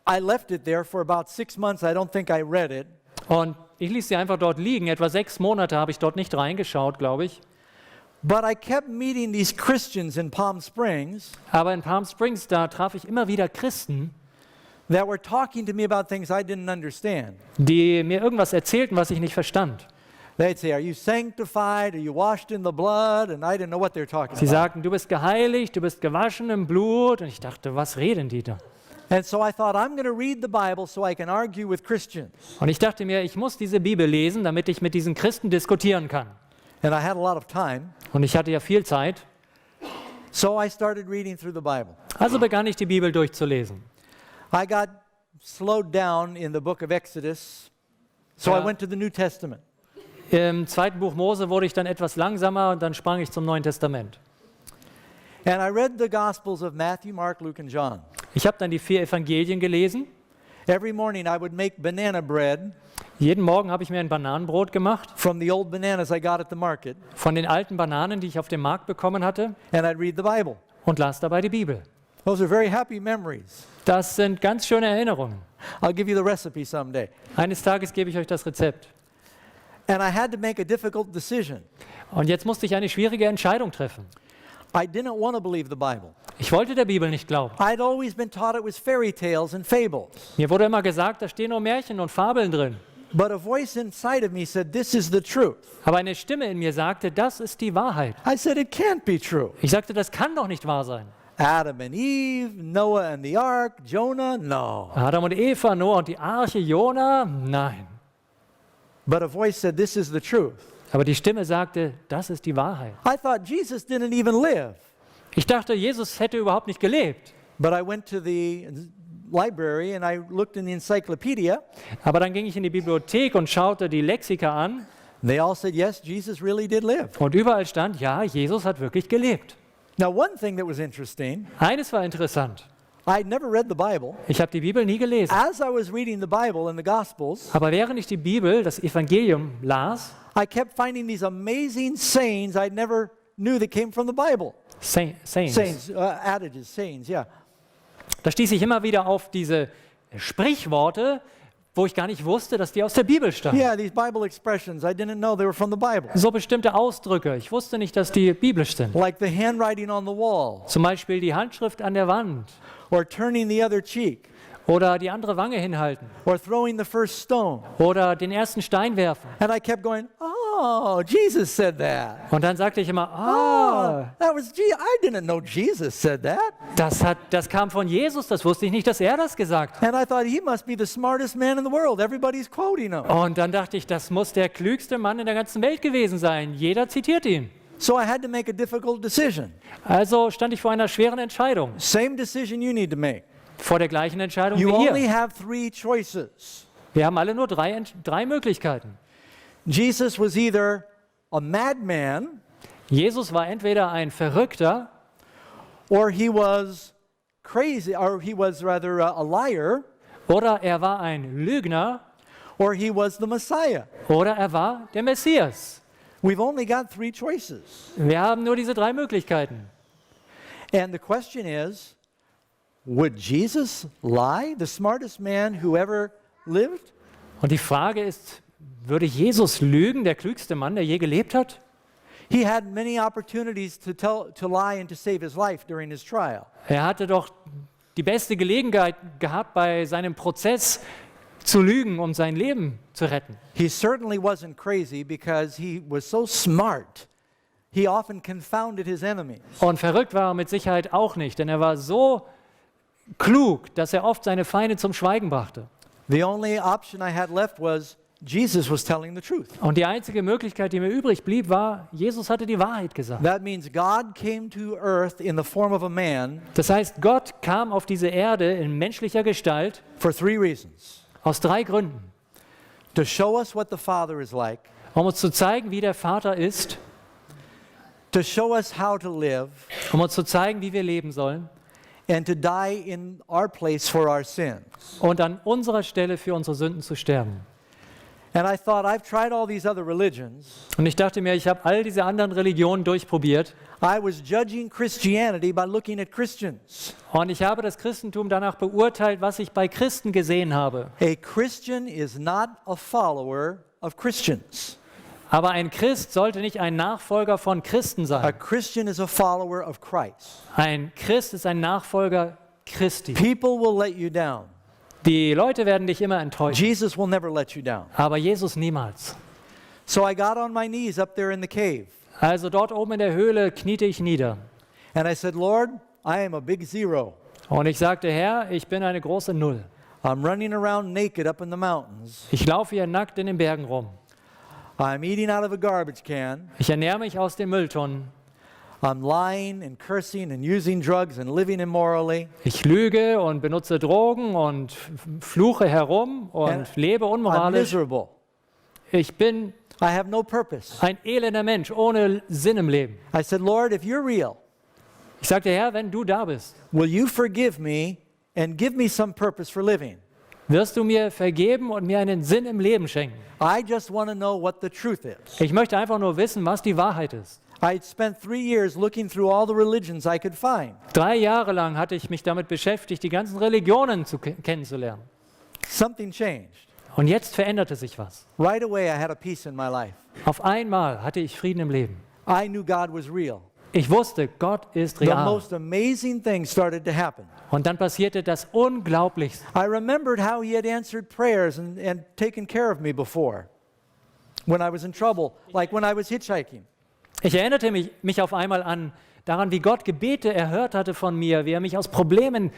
I left it there for about 6 months. I don't think I read it. Und ich ließ sie einfach dort liegen. Etwa 6 Monate habe ich dort nicht reingeschaut, glaube ich. But I kept meeting these Christians in Palm Springs Aber in Palm Springs, da traf ich immer wieder Christen, that were talking to me about things I didn't understand. die mir irgendwas erzählten, was ich nicht verstand. They'd say, "Are you sanctified? Are you washed in the blood?" And I didn't know what they're talking Sie about. sagten, du bist geheiligt, du bist gewaschen im Blut. Und ich dachte, was reden die da? And so I thought, I'm going to read the Bible so I can argue with Christians. Und ich dachte mir, ich muss diese Bibel lesen, damit ich mit diesen Christen diskutieren kann. And I had a lot of time. Und ich hatte ja viel Zeit. So I started reading through the Bible. Also begann ich die Bibel durchzulesen. I got slowed down in the book of Exodus. So Ja. I went to the New Testament. Im 2. Buch Mose wurde ich dann etwas langsamer und dann sprang ich zum Neuen Testament. And I read the Gospels of Matthew, Mark, Luke, and John. Ich habe dann die 4 Evangelien gelesen. Every morning I would make banana bread Jeden Morgen habe ich mir ein Bananenbrot gemacht from the old bananas I got at the market, von den alten Bananen, die ich auf dem Markt bekommen hatte, and I'd read the Bible. und las dabei die Bibel. Those are very happy memories. Das sind ganz schöne Erinnerungen. I'll give you the recipe someday. Eines Tages gebe ich euch das Rezept. And I had to make a difficult decision. Und jetzt musste ich eine schwierige Entscheidung treffen. I didn't want to believe the Bible. Ich wollte der Bibel nicht glauben. I'd always been taught it was fairy tales and fables. Mir wurde immer gesagt, da stehen nur Märchen und Fabeln drin. But a voice inside of me said, this is the truth. Aber eine Stimme in mir sagte, das ist die Wahrheit. I said, it can't be true. Ich sagte, das kann doch nicht wahr sein. Adam and Eve, Noah and the ark, Jonah, no. Adam und Eva, Noah und die Arche, Jona, nein. But a voice said, this is the truth. Aber die Stimme sagte, das ist die Wahrheit. I thought Jesus didn't even live. Ich dachte, Jesus hätte überhaupt nicht gelebt. But I went to the library and I looked in the encyclopedia. Aber dann ging ich in die Bibliothek und schaute die Lexika an. They all said, yes, Jesus really did live. Und überall stand, ja, Jesus hat wirklich gelebt. Now, one thing that was interesting, Eines war interessant. I'd never read the Bible. Ich habe die Bibel nie gelesen. As I was reading the Bible and the Gospels, Aber während ich die Bibel, das Evangelium, las, I kept finding these amazing sayings I never knew that came from the Bible. Sayings, Adages, sayings, yeah. da stieß ich immer wieder auf diese Sprichworte, wo ich gar nicht wusste, dass die aus der Bibel stammen. Yeah, these Bible expressions, I didn't know they were from the Bible. So bestimmte Ausdrücke. Ich wusste nicht, dass die biblisch sind. Like the handwriting on the wall, Zum Beispiel die Handschrift an der Wand or turning the other cheek, oder die andere Wange hinhalten or throwing the first stone. oder den ersten Stein werfen. And I kept going, oh, Jesus said that. Und dann sagte ich immer, That was I didn't know Jesus said that. das kam von Jesus, das wusste ich nicht, dass er das gesagt hat. And I thought he must be the smartest man in the world. Everybody's quoting him. Und dann dachte ich, das muss der klügste Mann in der ganzen Welt gewesen sein. Jeder zitiert ihn. So I had to make a difficult decision. Also stand ich vor einer schweren Entscheidung. Same decision you need to make. Vor der gleichen Entscheidung You wie only hier. have three choices. Wir haben alle nur drei Möglichkeiten. Jesus was either a madman Jesus war entweder ein Verrückter or he was crazy, or he was rather a liar, oder er war ein Lügner or he was the Messiah. oder er war der Messias. We've only got three choices. Wir haben nur diese drei Möglichkeiten. And the question is, would Jesus lie? The smartest man who ever lived? Und die Frage ist, würde Jesus lügen, der klügste Mann, der je gelebt hat? He had many opportunities to lie and to save his life during his trial. Er hatte doch die beste Gelegenheit gehabt, bei seinem Prozess zu lügen, um sein Leben zu retten. He certainly wasn't crazy because he was so smart. He often confounded his enemies. Und verrückt war er mit Sicherheit auch nicht, denn er war so klug, dass er oft seine Feinde zum Schweigen brachte. The only option I had left was Jesus was telling the truth. Und die einzige Möglichkeit, die mir übrig blieb, war, Jesus hatte die Wahrheit gesagt. That means God came to earth in the form of a man Das heißt, Gott kam auf diese Erde in menschlicher Gestalt for three reasons. aus drei Gründen. To show us what the Father is like, Um uns zu zeigen, wie der Vater ist, to show us how to live, um uns zu zeigen, wie wir leben sollen and to die in our place for our sins. und an unserer Stelle für unsere Sünden zu sterben. And I thought, I've tried all these other religions. Und ich dachte mir, ich habe all diese anderen Religionen durchprobiert I was judging Christianity by looking at Christians. und ich habe das Christentum danach beurteilt, was ich bei Christen gesehen habe. A Christian is not a follower of Christians. Aber ein Christ sollte nicht ein Nachfolger von Christen A sein. Christian is a follower of Christ. Ein Christ ist ein Nachfolger Christi. People will let you down. Die Leute werden dich immer enttäuschen, Jesus will never let you down. aber Jesus niemals. So I got on my knees up there in the cave. Also dort oben in der Höhle kniete ich nieder. And I said, Lord, I am a big zero. Und ich sagte, Herr, ich bin eine große Null. I'm running around naked up in the mountains. Ich laufe hier nackt in den Bergen rum. I'm eating out of a garbage can. Ich ernähre mich aus den Mülltonnen. I'm lying and cursing and using drugs and living immorally. Ich lüge und benutze Drogen und fluche herum und lebe I'm unmoralisch. miserable. Ich bin I have no purpose. ein elender Mensch ohne Sinn im Leben. I said, Lord, if you're real, Ich sagte, Herr, wenn du da bist, will you forgive me and give me some purpose for living? wirst du mir vergeben und mir einen Sinn im Leben schenken. I just want to know what the truth is. Ich möchte einfach nur wissen, was die Wahrheit ist. I spent 3 years looking through all the religions I could find. 3 Jahre lang hatte ich mich damit beschäftigt, die ganzen Religionen kennenzulernen. Something changed. Und jetzt veränderte sich was. Right away, I had a peace in my life. Auf einmal hatte ich Frieden im Leben. I knew God was real. Ich wusste, Gott ist The real. most amazing things started to happen. Und dann passierte das Unglaublichste. I remembered how he had answered prayers and taken care of me before when I was in trouble, like when I was hitchhiking. Ich erinnerte mich auf einmal daran, wie Gott Gebete erhört hatte von mir, wie er mich aus Problemen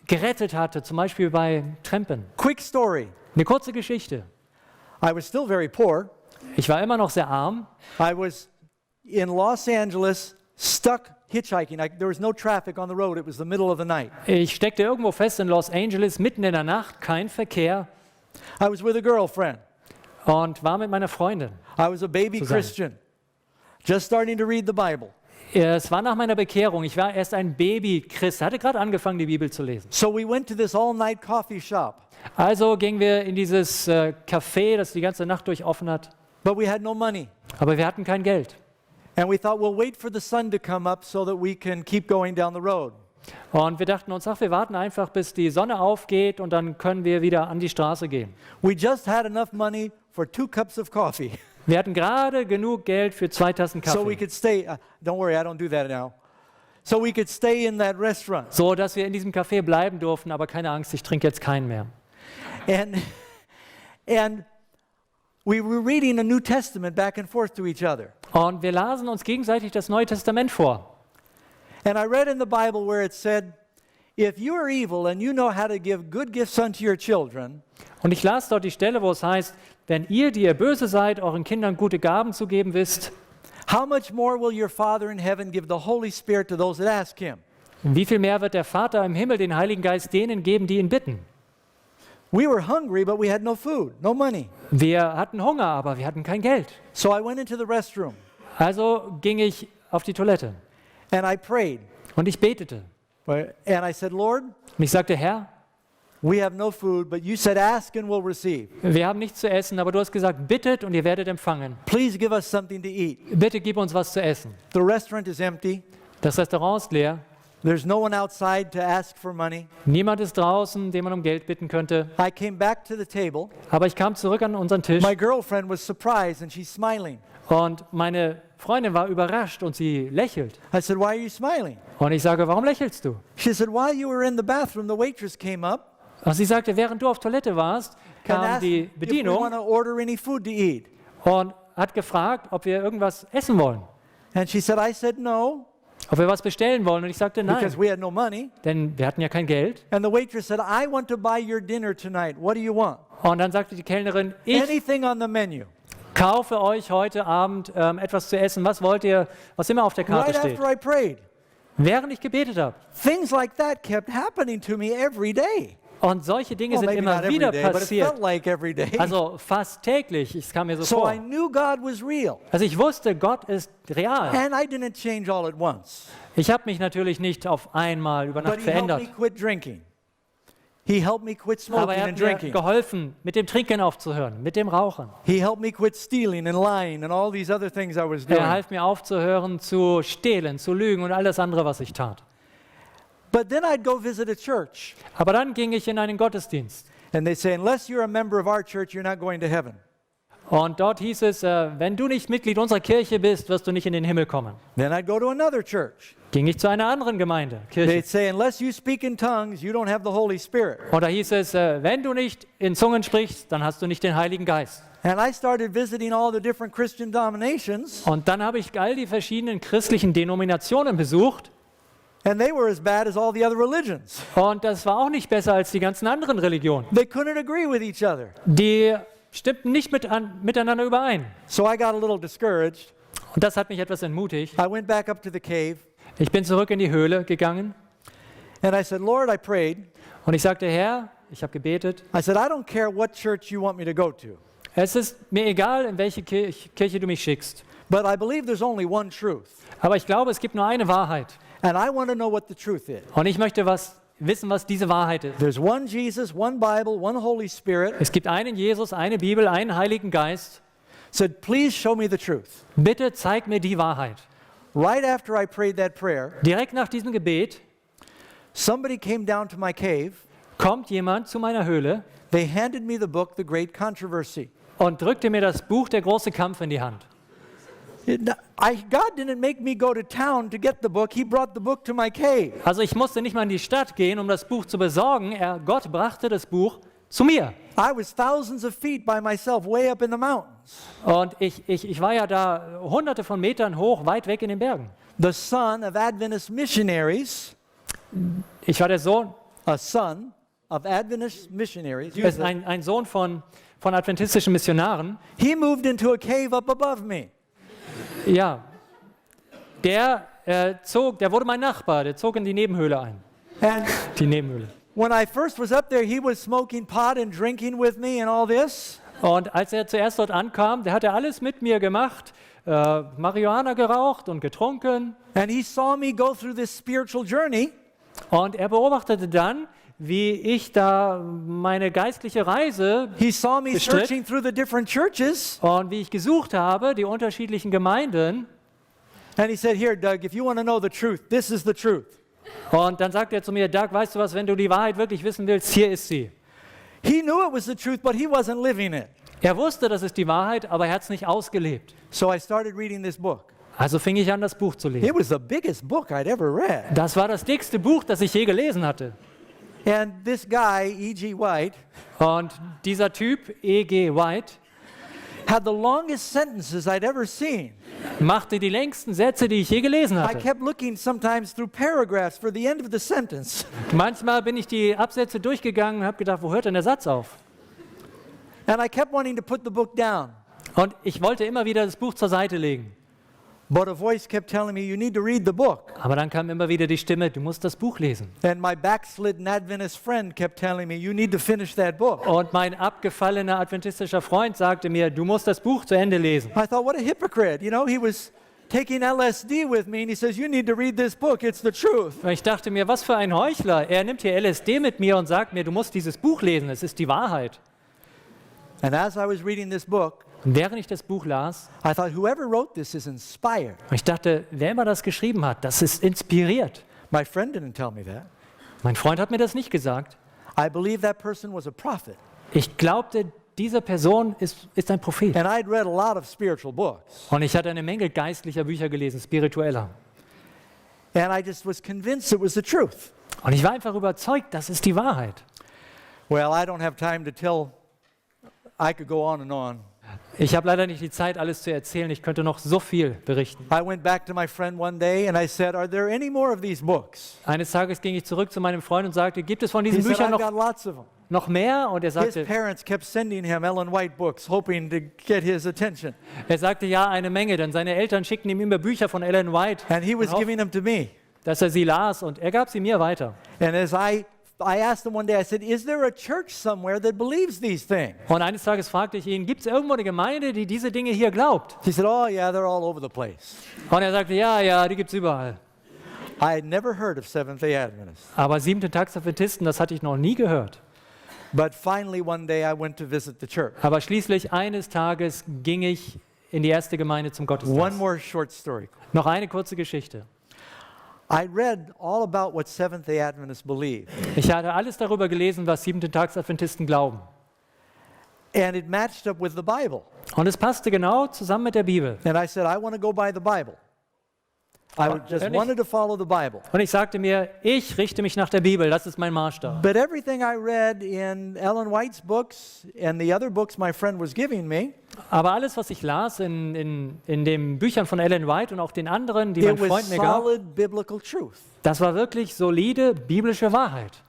gerettet hatte, zum Beispiel bei Trampen. Quick story. Eine kurze Geschichte. I was still very poor. Ich war immer noch sehr arm. I was in Los Angeles, stuck hitchhiking. There was no traffic on the road. It was the middle of the night. Ich steckte irgendwo fest in Los Angeles, mitten in der Nacht, kein Verkehr I was with a girlfriend. und war mit meiner Freundin. I was a baby Zusammen. Christian, just starting to read the Bible. Es war nach meiner Bekehrung. Ich war erst ein Baby-Christ, hatte gerade angefangen, die Bibel zu lesen. So we went to this all-night coffee shop, Also gingen wir in dieses Café, das die ganze Nacht durch offen hat. but we had no money. Aber wir hatten kein Geld. And we thought, we'll wait for the sun to come up so that we can keep going down the road. Und wir dachten uns, wir warten einfach, bis die Sonne aufgeht und dann können wir wieder an die Straße gehen. We just had enough money for 2 cups of coffee. Wir hatten gerade genug Geld für 2 Tassen So we Kaffee, could stay, don't worry, I don't do that now. So we could stay in that restaurant. so dass wir in diesem Café bleiben durften, aber keine Angst, ich trinke jetzt keinen mehr. And we were reading a New Testament back and forth to each other. Und wir lasen uns gegenseitig das Neue Testament vor. And I read in the Bible where it said, if you are evil and you know how to give good gifts unto your children, Und ich las dort die Stelle, wo es heißt, wenn ihr, die ihr böse seid, euren Kindern gute Gaben zu geben wisst, how much more will your Father in heaven give the Holy Spirit to those that ask him? wie viel mehr wird der Vater im Himmel den Heiligen Geist denen geben, die ihn bitten? We were hungry, but we had no food, no money. Wir hatten Hunger, aber wir hatten kein Geld. So I went into the restroom Also ging ich auf die Toilette and I prayed. und ich betete. And I said, Lord, Und ich sagte, Herr, we have no food, but you said ask and we'll receive. wir haben nichts zu essen, aber du hast gesagt, bittet und ihr werdet empfangen. Please give us something to eat. Bitte gib uns was zu essen. The restaurant is empty. Das Restaurant ist leer. There's no one outside to ask for money. Niemand ist draußen, den man um Geld bitten könnte. I came back to the table. Aber ich kam zurück an unseren Tisch My girlfriend was surprised and she's smiling. und meine Freundin war überrascht und sie lächelt. I said, why are you smiling? Und ich sage, warum lächelst du? She said, while you were in the bathroom, the waitress came up Und sie sagte, während du auf Toilette warst, and kam asked die if we Bedienung want to order any food to eat. und hat gefragt, ob wir irgendwas essen wollen. And she said, I said no, Ob wir was bestellen wollen. Und ich sagte, nein, because we had no money. denn wir hatten ja kein Geld. And the waitress said, I want to buy your dinner tonight. What do you want? Und dann sagte die Kellnerin, ich Anything on the menu. kaufe euch heute Abend etwas zu essen. Was wollt ihr, was immer auf der Karte Right steht? after I prayed. Während ich gebetet habe. Things like that kept happening to me every day. Und solche Dinge Well, sind maybe immer not every wieder day, but it passiert. felt like every day. Also fast täglich, es kam mir so So vor. I knew God was real. Also ich wusste, Gott ist real. And I didn't change all at once. Ich habe mich natürlich nicht auf einmal über Nacht But he helped verändert. me quit drinking. He helped me quit Aber smoking er and hat mir drinking. geholfen, mit dem Trinken aufzuhören, mit dem Rauchen. He helped me quit stealing and lying and all these other things I was doing. Er half mir aufzuhören, zu stehlen, zu lügen und alles andere, was ich tat. But then I'd go visit a church. Aber dann ging ich in einen Gottesdienst. And they say, unless you're a member of our church, you're not going to heaven. Und dort hieß es, wenn du nicht Mitglied unserer Kirche bist, wirst du nicht in den Himmel kommen. Then I'd go to another church. Ging ich zu einer anderen Gemeinde, They'd Kirche. say, unless you speak in tongues, you don't have the Holy Spirit. Und da hieß es, wenn du nicht in Zungen sprichst, dann hast du nicht den Heiligen Geist. And I started visiting all the different Christian denominations, Und dann habe ich all die verschiedenen christlichen Denominationen besucht. and they were as bad as all the other religions. Und das war auch nicht besser als die ganzen anderen Religionen. They couldn't agree with each other. Die stimmten nicht miteinander überein. So I got a little discouraged. Und das hat mich etwas entmutigt. I went back up to the cave, Ich bin zurück in die Höhle gegangen and I said, Lord, I prayed. und ich sagte, Herr, ich habe gebetet. I said, I don't care what church you want me to go to, Es ist mir egal, in welche Kirche du mich schickst. but I believe there's only one truth. Aber ich glaube, es gibt nur eine Wahrheit. And I want to know what the truth is. Und ich möchte wissen, was diese Wahrheit ist. There's one Jesus, one Bible, one Holy Spirit. Es gibt einen Jesus, eine Bibel, einen Heiligen Geist. Said, please show me the truth. Bitte zeig mir die Wahrheit. Right after I prayed that prayer, Direkt nach diesem Gebet somebody came down to my cave. kommt jemand zu meiner Höhle They handed me the book, The Great Controversy. und drückte mir das Buch Der große Kampf in die Hand. God didn't make me go to town to get the book. He brought the book to my cave. Also ich musste nicht mal in die Stadt gehen, um das Buch zu besorgen. Gott brachte das Buch zu mir. I was thousands of feet by myself, way up in the mountains. Und ich war ja da hunderte von Metern hoch, weit weg in den Bergen. The son of Adventist missionaries, Ich war der Sohn, a son of Adventist missionaries. ein Sohn von adventistischen Missionaren. He moved into a cave up above me. Ja, der wurde mein Nachbar, der zog in die Nebenhöhle ein. And Die Nebenhöhle. when I first was up there, he was smoking pot and drinking with me and all this. Und als er zuerst dort ankam, der hat er alles mit mir gemacht, Marihuana geraucht und getrunken. And he saw me go through this spiritual journey. Und er beobachtete dann, wie ich da meine geistliche Reise He saw me bestritt searching through the different churches. und wie ich gesucht habe, die unterschiedlichen Gemeinden. And he said, "Here, Doug, if you want to know the truth, this is the truth." Und dann sagt er zu mir, Doug, weißt du was, wenn du die Wahrheit wirklich wissen willst, hier ist sie. He knew it was the truth, but he wasn't living it. Er wusste, das ist die Wahrheit, aber er hat es nicht ausgelebt. So I started reading this book. Also fing ich an, das Buch zu lesen. It was the biggest book I'd ever read. Das war das dickste Buch, das ich je gelesen hatte. And this guy, E.G. White, Und dieser Typ, E.G. White, had the longest sentences I'd ever seen. machte die längsten Sätze, die ich je gelesen I hatte. kept looking sometimes through paragraphs for the end of the sentence. Manchmal bin ich die Absätze durchgegangen und habe gedacht, wo hört denn der Satz auf? And I kept wanting to put the book down. Und ich wollte immer wieder das Buch zur Seite legen. But a voice kept telling me, you need to read the book. Aber dann kam immer wieder die Stimme, du musst das Buch lesen. And my backslidden Adventist friend kept telling me, you need to finish that book. Und mein abgefallener adventistischer Freund sagte mir, du musst das Buch zu Ende lesen. I thought, what a hypocrite. You know, he was taking LSD with me and he says, you need to read this book. It's the truth. Und ich dachte mir, was für ein Heuchler. Er nimmt hier LSD mit mir und sagt mir, du musst dieses Buch lesen, es ist die Wahrheit. And as I was reading this book, Und während ich das Buch las, I thought, whoever wrote this is inspired. ich dachte, wer immer das geschrieben hat, das ist inspiriert. My friend didn't tell me that. Mein Freund hat mir das nicht gesagt. I believe that person was a prophet. Ich glaubte, diese Person ist ein Prophet. And I'd read a lot of spiritual books. Und ich hatte eine Menge geistlicher Bücher gelesen, spiritueller. And I just was convinced it was the truth. Und ich war einfach überzeugt, das ist die Wahrheit. Well, I don't have time to tell. I could go on and on. Ich habe leider nicht die Zeit, alles zu erzählen. Ich könnte noch so viel berichten. I went back to my friend one day and I said, are there any more of these books? Eines Tages ging ich zurück zu meinem Freund und sagte, gibt es von He diesen said, Büchern I've got noch lots of them. mehr? Und er His sagte, parents kept sending him Ellen White books, hoping to get his attention. ja, eine Menge. Denn seine Eltern schickten ihm immer Bücher von Ellen White, And he was und giving them to me. dass er sie las. Und er gab sie mir weiter. And as I asked him one day, I said, is there a church somewhere that believes these things? Und eines Tages fragte ich ihn, gibt es irgendwo eine Gemeinde, die diese Dinge hier glaubt? He said, oh yeah, they're all over the place. Und er sagte, ja, die gibt es überall. I had never heard of Seventh-day Adventists. Aber Siebenten-Tags-Adventisten, das hatte ich noch nie gehört. But finally one day I went to visit the church. Aber schließlich eines Tages ging ich in die erste Gemeinde zum One Gottesdienst. more short story. Noch eine kurze Geschichte. I read all about what Seventh-day Adventists believe. Ich hatte alles darüber gelesen, was Siebenten-Tags-Adventisten glauben. And it matched up with the Bible. Und es passte genau zusammen mit der Bibel. And I said, I want to go by the Bible. I just ehrlich? wanted to follow the Bible. Und ich sagte mir, ich richte mich nach der Bibel, das ist mein Maßstab. But everything I read in Ellen White's books and the other books my friend was giving me, Aber alles, was ich las in den Büchern von Ellen White und auch den anderen, die mein it was Freund mir gab, solid biblical truth. das war wirklich solide biblische Wahrheit.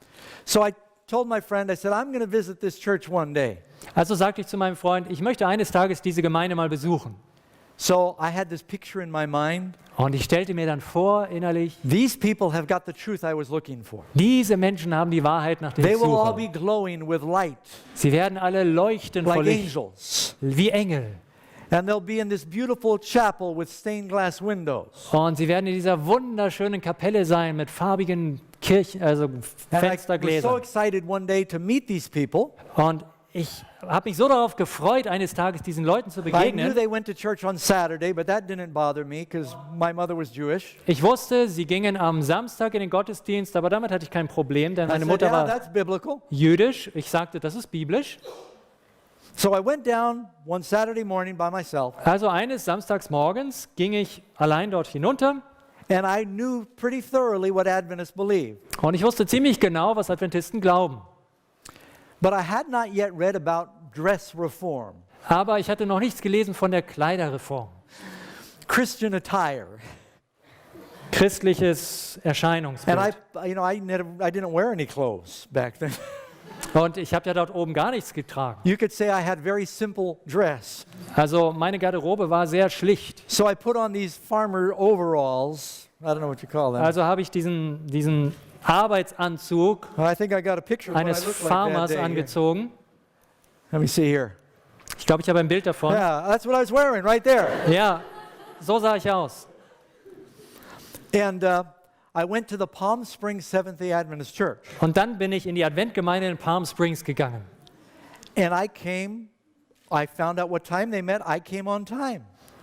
So I told my friend, I said, I'm going to visit this church one day. Also sagte ich zu meinem Freund, ich möchte eines Tages diese Gemeinde mal besuchen. So I had this picture in my mind. Und ich stellte mir dann vor, innerlich, These people have got the truth I was looking for. diese Menschen haben die Wahrheit, nach der They ich will all suche. be glowing with light, Sie werden alle leuchten vor like Licht, angels. wie Engel. And they'll be in this beautiful chapel with stained glass windows. Und sie werden in dieser wunderschönen Kapelle sein mit farbigen And I was so Fenstergläsern. excited one day to meet these people. Und ich habe mich so darauf gefreut, eines Tages diesen Leuten zu I knew begegnen. they went to church on Saturday, but that didn't bother me because my mother was Jewish. Ich wusste, sie gingen am Samstag in den Gottesdienst, aber damit hatte ich kein Problem, denn I meine said, Mutter yeah, war that's biblical. jüdisch. Ich sagte, das ist biblisch. So I went down one Saturday morning by myself, Also eines Samstags morgens ging ich allein dort hinunter and I knew pretty thoroughly what Adventists believe. und ich wusste ziemlich genau, was Adventisten glauben. But I had not yet read about dress reform, Aber ich hatte noch nichts gelesen von der Kleiderreform. Christian attire. Christliches And Erscheinungsbild. I didn't wear any clothes back then. Und ich habe ja dort oben gar nichts getragen. You could say I had very simple dress. Also meine Garderobe war sehr schlicht. So I put on these farmer overalls. I don't know what you call them. Also habe ich diesen Arbeitsanzug I think I got a picture of what I eines looked like that Farmers day. angezogen. Let me see here. Ich glaube, ich habe ein Bild davon. Yeah, that's what I was wearing right there. Ja, so sah ich aus. And I went to the PaIm Springs Seventh-day Adventist Church. Und dann bin ich in die Adventgemeinde in PaIm Springs gegangen. And I found out what time they met. I came on time.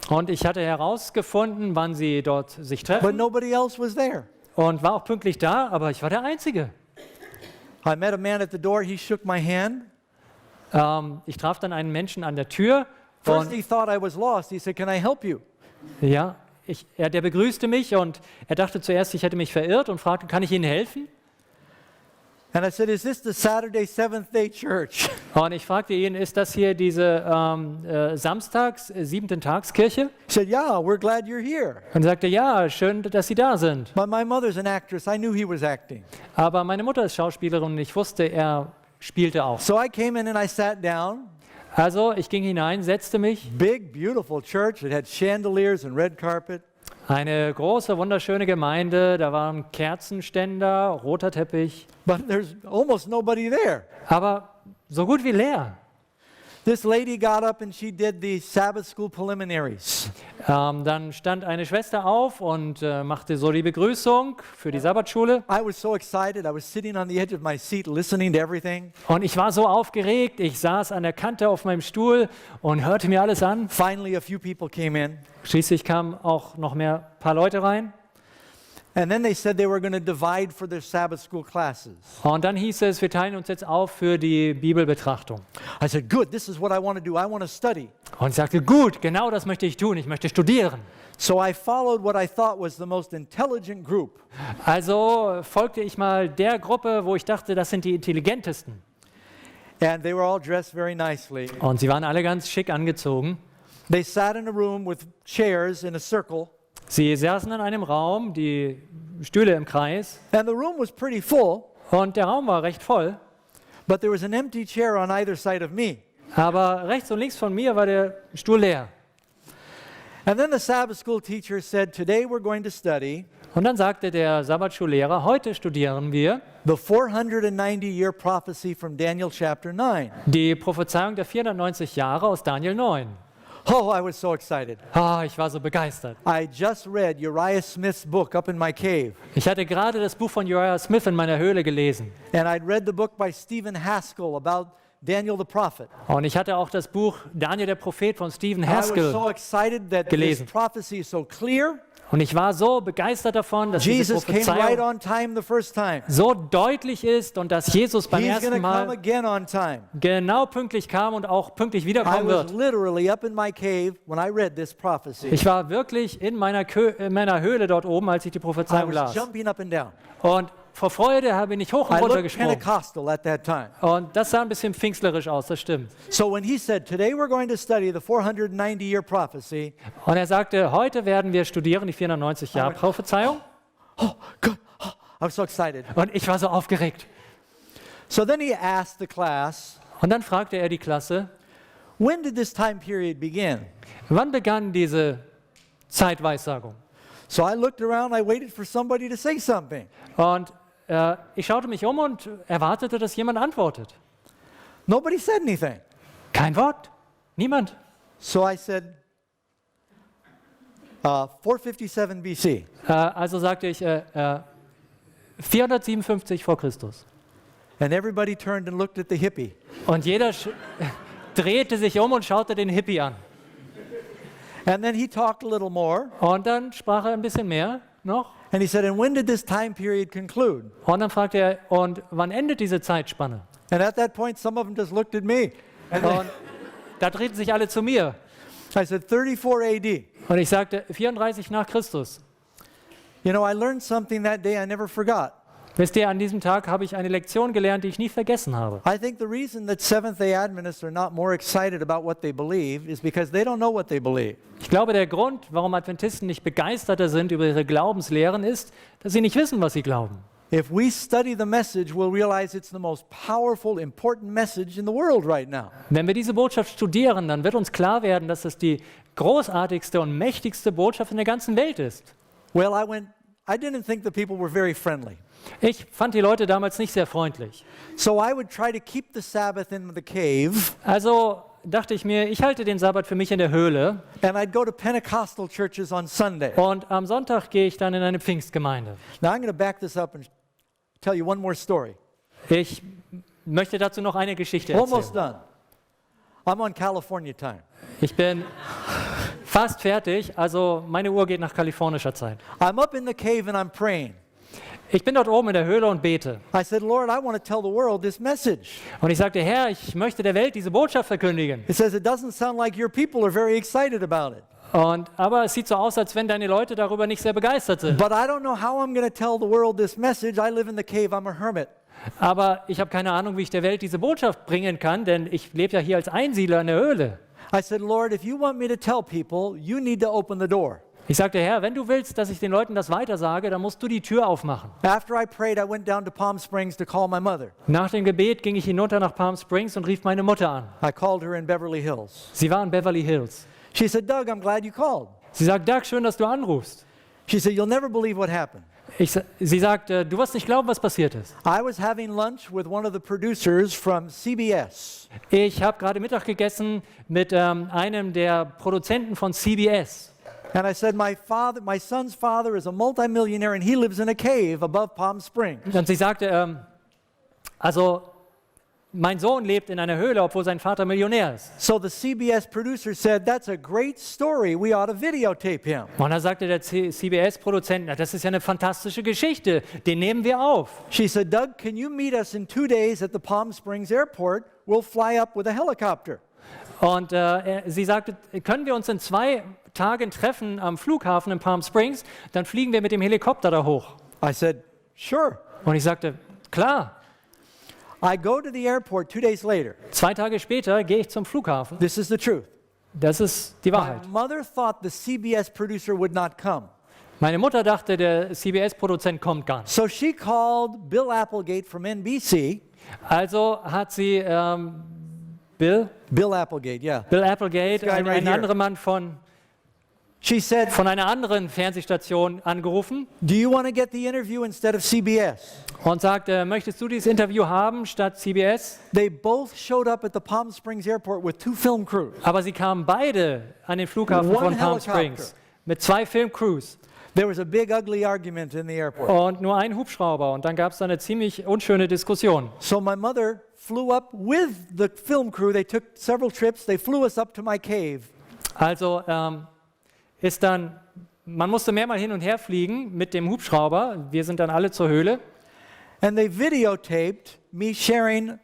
Und ich hatte herausgefunden, wann sie dort sich But treffen nobody else was there. und war auch pünktlich da, aber ich war der Einzige. I met a man at the door. He shook my hand. Ich traf dann einen Menschen an der Tür First und he thought I was lost. He said, "Can I help you?" ja, der begrüßte mich und er dachte zuerst, ich hätte mich verirrt und fragte, kann ich Ihnen helfen? And I said, "Is this the Saturday Seventh-day Church?" Und ich fragte ihn, ist das hier diese Samstags, 7. Tagskirche? He said, "Yeah, we're glad you're here." Und er sagte, ja, schön, dass Sie da sind. But my mother's an actress. I knew he was acting. Aber meine Mutter ist Schauspielerin und ich wusste, er spielte auch. So I came in and I sat down. Also ich ging hinein, setzte mich. Big, beautiful church. It had chandeliers and red carpet. Eine große, wunderschöne Gemeinde, da waren Kerzenständer, roter Teppich, But there's almost nobody there. aber so gut wie leer. This lady got up and she did the Sabbath school preliminaries. Dann stand eine Schwester auf und machte so die Begrüßung für die Sabbatschule. I was so excited. I was sitting on the edge of my seat listening to everything. Und ich war so aufgeregt, ich saß an der Kante auf meinem Stuhl und hörte mir alles an. Finally, a few people came in. Schließlich kamen auch noch ein paar Leute rein. And then they said they were going to divide for their Sabbath school classes. Und dann hieß es, wir teilen uns jetzt auf für die Bibelbetrachtung. I said, "Good, this is what I want to do. I want to study." Und ich sagte, gut, genau das möchte ich tun, ich möchte studieren. So I followed what I thought was the most intelligent group. Also folgte ich mal der Gruppe, wo ich dachte, das sind die intelligentesten. And they were all dressed very nicely. Und sie waren alle ganz schick angezogen. They sat in a room with chairs in a circle. Sie saßen in einem Raum, die Stühle im Kreis. And the room was pretty full, Und der Raum war recht voll. but there was an empty chair on either side of me. Aber rechts und links von mir war der Stuhl leer. And then the Sabbath school teacher said, "Today we're going to study Und dann sagte der Sabbatschullehrer, heute studieren wir the 490-year prophecy from Daniel chapter 9. die Prophezeiung der 490 Jahre aus Daniel 9. Oh, I was so excited. Ich war so begeistert. I just read Uriah Smith's book up in my cave. Ich hatte gerade das Buch von Uriah Smith in meiner Höhle gelesen. And I'd read the book by Stephen Haskell about Daniel the prophet. Und ich hatte auch das Buch Daniel der Prophet von Stephen I was Haskell so excited that this gelesen. prophecy is so clear. Und ich war so begeistert davon, dass diese Jesus came right Prophezeiung on time the first time. so deutlich ist und dass Jesus beim He's ersten going to come Mal again on time. genau pünktlich kam und auch pünktlich I wiederkommen was wird. literally up in my cave when I read this prophecy. Ich war wirklich in meiner Höhle dort oben, als ich die I Prophezeiung was las. jumping up and down. Und vor Freude bin ich hoch und I runter looked gesprungen. Pentecostal at that time. Und das sah ein bisschen pfingstlerisch aus, das stimmt. So when he said, "Today we're going to study the 490-year prophecy," Und er sagte, heute werden wir studieren die 490 Jahre Prophezeiung. oh, good. Oh, I was so excited. Und ich war so aufgeregt. So then he asked the class, Und dann fragte er die Klasse, when did this time period begin? wann begann diese Zeitweissagung? So I looked around, I waited for somebody to say something. Und ich schaute mich um und erwartete, dass jemand antwortet. Nobody said anything. Kein Wort, niemand. So I said, 457 BC. Also sagte ich 457 vor Christus. And everybody turned and looked at the hippie. Und jeder drehte sich um und schaute den Hippie an. And then he talked a little more. Und dann sprach er ein bisschen mehr noch. And he said, "And when did this time period conclude?" Und dann fragte er, und wann endet diese Zeitspanne? And at that point, some of them just looked at me. And then, da drehten sich alle zu mir. I said, 34 AD. Und ich sagte, 34 nach Christus. You know, I learned something that day I never forgot. Wisst ihr, an diesem Tag habe ich eine Lektion gelernt, die ich nie vergessen habe. I think the reason that Seventh-day Adventists are not more excited about what they believe is because they don't know what they believe. Ich glaube, der Grund, warum Adventisten nicht begeisterter sind über ihre Glaubenslehren, ist, dass sie nicht wissen, was sie glauben. If we study the message, we'll realize it's the most powerful, important message in the world right now. Wenn wir diese Botschaft studieren, dann wird uns klar werden, dass es die großartigste und mächtigste Botschaft in der ganzen Welt ist. Well, I didn't think the people were very friendly. Ich fand die Leute damals nicht sehr freundlich. So I would try to keep the Sabbath in the cave, Also dachte ich mir, ich halte den Sabbat für mich in der Höhle and I'd go to Pentecostal churches on Sunday. und am Sonntag gehe ich dann in eine Pfingstgemeinde. Now I'm going to back this up and tell you one more story. Ich möchte dazu noch eine Geschichte Almost erzählen. done. I'm on California time. Ich bin fast fertig, also meine Uhr geht nach kalifornischer Zeit. I'm up in the cave and I'm praying. Ich bin dort oben in der Höhle und bete. I said, Lord, I want to tell the world this message. Und ich sagte, Herr, ich möchte der Welt diese Botschaft verkündigen. It says it doesn't sound like your people are very excited about it. Aber es sieht so aus, als wenn deine Leute darüber nicht sehr begeistert sind. But I don't know how I'm going to tell the world this message. I live in the cave. I'm a hermit. Aber ich habe keine Ahnung, wie ich der Welt diese Botschaft bringen kann, denn ich lebe ja hier als Einsiedler in der Höhle. I said, Lord, if you want me to tell people, you need to open the door. Ich sagte, Herr, wenn du willst, dass ich den Leuten das weitersage, dann musst du die Tür aufmachen. After I prayed, I went down to PaIm Springs to call my mother. Nach dem Gebet ging ich hinunter nach PaIm Springs und rief meine Mutter an. I called her in Beverly Hills. Sie war in Beverly Hills. She said, Doug, I'm glad you called. Sie sagt, Doug, schön, dass du anrufst. She said, you'll never believe what happened. Sie sagt, du wirst nicht glauben, was passiert ist. I was having lunch with one of the producers from CBS. Ich habe gerade Mittag gegessen mit einem der Produzenten von CBS. And I said, my son's father is a multimillionaire and he lives in a cave above PaIm Springs. Und sie sagte, mein Sohn lebt in einer Höhle, obwohl sein Vater Millionär ist. So the CBS producer said, that's a great story. We ought to videotape him. Und da sagte der CBS-Produzent, das ist ja eine fantastische Geschichte, den nehmen wir auf. She said, Doug, can you meet us in 2 days at the PaIm Springs airport? We'll fly up with a helicopter. Und sie sagte, können wir uns in 2 Tagen treffen am Flughafen in PaIm Springs, dann fliegen wir mit dem Helikopter da hoch. I said, sure. Und ich sagte, klar. I go to the airport 2 days later. 2 Tage später gehe ich zum Flughafen. This is the truth. Das ist die My Wahrheit. mother thought the CBS producer would not come. Meine Mutter dachte, der CBS-Produzent kommt gar nicht. So she called Bill Applegate from NBC. Also hat sie Bill Applegate, yeah. Applegate, This guy right ein here. anderer Mann von She said, einer anderen Fernsehstation angerufen do you want to get the interview instead of CBS? und sagte, möchtest du dieses Interview haben statt CBS? They both showed up at the PaIm Springs airport with 2 film crews. Aber sie kamen beide an den Flughafen One von PaIm helicopter. Springs mit 2 Filmcrews There was a big ugly argument in the airport. und nur ein Hubschrauber. Und dann gab es eine ziemlich unschöne Diskussion. So my mother flew up with the film crew. They took several trips. They flew us up to my cave. Also man musste mehrmals hin und her fliegen mit dem Hubschrauber. Wir sind dann alle zur Höhle. And they videotaped me sharing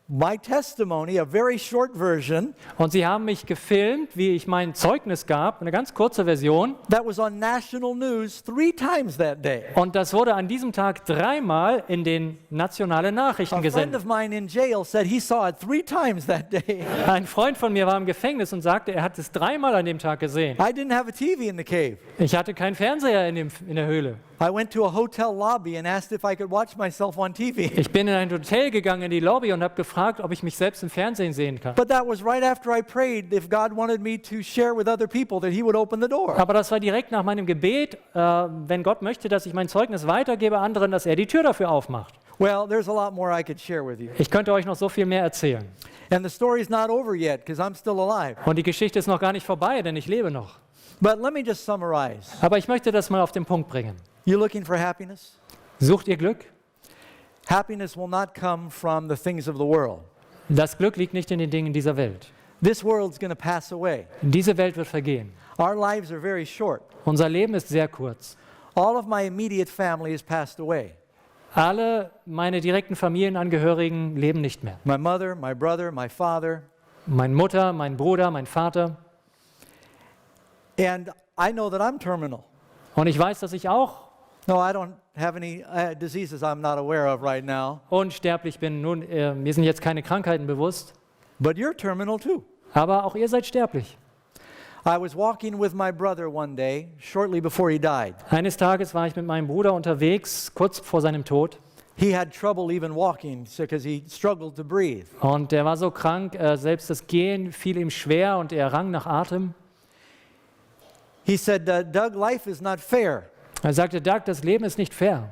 my testimony, a very short version, Und sie haben mich gefilmt, wie ich mein Zeugnis gab, eine ganz kurze Version. that was on national news 3 times that day. Und das wurde an diesem Tag 3-mal in den nationalen Nachrichten A friend gesendet. of mine in jail said he saw it 3 times that day. Ein Freund von mir war im Gefängnis und sagte, er hat es 3-mal an dem Tag gesehen. I didn't have a TV in the cave. Ich hatte keinen Fernseher in der Höhle. I went to a hotel lobby and asked if I could watch myself on TV. Ich bin in ein Hotel gegangen, in die Lobby und habe gefragt, ob ich mich selbst im Fernsehen sehen kann. But that was right after I prayed if God wanted me to share with other people that he would open the door. Aber das war direkt nach meinem Gebet, wenn Gott möchte, dass ich mein Zeugnis weitergebe anderen, dass er die Tür dafür aufmacht. Well, there's a lot more I could share with you. Ich könnte euch noch so viel mehr erzählen. And the story's not over yet because I'm still alive. Und die Geschichte ist noch gar nicht vorbei, denn ich lebe noch. But let me just summarize. Aber ich möchte das mal auf den Punkt bringen. You looking for happiness? Sucht ihr Glück? Happiness will not come from the things of the world. Das Glück liegt nicht in den Dingen dieser Welt. This world's going to pass away. Diese Welt wird vergehen. Our lives are very short. Unser Leben ist sehr kurz. All of my immediate family has passed away. Alle meine direkten Familienangehörigen leben nicht mehr. My mother, my brother, my father. meine Mutter, mein Bruder, mein Vater. And I know that I'm terminal. Und ich weiß, dass ich auch No, I don't have any diseases I'm not aware of right now. unsterblich bin. Nun, mir sind jetzt keine Krankheiten bewusst, But you're terminal too. aber auch ihr seid sterblich. I was walking with my brother one day, shortly before he died. Eines Tages war ich mit meinem Bruder unterwegs, kurz vor seinem Tod. He had trouble even walking because he struggled to breathe. Und er war so krank, selbst das Gehen fiel ihm schwer und er rang nach Atem. He said, Doug, life is not fair. Er sagte, Doug, das Leben ist nicht fair.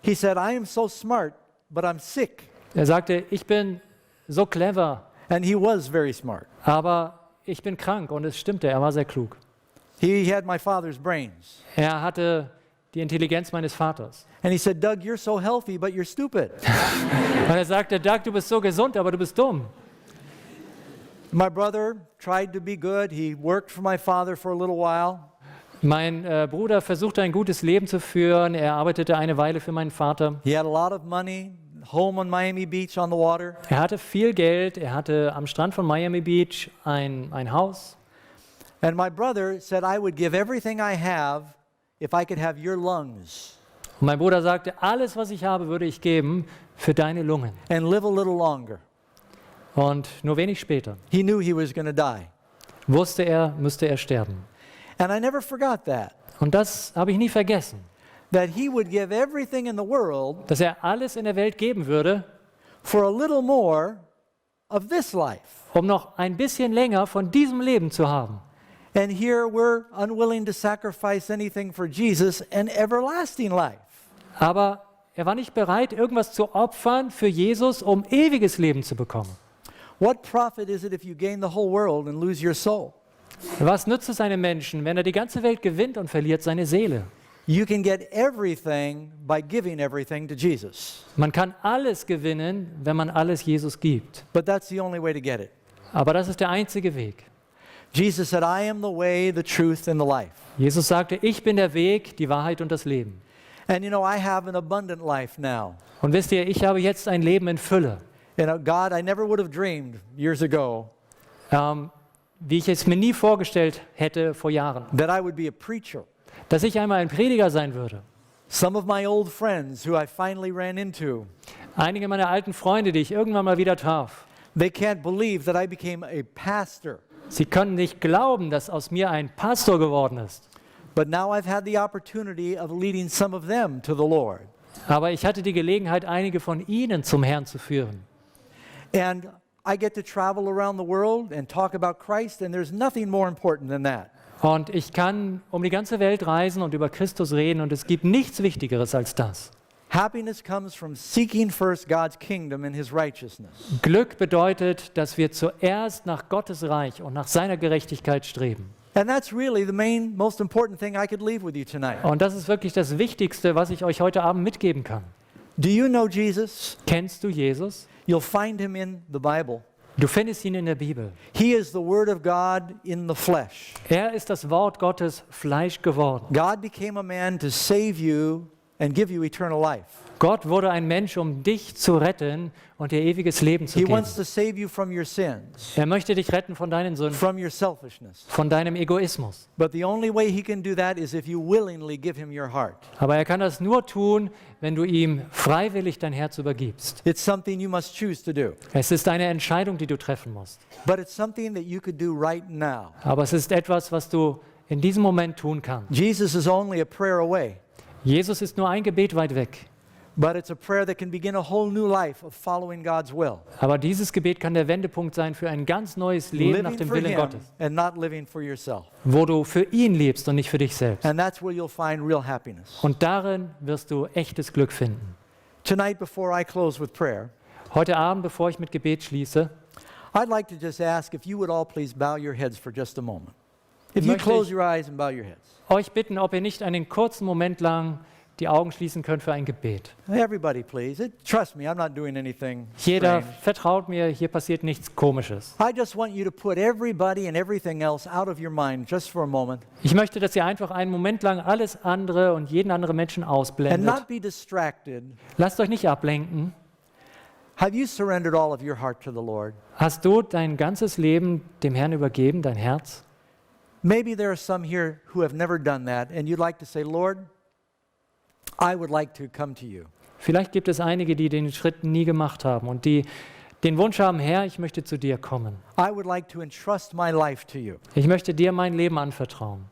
He said, I am so smart, but I'm sick. Er sagte, ich bin so clever, And he was very smart. aber ich bin krank. Und es stimmte, er war sehr klug. He had my father's brains. Er hatte die Intelligenz meines Vaters. And he said, Doug, you're so healthy, but you're stupid. Und er sagte, Doug, du bist so gesund, aber du bist dumm. My brother tried to be good. He worked for my father for a little while. Mein Bruder versuchte ein gutes Leben zu führen. Er arbeitete eine Weile für meinen Vater. He had a lot of money, home on Miami Beach on the water. Er hatte viel Geld. Er hatte am Strand von Miami Beach ein Haus. And my brother said, I would give everything I have if I could have your lungs Und mein Bruder sagte, alles, was ich habe, würde ich geben für deine Lungen. and live a little longer. Und nur wenig später He knew he was going to die. wusste er, müsste er sterben. And I never forgot that, Und das habe ich nie vergessen, that he would give everything in the world dass er alles in der Welt geben würde, for a little more of this life. um noch ein bisschen länger von diesem Leben zu haben. And here we're unwilling to sacrifice anything for Jesus and everlasting life. Aber er war nicht bereit, irgendwas zu opfern für Jesus, um ewiges Leben zu bekommen. What profit is it if you gain the whole world and lose your soul? Was nützt es einem Menschen, wenn er die ganze Welt gewinnt und verliert seine Seele? You can get everything by giving everything to Jesus. Man kann alles gewinnen, wenn man alles Jesus gibt. But that's the only way to get it. Aber das ist der einzige Weg. Jesus said, I am the way, the truth, and the life. Jesus sagte, ich bin der Weg, die Wahrheit und das Leben. And you know, I have an abundant life now. Und wisst ihr, ich habe jetzt ein Leben in Fülle. You know, God, I never would have dreamed years ago Wie ich es mir nie vorgestellt hätte vor Jahren, that I would be a preacher. dass ich einmal ein Prediger sein würde. Some of my old friends who I finally ran into, Einige meiner alten Freunde, die ich irgendwann mal wieder traf, they can't believe that I became a pastor. sie können nicht glauben, dass aus mir ein Pastor geworden ist. But now I've had the opportunity of leading some of them to the Lord. Aber ich hatte die Gelegenheit, einige von ihnen zum Herrn zu führen. And I get to travel around the world and talk about Christ, and there's nothing more important than that. Und ich kann um die ganze Welt reisen und über Christus reden und es gibt nichts Wichtigeres als das. Happiness comes from seeking first God's kingdom and his righteousness. Glück bedeutet, dass wir zuerst nach Gottes Reich und nach seiner Gerechtigkeit streben. And that's really the most important thing I could leave with you tonight. Und das ist wirklich das Wichtigste, was ich euch heute Abend mitgeben kann. Do you know Jesus? Kennst du Jesus? You'll find him in the Bible. Du findest ihn in der Bibel. He is the Word of God in the flesh. Er ist das Wort Gottes Fleisch geworden. God became a man to save you and give you eternal life. Gott wurde ein Mensch, um dich zu retten und dir ewiges Leben zu He geben. wants to save you from your sins, Er möchte dich retten von deinen Sünden, from your selfishness. von deinem Egoismus. But the only way he can do that is if you willingly give him your heart. Aber er kann das nur tun, wenn du ihm freiwillig dein Herz übergibst. It's something you must choose to do. Es ist eine Entscheidung, die du treffen musst. But it's something that you could do right now. Aber es ist etwas, was du in diesem Moment tun kannst. Jesus is only a prayer away, Jesus ist nur ein Gebet weit weg. but it's a prayer that can begin a whole new life of following God's will. Aber dieses Gebet kann der Wendepunkt sein für ein ganz neues Leben nach Living dem for Willen him Gottes, and not living for yourself. wo du für ihn lebst und nicht für dich selbst. And that's where you'll find real happiness. Und darin wirst du echtes Glück finden. Tonight, before I close with prayer, Heute Abend, bevor ich mit Gebet schließe, I'd like to just ask if you would all please bow your heads for just a moment. If you Möchte close ich- your eyes and bow your heads. euch bitten, ob ihr nicht einen kurzen Moment lang die Augen schließen könnt für ein Gebet. Everybody, please. Trust me, I'm not doing anything Jeder strange. vertraut mir, hier passiert nichts Komisches. I just want you to put everybody and everything else out of your mind just for a moment Ich möchte, dass ihr einfach einen Moment lang alles andere und jeden anderen Menschen and ausblendet. not be distracted, Lasst euch nicht ablenken, Have you surrendered all of your heart to the Lord? Hast du dein ganzes Leben dem Herrn übergeben, dein Herz? Maybe there are some here who have never done that, and you'd like to say, Lord, I would like to come to you. Vielleicht gibt es einige, die den Schritt nie gemacht haben und die den Wunsch haben, Herr, ich möchte zu dir kommen. I would like to entrust my life to you. Ich möchte dir mein Leben anvertrauen.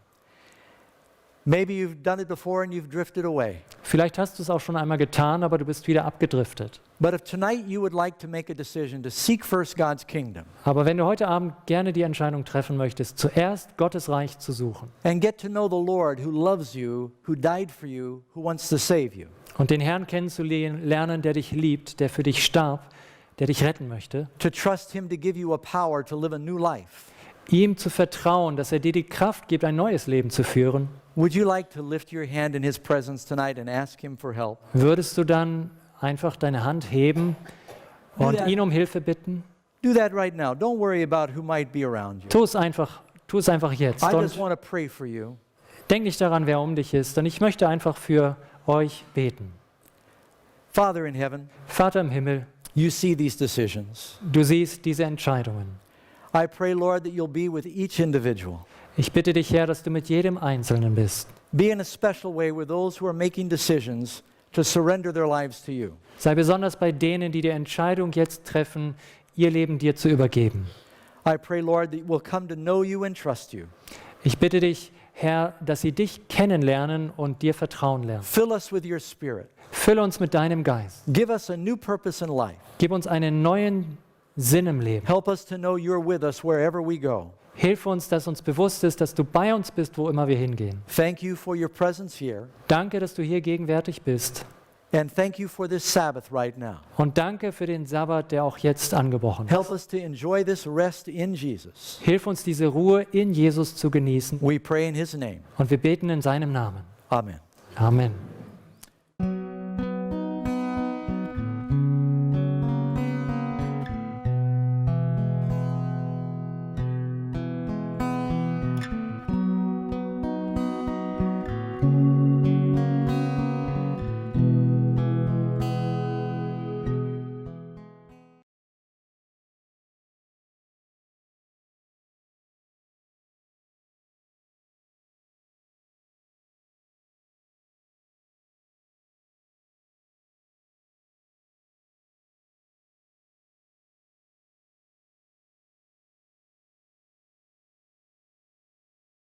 Maybe you've done it before and you've drifted away. Vielleicht hast du es auch schon einmal getan, aber du bist wieder abgedriftet. But if tonight you would like to make a decision to seek first God's kingdom Aber wenn du heute Abend gerne die Entscheidung treffen möchtest, zuerst Gottes Reich zu suchen and get to know the Lord who loves you, who died for you, who wants to save you, und den Herrn kennenzulernen, der dich liebt, der für dich starb, der dich retten möchte, to trust Him to give you a power to live a new life, ihm zu vertrauen, dass er dir die Kraft gibt, ein neues Leben zu führen, would you like to lift your hand in His presence tonight and ask Him for help? würdest du dann einfach deine Hand heben und Ja. ihn um Hilfe bitten? Do that right now. Don't worry about who might be around you. Tu es einfach jetzt. I just Und want to pray for you. denk nicht daran, wer um dich ist. Und ich möchte einfach für euch beten. Father in heaven, Vater im Himmel, you see these decisions. du siehst diese Entscheidungen. I pray, Lord, that you'll be with each individual. Ich bitte dich, Herr, dass du mit jedem Einzelnen bist. Be in a special way with those who are making decisions to surrender their lives to you. Sei besonders bei denen, die die Entscheidung jetzt treffen, ihr Leben dir zu übergeben. I pray, Lord, that we'll come to know you and trust you. Ich bitte dich, Herr, dass sie dich kennenlernen und dir vertrauen lernen. Fill us with your Spirit. Fülle uns mit deinem Geist. Give us a new purpose in life. Gib uns einen neuen Sinn im Leben. Help us to know you're with us wherever we go. Hilf uns, dass uns bewusst ist, dass du bei uns bist, wo immer wir hingehen. Thank you for your presence here. Danke, dass du hier gegenwärtig bist. And thank you for this Sabbath right now. Und danke für den Sabbat, der auch jetzt angebrochen ist. Help us to enjoy this rest in Jesus. Hilf uns, diese Ruhe in Jesus zu genießen. We pray in His name. Und wir beten in seinem Namen. Amen. Amen.